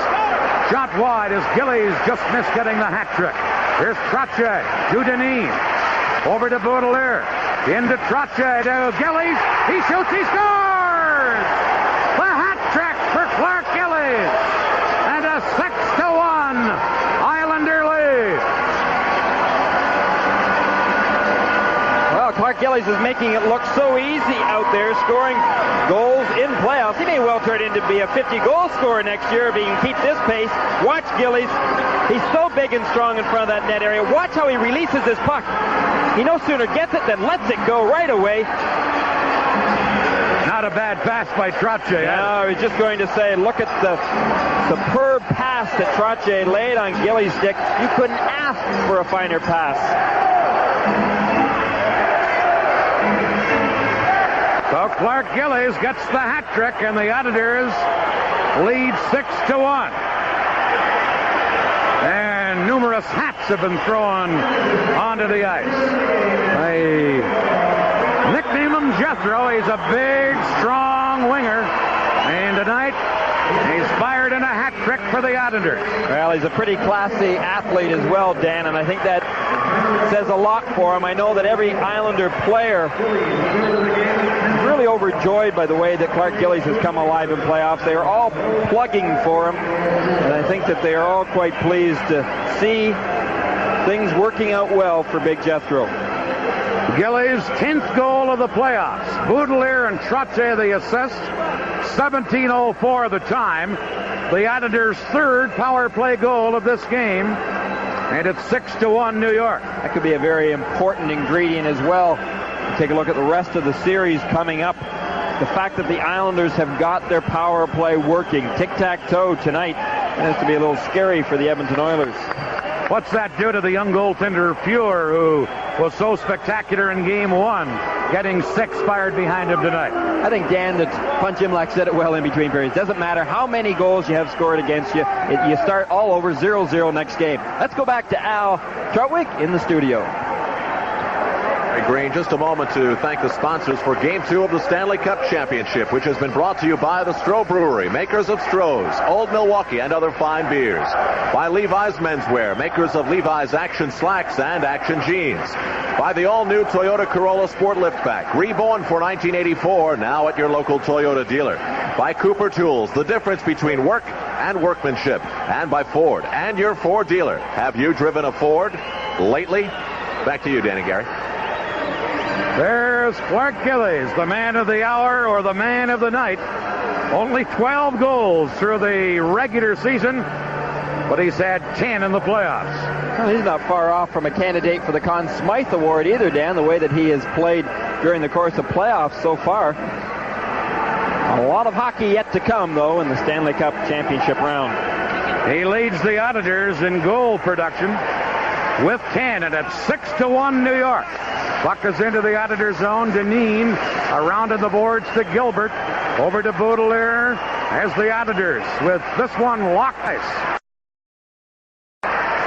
Shot wide as Gillies just missed getting the hat trick. Here's Trottier to Dineen. Over to Baudelaire. Into Trottier to Gillies. He shoots, he scores! The hat trick for Clark Gillies. And a 6-1 Islander lead. Well, Clark Gillies is making it look so easy out there, scoring goals in playoffs. He may well turn into be a 50-goal scorer next year if he can keep this pace. Watch Gillies. He's so big and strong in front of that net area. Watch how he releases his puck. He no sooner gets it than lets it go right away. Not a bad pass by Trottier. No, I was just going to say, look at the superb pass that Trottier laid on Gillies' stick. You couldn't ask for a finer pass. So Clark Gillies gets the hat trick, and the Islanders lead 6-1. And numerous hats have been thrown onto the ice. They nickname him Jethro. He's a big, strong winger. And tonight, he's fired in a hat trick for the Islanders. Well, he's a pretty classy athlete as well, Dan, and I think that says a lot for him. I know that every Islander player is really overjoyed by the way that Clark Gillies has come alive in playoffs. They are all plugging for him, and I think that they are all quite pleased to see things working out well for Big Jethro. Gillies' 10th goal of the playoffs. Baudelaire and Trottier the assist. 17:04 the time. The Islanders' 3rd power play goal of this game. And it's 6-1 New York. That could be a very important ingredient as well. Take a look at the rest of the series coming up. The fact that the Islanders have got their power play working. Tic-tac-toe tonight. It has to be a little scary for the Edmonton Oilers. What's that do to the young goaltender Fuhr, who was so spectacular in Game 1, getting 6 fired behind him tonight? I think, Dan, that Punch Imlach said it well in between periods. Doesn't matter how many goals you have scored against you. You start all over 0-0 next game. Let's go back to Al Trautwig in the studio. Green, just a moment to thank the sponsors for Game 2 of the Stanley Cup Championship, which has been brought to you by the Stroh Brewery, makers of Stroh's, Old Milwaukee, and other fine beers. By Levi's Menswear, makers of Levi's Action Slacks and Action Jeans. By the all-new Toyota Corolla Sport Liftback, reborn for 1984, now at your local Toyota dealer. By Cooper Tools, the difference between work and workmanship. And by Ford, and your Ford dealer. Have you driven a Ford lately? Back to you, Danny Gary. There's Clark Gillies, the man of the hour or the man of the night. Only 12 goals through the regular season, but he's had 10 in the playoffs. Well, he's not far off from a candidate for the Conn Smythe Award either, Dan, the way that he has played during the course of playoffs so far. A lot of hockey yet to come, though, in the Stanley Cup Championship round. He leads the Auditors in goal production with 10, and it's 6-1 New York. Puck is into the Auditor zone. Dineen around to the boards to Gilbert. Over to Baudelaire as the Auditors with this one locked.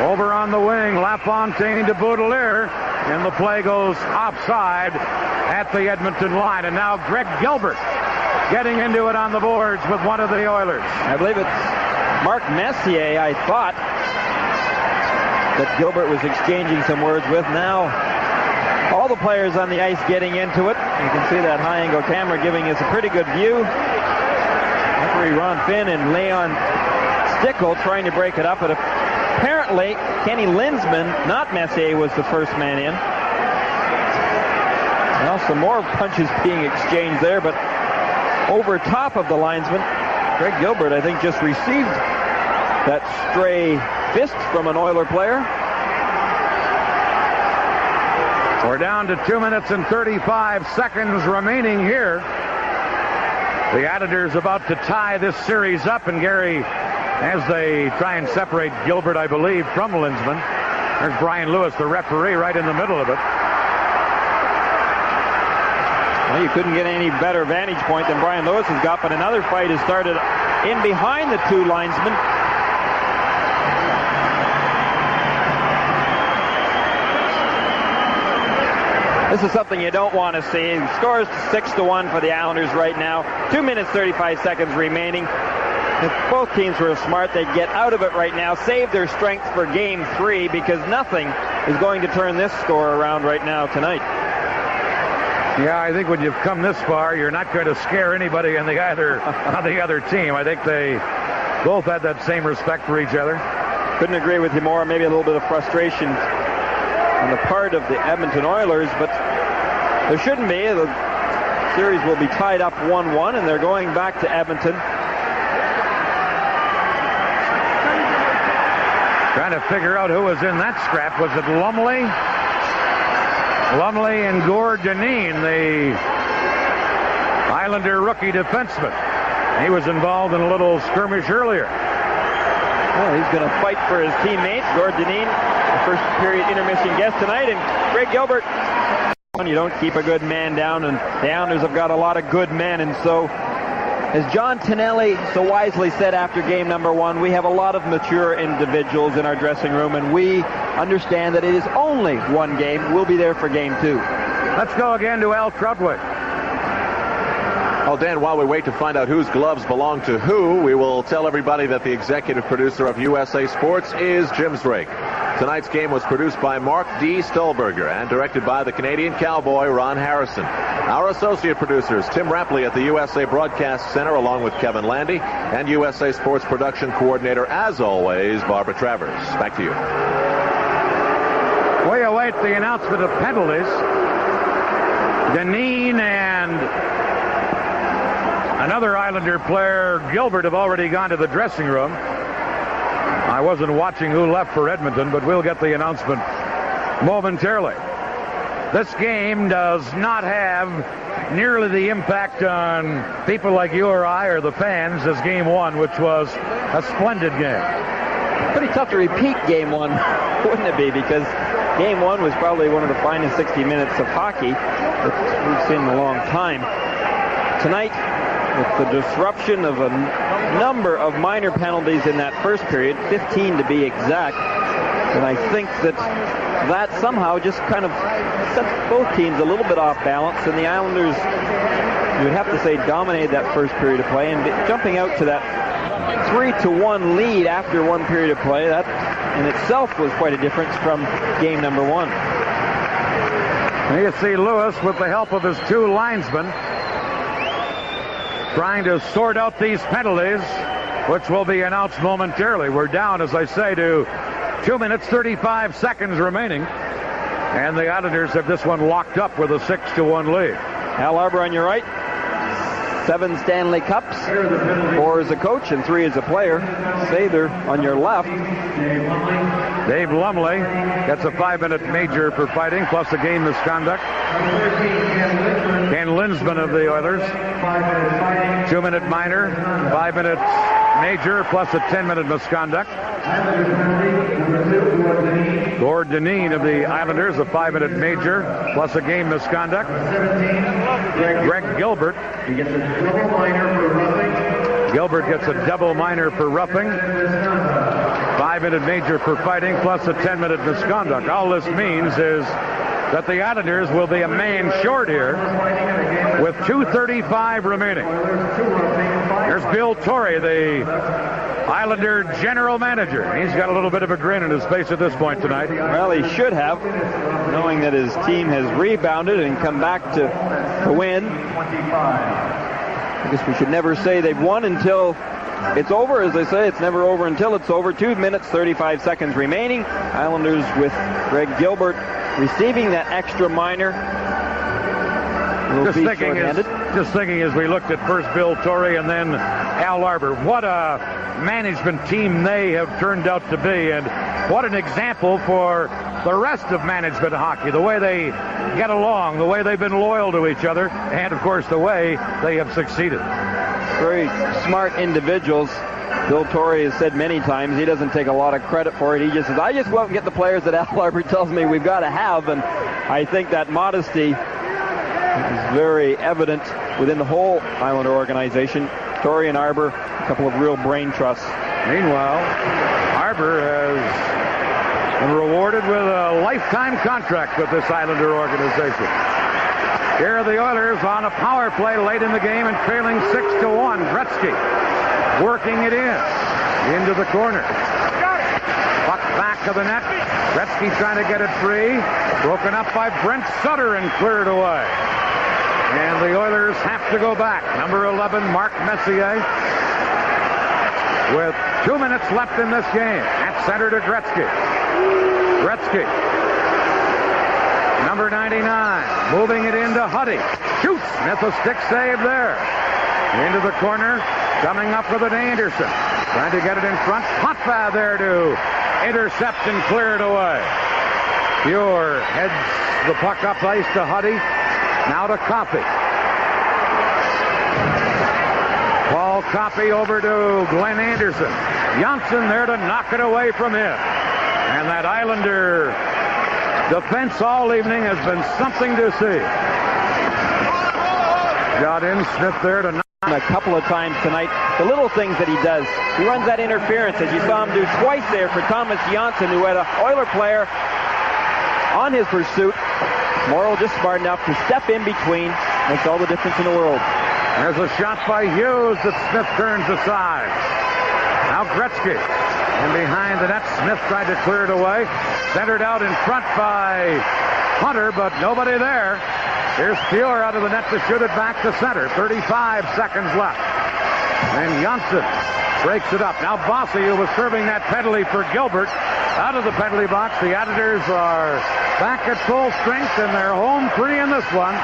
Over on the wing, LaFontaine to Baudelaire, and the play goes offside at the Edmonton line. And now Greg Gilbert getting into it on the boards with one of the Oilers. I believe it's Mark Messier, I thought, that Gilbert was exchanging some words with. Now all the players on the ice getting into it. You can see that high-angle camera giving us a pretty good view. Referee Ron Finn and Leon Stickle trying to break it up, but apparently Kenny Linsman, not Messier, was the first man in. Well, some more punches being exchanged there, but over top of the linesman. Greg Gilbert, I think, just received that stray fist from an Oiler player. We're down to 2 minutes and 35 seconds remaining here. The Auditors about to tie this series up, and Gary, as they try and separate Gilbert, I believe, from Linsman. There's Brian Lewis, the referee, right in the middle of it. Well, you couldn't get any better vantage point than Brian Lewis has got, but another fight has started in behind the two linesmen. This is something you don't want to see. The score is 6-1 for the Islanders right now. 2 minutes, 35 seconds remaining. If both teams were smart, they'd get out of it right now, save their strength for Game 3, because nothing is going to turn this score around right now tonight. Yeah, I think when you've come this far, you're not going to scare anybody on the other team. I think they both had that same respect for each other. Couldn't agree with you more. Maybe a little bit of frustration on the part of the Edmonton Oilers, but there shouldn't be. The series will be tied up 1-1, and they're going back to Edmonton. Trying to figure out who was in that scrap. Was it Lumley? Lumley and Gord Dineen, the Islander rookie defenseman. He was involved in a little skirmish earlier. Well, he's going to fight for his teammates. Gord Dineen, the first period intermission guest tonight, and Greg Gilbert. You don't keep a good man down, and the Islanders have got a lot of good men, and so, as John Tonelli so wisely said after game number 1, we have a lot of mature individuals in our dressing room, and we understand that it is only one game. We'll be there for game 2. Let's go again to Al Trudwick. Well, Dan, while we wait to find out whose gloves belong to who, we will tell everybody that the executive producer of USA Sports is Jim Drake. Tonight's game was produced by Mark D. Stolberger and directed by the Canadian Cowboy Ron Harrison. Our associate producers, Tim Rapley at the USA Broadcast Center, along with Kevin Landy, and USA Sports production coordinator, as always, Barbara Travers. Back to you. We await the announcement of penalties. Dineen and another Islander player, Gilbert, have already gone to the dressing room. I wasn't watching who left for Edmonton, but we'll get the announcement momentarily. This game does not have nearly the impact on people like you or I or the fans as Game 1, which was a splendid game. Pretty tough to repeat Game 1, wouldn't it be? Because Game 1 was probably one of the finest 60 minutes of hockey that we've seen in a long time. Tonight, with the disruption of a number of minor penalties in that first period, 15 to be exact, and I think that somehow just kind of sets both teams a little bit off balance, and the Islanders, you would have to say, dominated that first period of play, and jumping out to that 3-1 lead after one period of play, that in itself was quite a difference from game number 1. And you see Lewis, with the help of his two linesmen, trying to sort out these penalties, which will be announced momentarily. We're down, as I say, to 2 minutes, 35 seconds remaining. And the Islanders have this one locked up with a 6-1 lead. Al Arbor on your right. 7 Stanley Cups, 4 as a coach and 3 as a player. Sather on your left. Dave Lumley gets a 5-minute major for fighting, plus a game misconduct. Ken Linsman of the Oilers, 2-minute minor, 5-minute major, plus a 10-minute misconduct. Gord Dineen of the Islanders, a 5-minute major, plus a game misconduct. Greg Gilbert. Gilbert gets a double minor for roughing. 5-minute major for fighting, plus a 10-minute misconduct. All this means is that the Islanders will be a man short here with 2:35 remaining. There's Bill Torrey, the Islander general manager. He's got a little bit of a grin on his face at this point tonight. Well, he should have, knowing that his team has rebounded and come back to win. I guess we should never say they've won until it's over. As they say, it's never over until it's over. 2 minutes, 35 seconds remaining. Islanders with Greg Gilbert receiving that extra minor. Just thinking as we looked at first Bill Torrey and then Al Arbour, what a management team they have turned out to be, and what an example for the rest of management hockey, the way they get along, the way they've been loyal to each other, and of course the way they have succeeded. Very smart individuals. Bill Torrey has said many times he doesn't take a lot of credit for it. He just says, I just go out and get the players that Al Arbour tells me we've got to have, and I think that modesty is very evident within the whole Islander organization. Torrey and Arbour, a couple of real brain trusts. Meanwhile, Arbour has been rewarded with a lifetime contract with this Islander organization. Here are the Oilers on a power play late in the game and trailing 6-1. Gretzky working it into the corner. Puck back of the net. Gretzky trying to get it free. Broken up by Brent Sutter and cleared away. And the Oilers have to go back. Number 11, Mark Messier. With 2 minutes left in this game. At center to Gretzky. Gretzky. Number 99. Moving it into Huddy. Shoots. Smith a stick save there. Into the corner. Coming up with it, Anderson. Trying to get it in front. Potvin there to intercept and clear it away. Pure heads the puck up ice to Huddy. Now to Coffey. Paul Coffey over to Glenn Anderson. Janssen there to knock it away from him. And that Islander defense all evening has been something to see. Got in, Smith there to knock a couple of times tonight. The little things that he does. He runs that interference, as you saw him do twice there for Thomas Janssen, who had an Oiler player on his pursuit. Morrow just smart enough to step in between. Makes all the difference in the world. There's a shot by Hughes that Smith turns aside. Now Gretzky. And behind the net, Smith tried to clear it away. Centered out in front by Hunter, but nobody there. Here's Pure out of the net to shoot it back to center. 35 seconds left. And Janssen breaks it up. Now Bossy, who was serving that penalty for Gilbert, out of the penalty box. The Islanders are back at full strength, and they're home free in this one.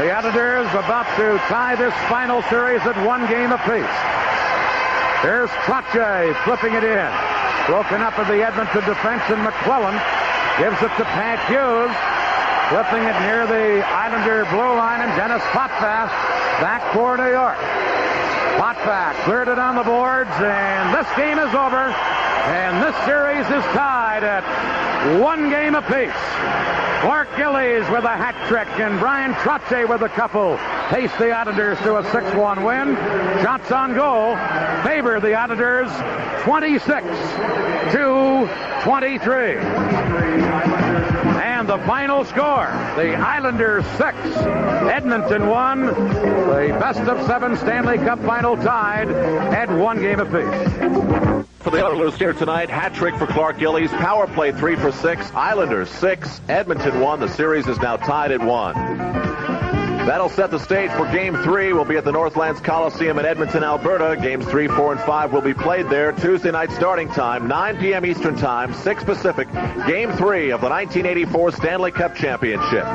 The Islanders about to tie this final series at 1 game apiece. There's Trottier flipping it in. Broken up in the Edmonton defense, and McClellan gives it to Pat Hughes. Flipping it near the Islander blue line, and Dennis Potvin back for New York. Potvin cleared it on the boards, and this game is over. And this series is tied at 1 game apiece. Clark Gillies with a hat trick, and Brian Trottier with a couple pace the Islanders to a 6-1 win. Shots on goal favor the Islanders 26-23. And the final score, the Islanders 6, Edmonton 1. The best of 7 Stanley Cup final tied at 1 game apiece. For the Oilers here tonight, hat trick for Clark Gillies, power play 3 for 6, Islanders 6, Edmonton 1. The series is now tied at 1. That'll set the stage for Game 3. Will be at the Northlands Coliseum in Edmonton, Alberta. Games 3, 4, and 5 will be played there. Tuesday night starting time, 9 p.m. Eastern Time, 6 Pacific. Game 3 of the 1984 Stanley Cup Championship.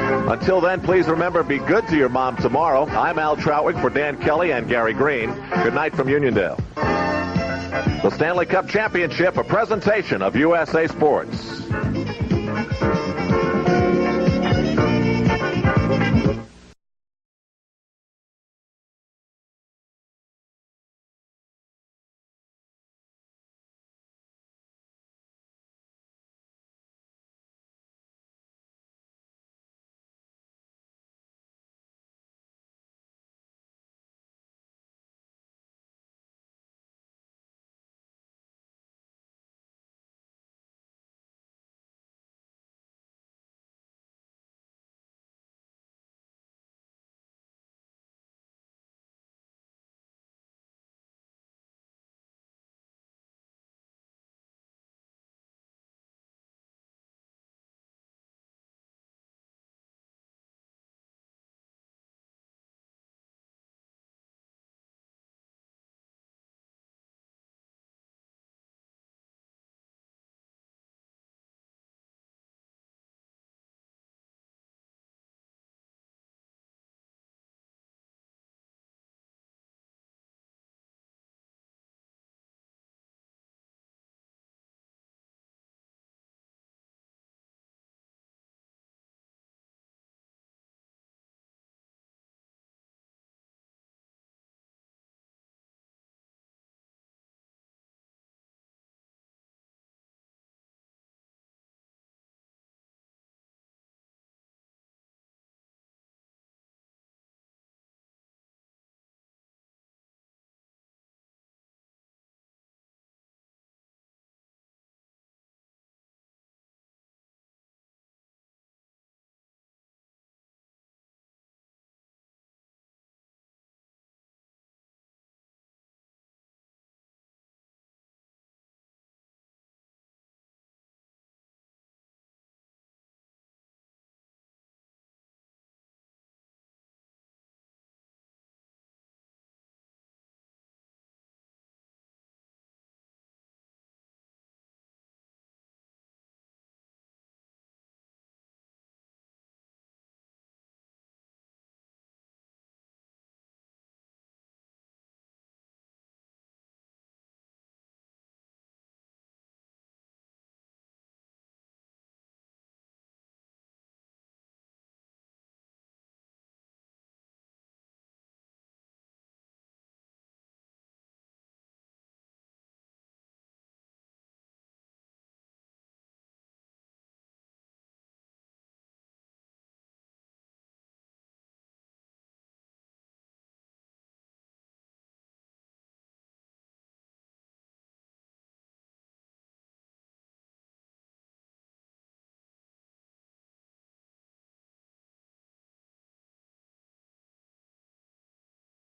Until then, please remember, be good to your mom tomorrow. I'm Al Troutwig for Dan Kelly and Gary Green. Good night from Uniondale. The Stanley Cup Championship, a presentation of USA Sports.